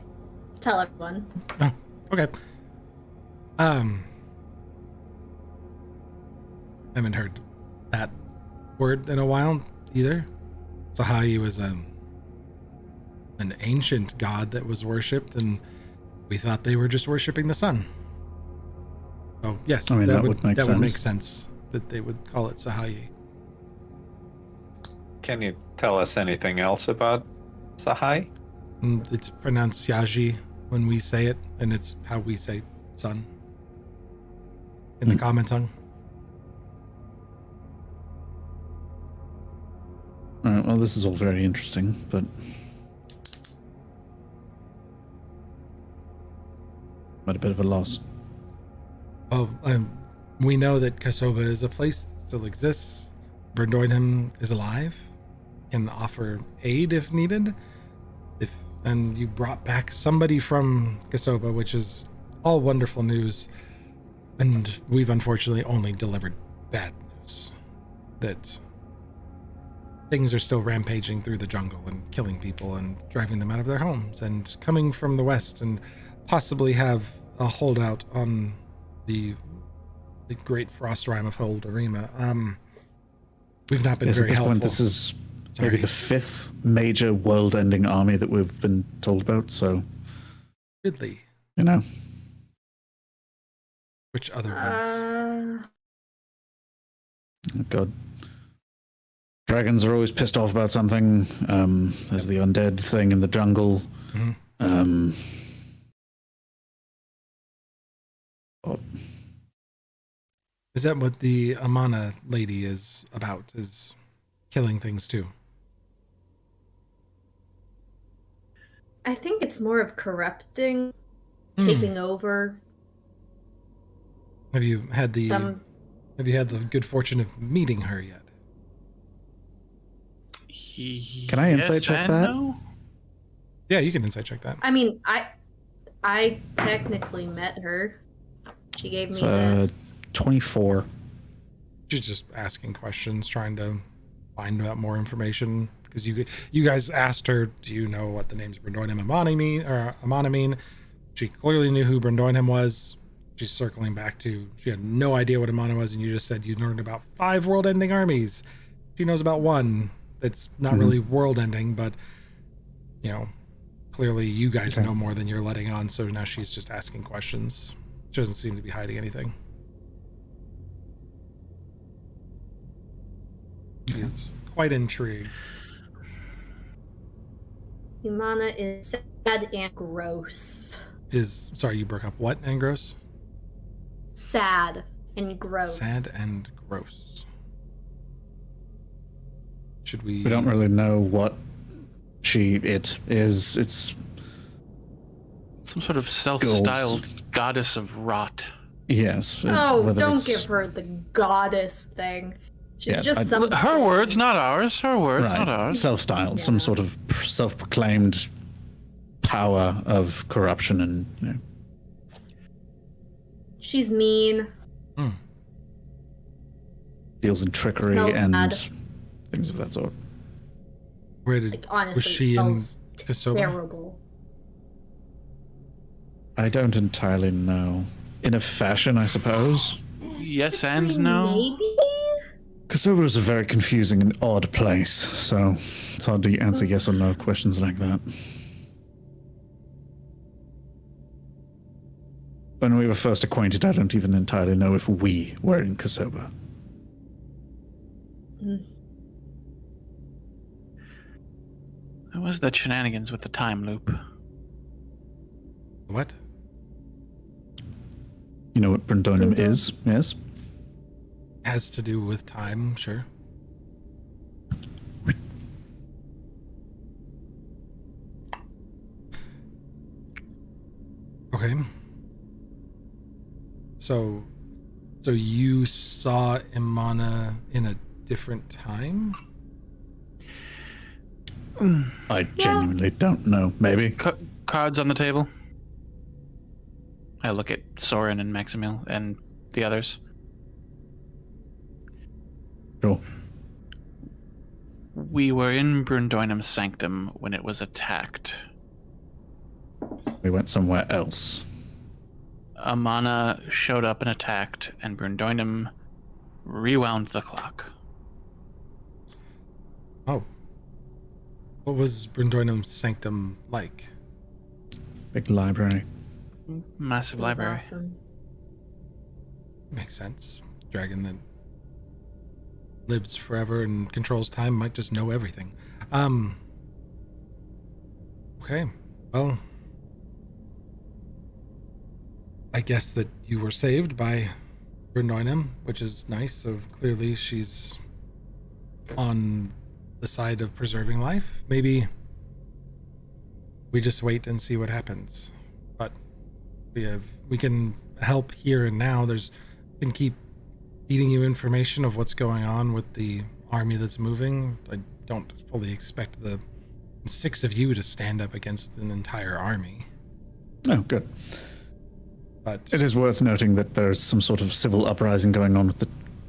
tell everyone. Oh, okay. Haven't heard that word in a while either. Sahai was an ancient god that was worshipped, and we thought they were just worshiping the sun. Oh yes, I mean, that would make would make sense. sense that they would call it Sahai. Can you tell us anything else about Sahai? And it's pronounced Yaji when we say it, and it's how we say sun in the common tongue. All right, well, this is all very interesting, but I'm at a bit of a loss. Oh, we know that Kosoba is a place that still exists. Verdoinham is alive, can offer aid if needed. And you brought back somebody from Kosoba, which is all wonderful news. And we've unfortunately only delivered bad news. That things are still rampaging through the jungle and killing people and driving them out of their homes and coming from the west and possibly have a holdout on the great frost rime of Holderima. We've not been Yes, very at this helpful. point, this is maybe Sorry. the 5th major world-ending army that we've been told about, so, Ridley. you know. Which other ones? Oh, God. Dragons are always pissed off about something. There's the undead thing in the jungle. Mhm. Oh, Is that what the Amana lady is about? Is killing things too? I think it's more of corrupting, taking over. Have you had the Some good fortune of meeting her yet? Can I insight check and that? No? Yeah, you can insight check that. I mean, I technically met her. She gave me It's this. 24. She's just asking questions, trying to find out more information. Because you guys asked her, do you know what the names Brendoinham and Amana mean? She clearly knew who Brendoinham was. She's circling back to, she had no idea what Amana was, and you just said you learned about 5 world-ending armies. She knows about one that's not really world-ending, but, you know, clearly you guys know more than you're letting on, so now she's just asking questions. She doesn't seem to be hiding anything. She's quite intrigued. Humana is sad and gross. Sorry, you broke up. What, and gross? Sad and gross. Sad and gross. Should we? We don't really know what it is. It's Some sort of self-styled goddess of rot. yes. Oh, whether don't it's- give her the goddess thing. She's Yeah, just I- some. Her words, not ours. Her words, right, not ours. self-styled, some Yeah. sort of self-proclaimed power of corruption, and you know, She's mean. deals in trickery Smells and bad. things of that sort. Where did? Like honestly, was she in smells Kosovo? terrible. I don't entirely know. In a fashion, I suppose. Yes and no. Maybe. Kosovo is a very confusing and odd place, so it's hard to answer yes or no questions like that. When we were first acquainted, I don't even entirely know if we were in Kosovo. It was the shenanigans with the time loop. What? You know what Brendoinham is, yes? Has to do with time, sure. Okay. So you saw Imana in a different time? I genuinely don't know. Maybe. Cards on the table. I look at Soren and Maximil and the others. Sure. We were in Brundoinham's sanctum when it was attacked. We went somewhere else. Amana showed up and attacked, and Brundoinham rewound the clock. Oh. What was Brendoinham's sanctum like? Big library. Massive It was library. awesome. Makes sense. Dragon that lives forever and controls time might just know everything. Okay. Well, I guess that you were saved by Brendoinham, which is nice. So clearly she's on the side of preserving life. Maybe we just wait and see what happens. But we can help here and now. We can keep feeding you information of what's going on with the army that's moving. I don't fully expect the 6 of you to stand up against an entire army. Oh, good. But It is worth noting that there's some sort of civil uprising going on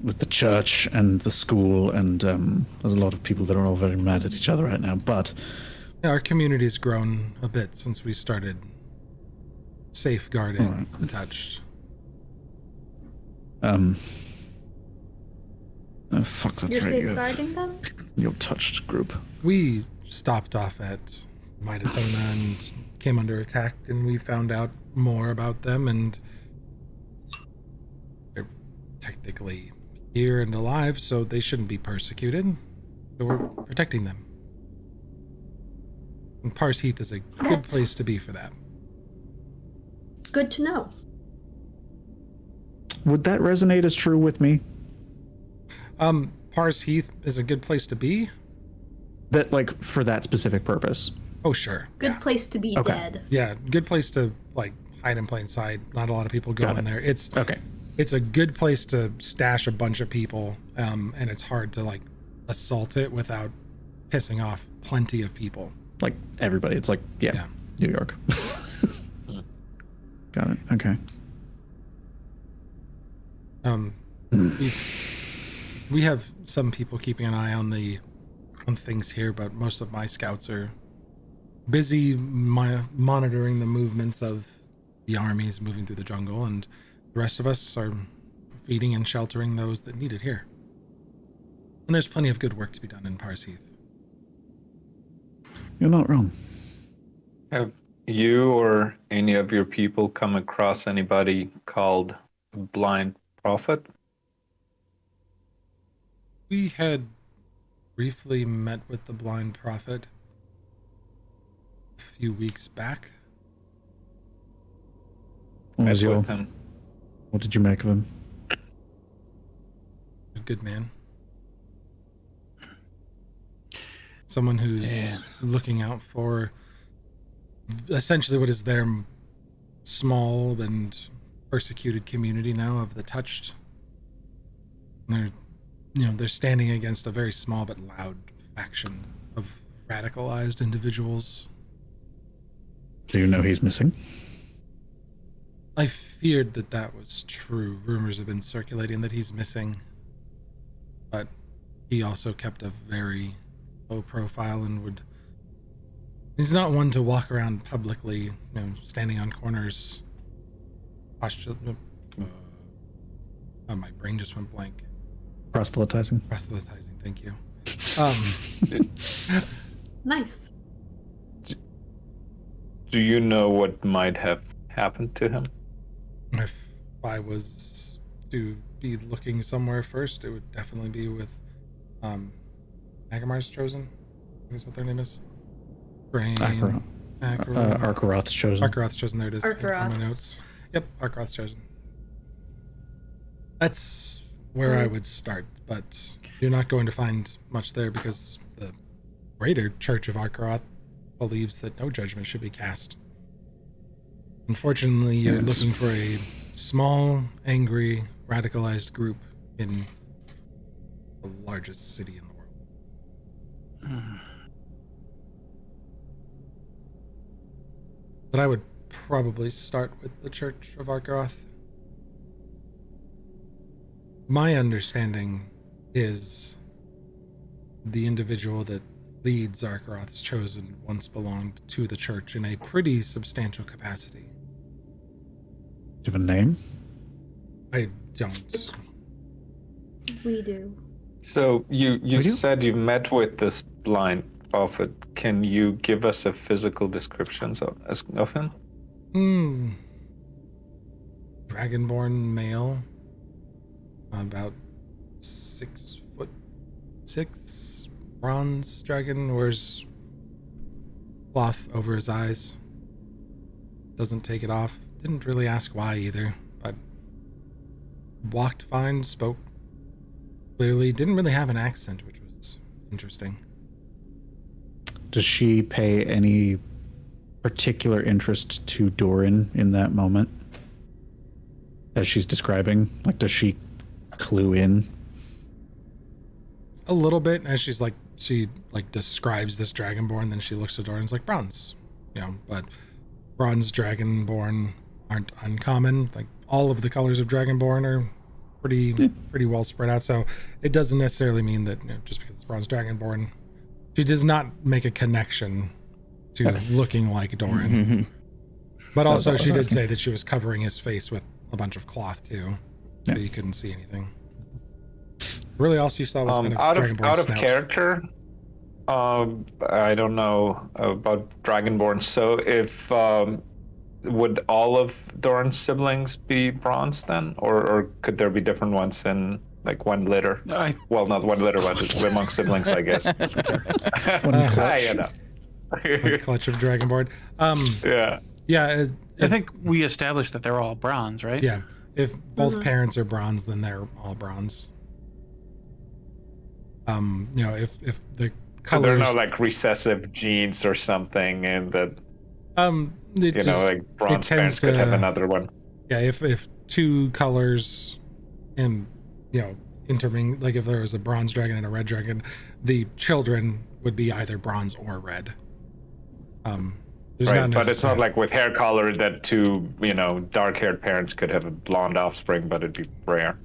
with the church and the school, and there's a lot of people that are all very mad at each other right now. But yeah, our community's grown a bit since we started safeguarding the touched. oh, fuck, that's You're right. safeguarding them? Your touched group. We stopped off at Maidatona and came under attack, and we found out more about them, and they're technically here and alive, so they shouldn't be persecuted. So we're protecting them. And Pars Heath is a good place to be for that. Good to know. Would that resonate as true with me? Pars Heath is a good place to be? That, like, for that specific purpose? Oh, sure. Good place to be Okay. dead. Yeah, good place to, like, hide in plain sight. Not a lot of people go Got in it. there. It's Okay. it's a good place to stash a bunch of people, and it's hard to like assault it without pissing off plenty of people. Like everybody. It's like, yeah. New York. Got it. Okay. We have some people keeping an eye on things here, but most of my scouts are busy monitoring the movements of the armies moving through the jungle, and the rest of us are feeding and sheltering those that need it here. And there's plenty of good work to be done in Parseeth. You're not wrong. Have you or any of your people come across anybody called a blind prophet? We had briefly met with the blind prophet a few weeks back. What was Met your? with him. What did you make of him? A good man. Someone who's looking out for essentially what is their small and persecuted community now of the touched. And they're standing against a very small but loud faction of radicalized individuals. Do you know he's missing? I feared that was true. Rumors have been circulating that he's missing, but he also kept a very low profile and he's not one to walk around publicly, standing on corners. My brain just went blank. Proselytizing. Proselytizing, thank you. Nice. Do you know what might have happened to him? If I was to be looking somewhere first, it would definitely be with Agamar's Chosen. I think is what their name is. Brain. Arkaroth's Chosen. Arkaroth's Chosen, there it is. On my Arkaroth's. notes. Yep, Arkaroth's Chosen. That's where I would start, but you're not going to find much there because the greater Church of Arkaroth believes that no judgment should be cast. Unfortunately, you're looking for a small, angry, radicalized group in the largest city in the world. But I would probably start with the Church of Arkaroth. My understanding is the individual that leads Arkaroth's Chosen once belonged to the church in a pretty substantial capacity. Do you have a name? I don't. We do. So you said you met with this blind prophet. Can you give us a physical description of him? Dragonborn male. About 6'6", bronze dragon, wears cloth over his eyes. Doesn't take it off. Didn't really ask why either, but walked fine, spoke clearly. Didn't really have an accent, which was interesting. Does she pay any particular interest to Doran in that moment? As she's describing? Like, does she clue in? A little bit, as she describes this dragonborn, then she looks at Doran and is like, bronze. But bronze dragonborn aren't uncommon. Like, all of the colors of dragonborn are pretty well spread out, so it doesn't necessarily mean that just because it's bronze dragonborn, she does not make a connection to looking like Doran. But also she did say that she was covering his face with a bunch of cloth too, so you couldn't see anything. Really, all she saw was kind of dragonborn out of snout. character. I don't know about dragonborn. So if would all of Doran's siblings be bronze then, or could there be different ones in like one litter? Well, not one litter, but it's among siblings, I guess. One clutch. One clutch of dragonborn. Yeah. I think we established that they're all bronze, right? Yeah. If both parents are bronze, then they're all bronze. If the colors, So there are no like recessive genes or something, and that like bronze parents could have another one. Yeah, if two colors and, interming, like if there was a bronze dragon and a red dragon, the children would be either bronze or red. Right, but it's not like with hair color that two, dark-haired parents could have a blonde offspring, but it'd be rare.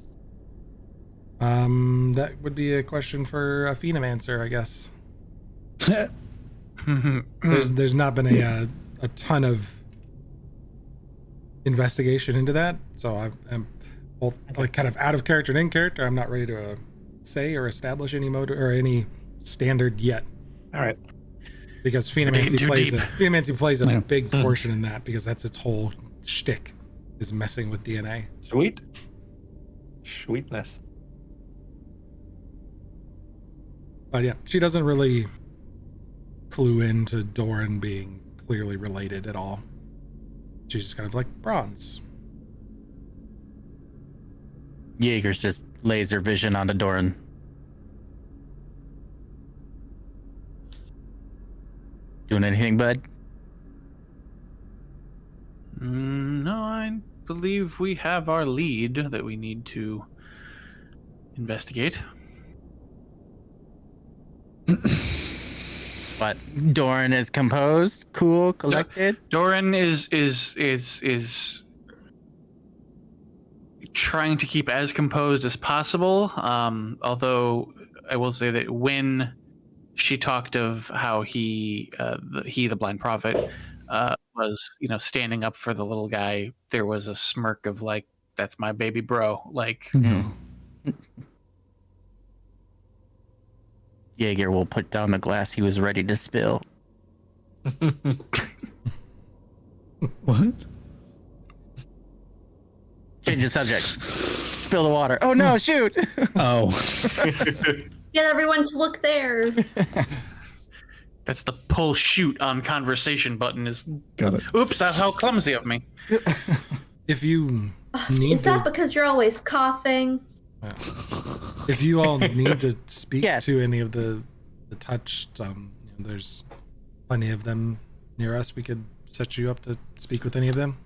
That would be a question for a Phenomancer, I guess. There's not been a ton of investigation into that, so I'm both like kind of out of character and in character. I'm not ready to say or establish any mode or any standard yet. All right. Because Phenomancy plays a big portion in that, because that's its whole shtick, is messing with DNA. Sweetness. But yeah, she doesn't really clue into Doran being clearly related at all. She's just kind of like bronze. Jaeger's just laser vision onto Doran. Doing anything, bud? No, I believe we have our lead that we need to investigate. But Doran is composed, cool, collected. Doran is trying to keep as composed as possible. Although I will say that when she talked of how the blind prophet, was standing up for the little guy, there was a smirk of like, "That's my baby bro." Like, Jaeger will put down the glass he was ready to spill. What? Change the subject. Spill the water. Oh no! Shoot! Oh. Get everyone to look there. that's the pull shoot on conversation button. Is Got it. oops, how clumsy of me. If you need Is that because you're always coughing? if you all need to speak Yes. to any of the touched, there's plenty of them near us. We could set you up to speak with any of them.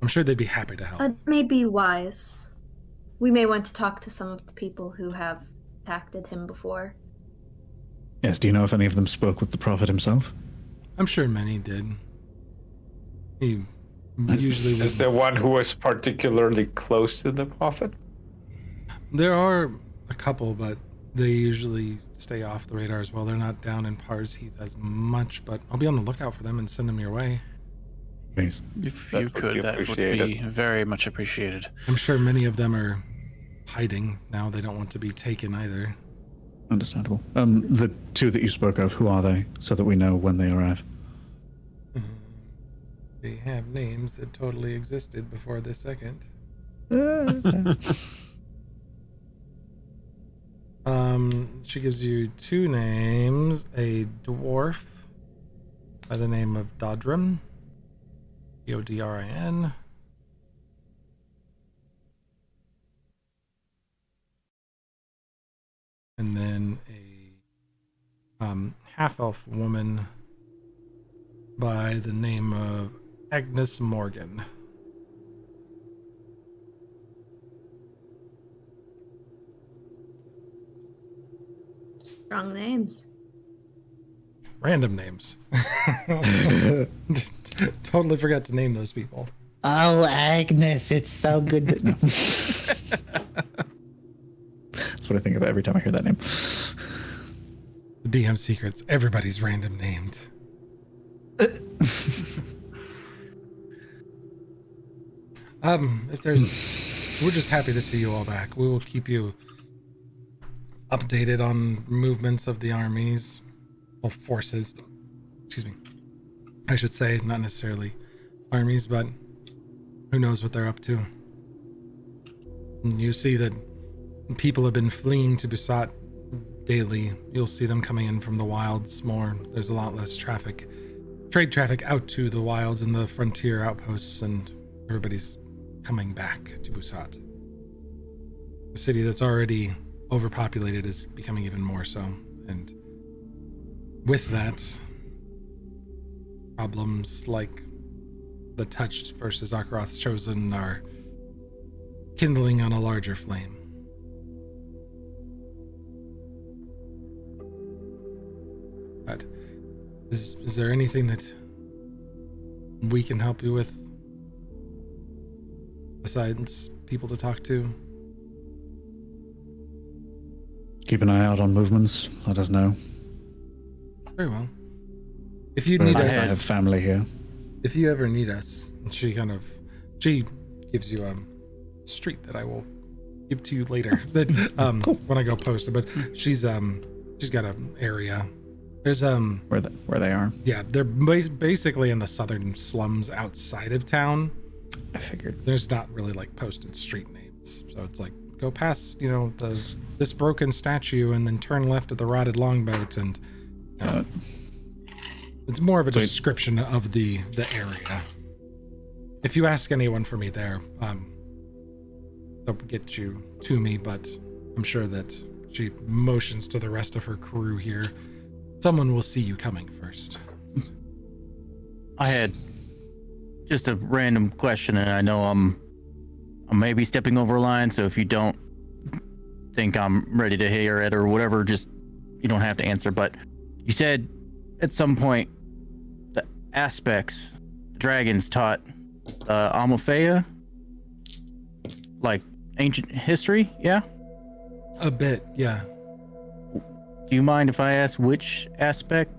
I'm sure they'd be happy to help. That may be wise. We may want to talk to some of the people who have attacked him before. Yes, do you know if any of them spoke with the prophet himself? I'm sure many did. He usually Is there one who was particularly close to the prophet? There are a couple, but they usually stay off the radar as well. They're not down in Pars Heath as much, but I'll be on the lookout for them and send them your way. Please. If That you would be could, that would appreciated. be very much appreciated. I'm sure many of them are hiding now. They don't want to be taken either. Understandable. The two that you spoke of, who are they? So that we know when they arrive. They have names that totally existed before this second. She gives you two names. A dwarf by the name of Dodrin. Odrin. And then a half-elf woman by the name of Agnes Morgan. Strong names. Random names. Just totally forgot to name those people. Oh, Agnes, it's so good to know. That's what I think of every time I hear that name. The DM secrets. Everybody's random named. If there's, we're just happy to see you all back. We will keep you updated on movements of the armies, well, forces. Excuse me. I should say, not necessarily armies, but who knows what they're up to. And you see that people have been fleeing to Busat daily. You'll see them coming in from the wilds more. There's a lot less traffic, trade traffic out to the wilds and the frontier outposts, and everybody's coming back to Busat. A city that's already overpopulated is becoming even more so, and with that, problems like the Touched versus Akarroth's Chosen are kindling on a larger flame. But is there anything that we can help you with besides people to talk to? Keep an eye out on movements. Let us know. Very well. If you need I us, have family here. if you ever need us, she gives you a street that I will give to you later. That when I go post it. But she's got an area. There's Where they are. yeah, they're basically in the southern slums outside of town. I figured. There's not really like posted street names, so it's like go past this broken statue and then turn left at the rotted longboat, and it's more of a description of the area. If you ask anyone for me there, they'll get you to me, but I'm sure that she motions to the rest of her crew here. Someone will see you coming first. I had just a random question, and I know I'm maybe stepping over a line, so if you don't think I'm ready to hear it or whatever, just you don't have to answer. But you said at some point the aspects the dragons taught Amalthea, like ancient history, yeah? A bit, yeah. Do you mind if I ask which aspect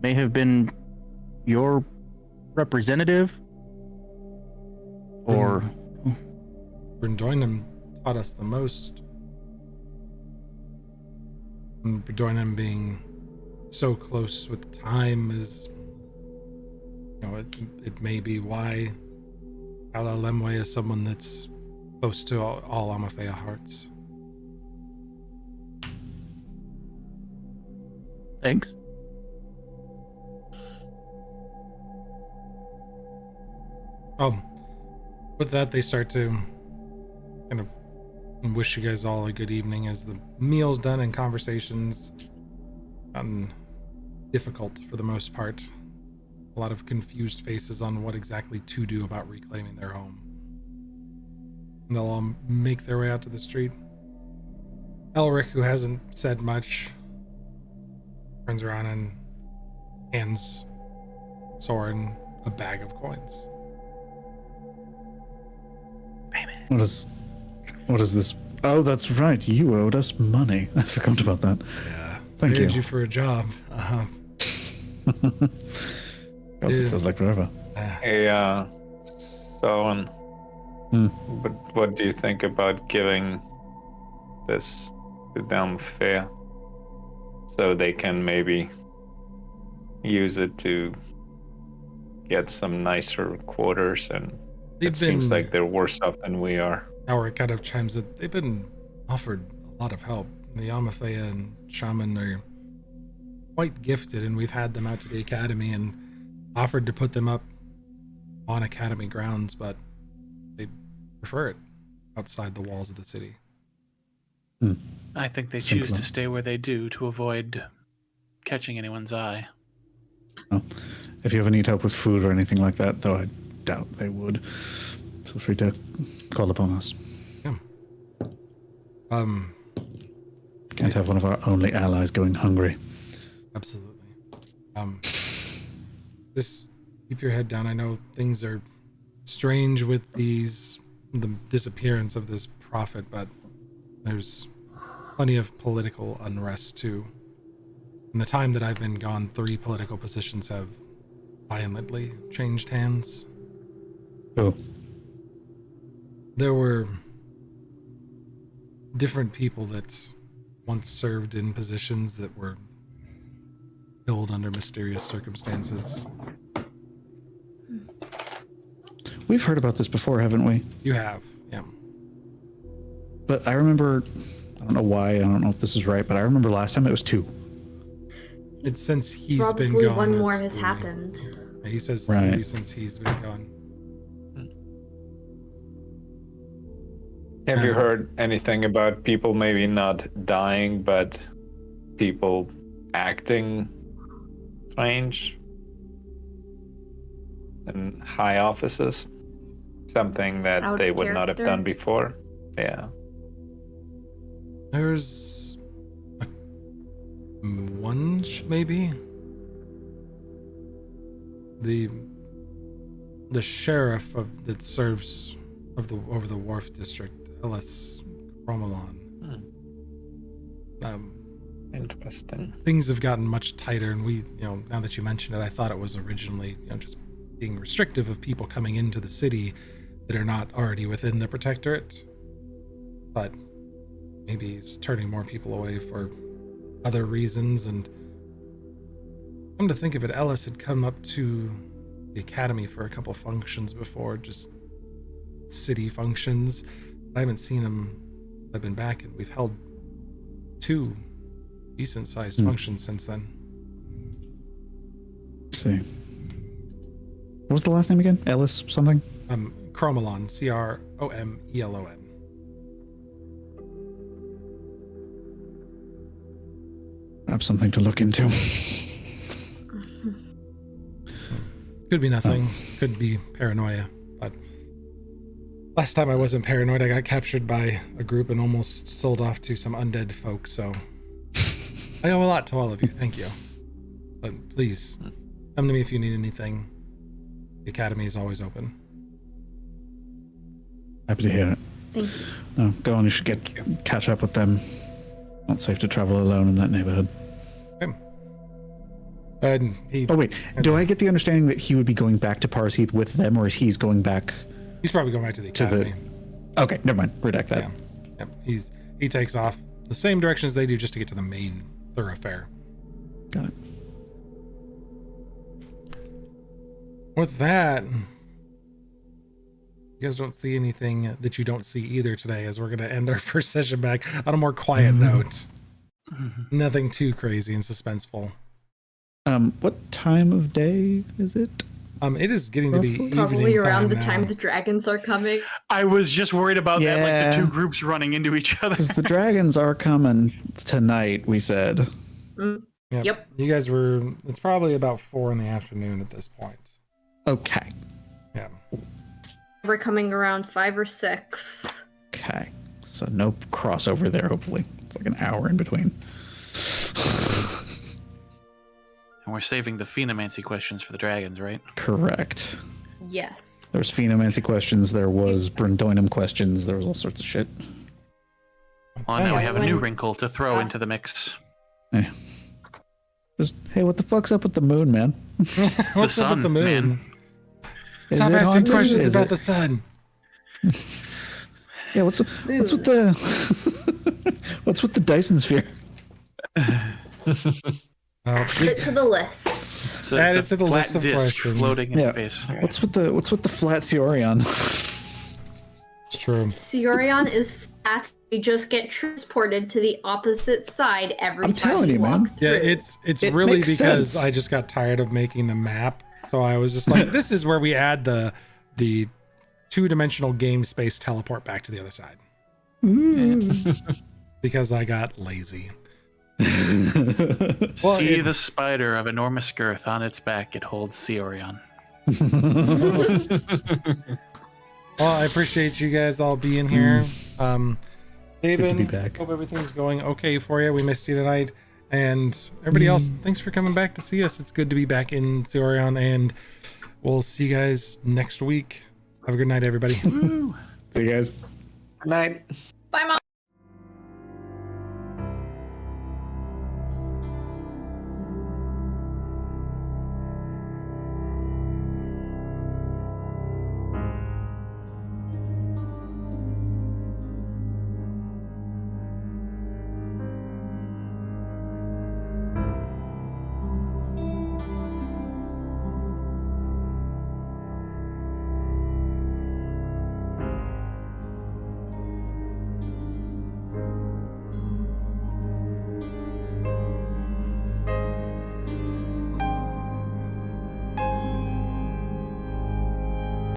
may have been your representative? Or Brendoinem taught us the most. And Brendoinem being so close with time is, it may be why Alalemwe is someone that's close to all Amalthea hearts. thanks. With that, they start to kind of wish you guys all a good evening as the meal's done and conversations gotten difficult for the most part. A lot of confused faces on what exactly to do about reclaiming their home. And they'll all make their way out to the street. Elric, who hasn't said much, turns around and hands Soren a bag of coins. What is this? Oh, that's right. You owed us money. I forgot about that. Yeah. Thank Paid you. you for a job. God, it feels like forever. Hey, Soren, but what do you think about giving this to them fair so they can maybe use it to get some nicer quarters? And it seems like they're worse off than we are. Howard kind of chimes in. They've been offered a lot of help. The Amalthea and Shaman are quite gifted, and we've had them out to the academy and offered to put them up on academy grounds, but they prefer it outside the walls of the city. I think they Simpler. choose to stay where they do to avoid catching anyone's eye. Oh, if you ever need help with food or anything like that, though I doubt they would, feel free to call upon us. Yeah. Can't have one of our only allies going hungry. Absolutely. Just keep your head down. I know things are strange with the disappearance of this prophet, but there's plenty of political unrest too. In the time that I've been gone, 3 political positions have violently changed hands. Oh, There were different people that once served in positions that were killed under mysterious circumstances. we've heard about this before, haven't we? You have, yeah. But I remember, I don't know why, I don't know if this is right, but I remember last time it was 2. It's since he's Probably been gone. one more it's has 3. happened. Yeah, he says Right. 3 since he's been gone. Have you heard anything about people maybe not dying, but people acting strange in high offices? Something that Out of they would not have character? done before. Yeah. There's one, maybe. The sheriff that serves over the wharf district, Ellis Cromelon. Interesting. Things have gotten much tighter, and we, now that you mention it, I thought it was originally, just being restrictive of people coming into the city that are not already within the protectorate. But maybe he's turning more people away for other reasons. And come to think of it, Ellis had come up to the academy for a couple functions before, just city functions. I haven't seen him. I've been back, and we've held 2 decent-sized functions since then. Let's see. What was the last name again? Ellis something? Cromelon, Cromelon. I have something to look into. Could be nothing. Could be paranoia. But last time I wasn't paranoid, I got captured by a group and almost sold off to some undead folk, so I owe a lot to all of you. Thank you. But please, come to me if you need anything. The academy is always open. Happy to hear it. Thank you. No, go on, you should catch up with them. Not safe to travel alone in that neighborhood. Okay. And Oh wait, do I get the understanding that he would be going back to Pars Heath with them, or he's going back? he's probably going back to the academy. Okay, never mind. Redact that. Yeah. He takes off the same direction as they do just to get to the main thoroughfare. Got it. With that, you guys don't see anything that you don't see either today, as we're going to end our first session back on a more quiet note. Nothing too crazy and suspenseful. What time of day is it? It is getting to be Probably evening around the now. time the dragons are coming. I was just worried about that, like Yeah. the 2 groups running into each other. Because the dragons are coming tonight, we said. Yep. You guys it's probably about 4 in the afternoon at this point. Okay. Yeah. We're coming around 5 or 6. Okay. So no crossover there, hopefully. It's like an hour in between. And we're saving the phenomancy questions for the dragons, right? Correct. Yes. There was phenomancy questions, there was Brendoinum questions, there was all sorts of shit. Well, now we have a new When- wrinkle to throw into the mix. Eh. Just, hey, what the fuck's up with the moon, man? What's the up sun, with the moon? man. Stop it asking haunted? questions Is about it- the sun. Yeah, what's with the what's with the Dyson sphere? Add it to the list. It's Add it's it to the flat list of disc questions. floating in Yeah. space. What's with the flat Cyorion? It's true. Cyorion is flat. You just get transported to the opposite side every I'm time telling you, walk man. Yeah, through. it's It really makes because sense. I just got tired of making the map. So I was just like, this is where we add the 2-dimensional game space teleport back to the other side. Because I got lazy. Well, See the spider of enormous girth on its back. It holds Cyorion. Well, I appreciate you guys all being here. David, be back. hope everything's going okay for you. We missed you tonight. And everybody else, thanks for coming back to see us. It's good to be back in Cyorion, and we'll see you guys next week. Have a good night, everybody. See you guys. Good night.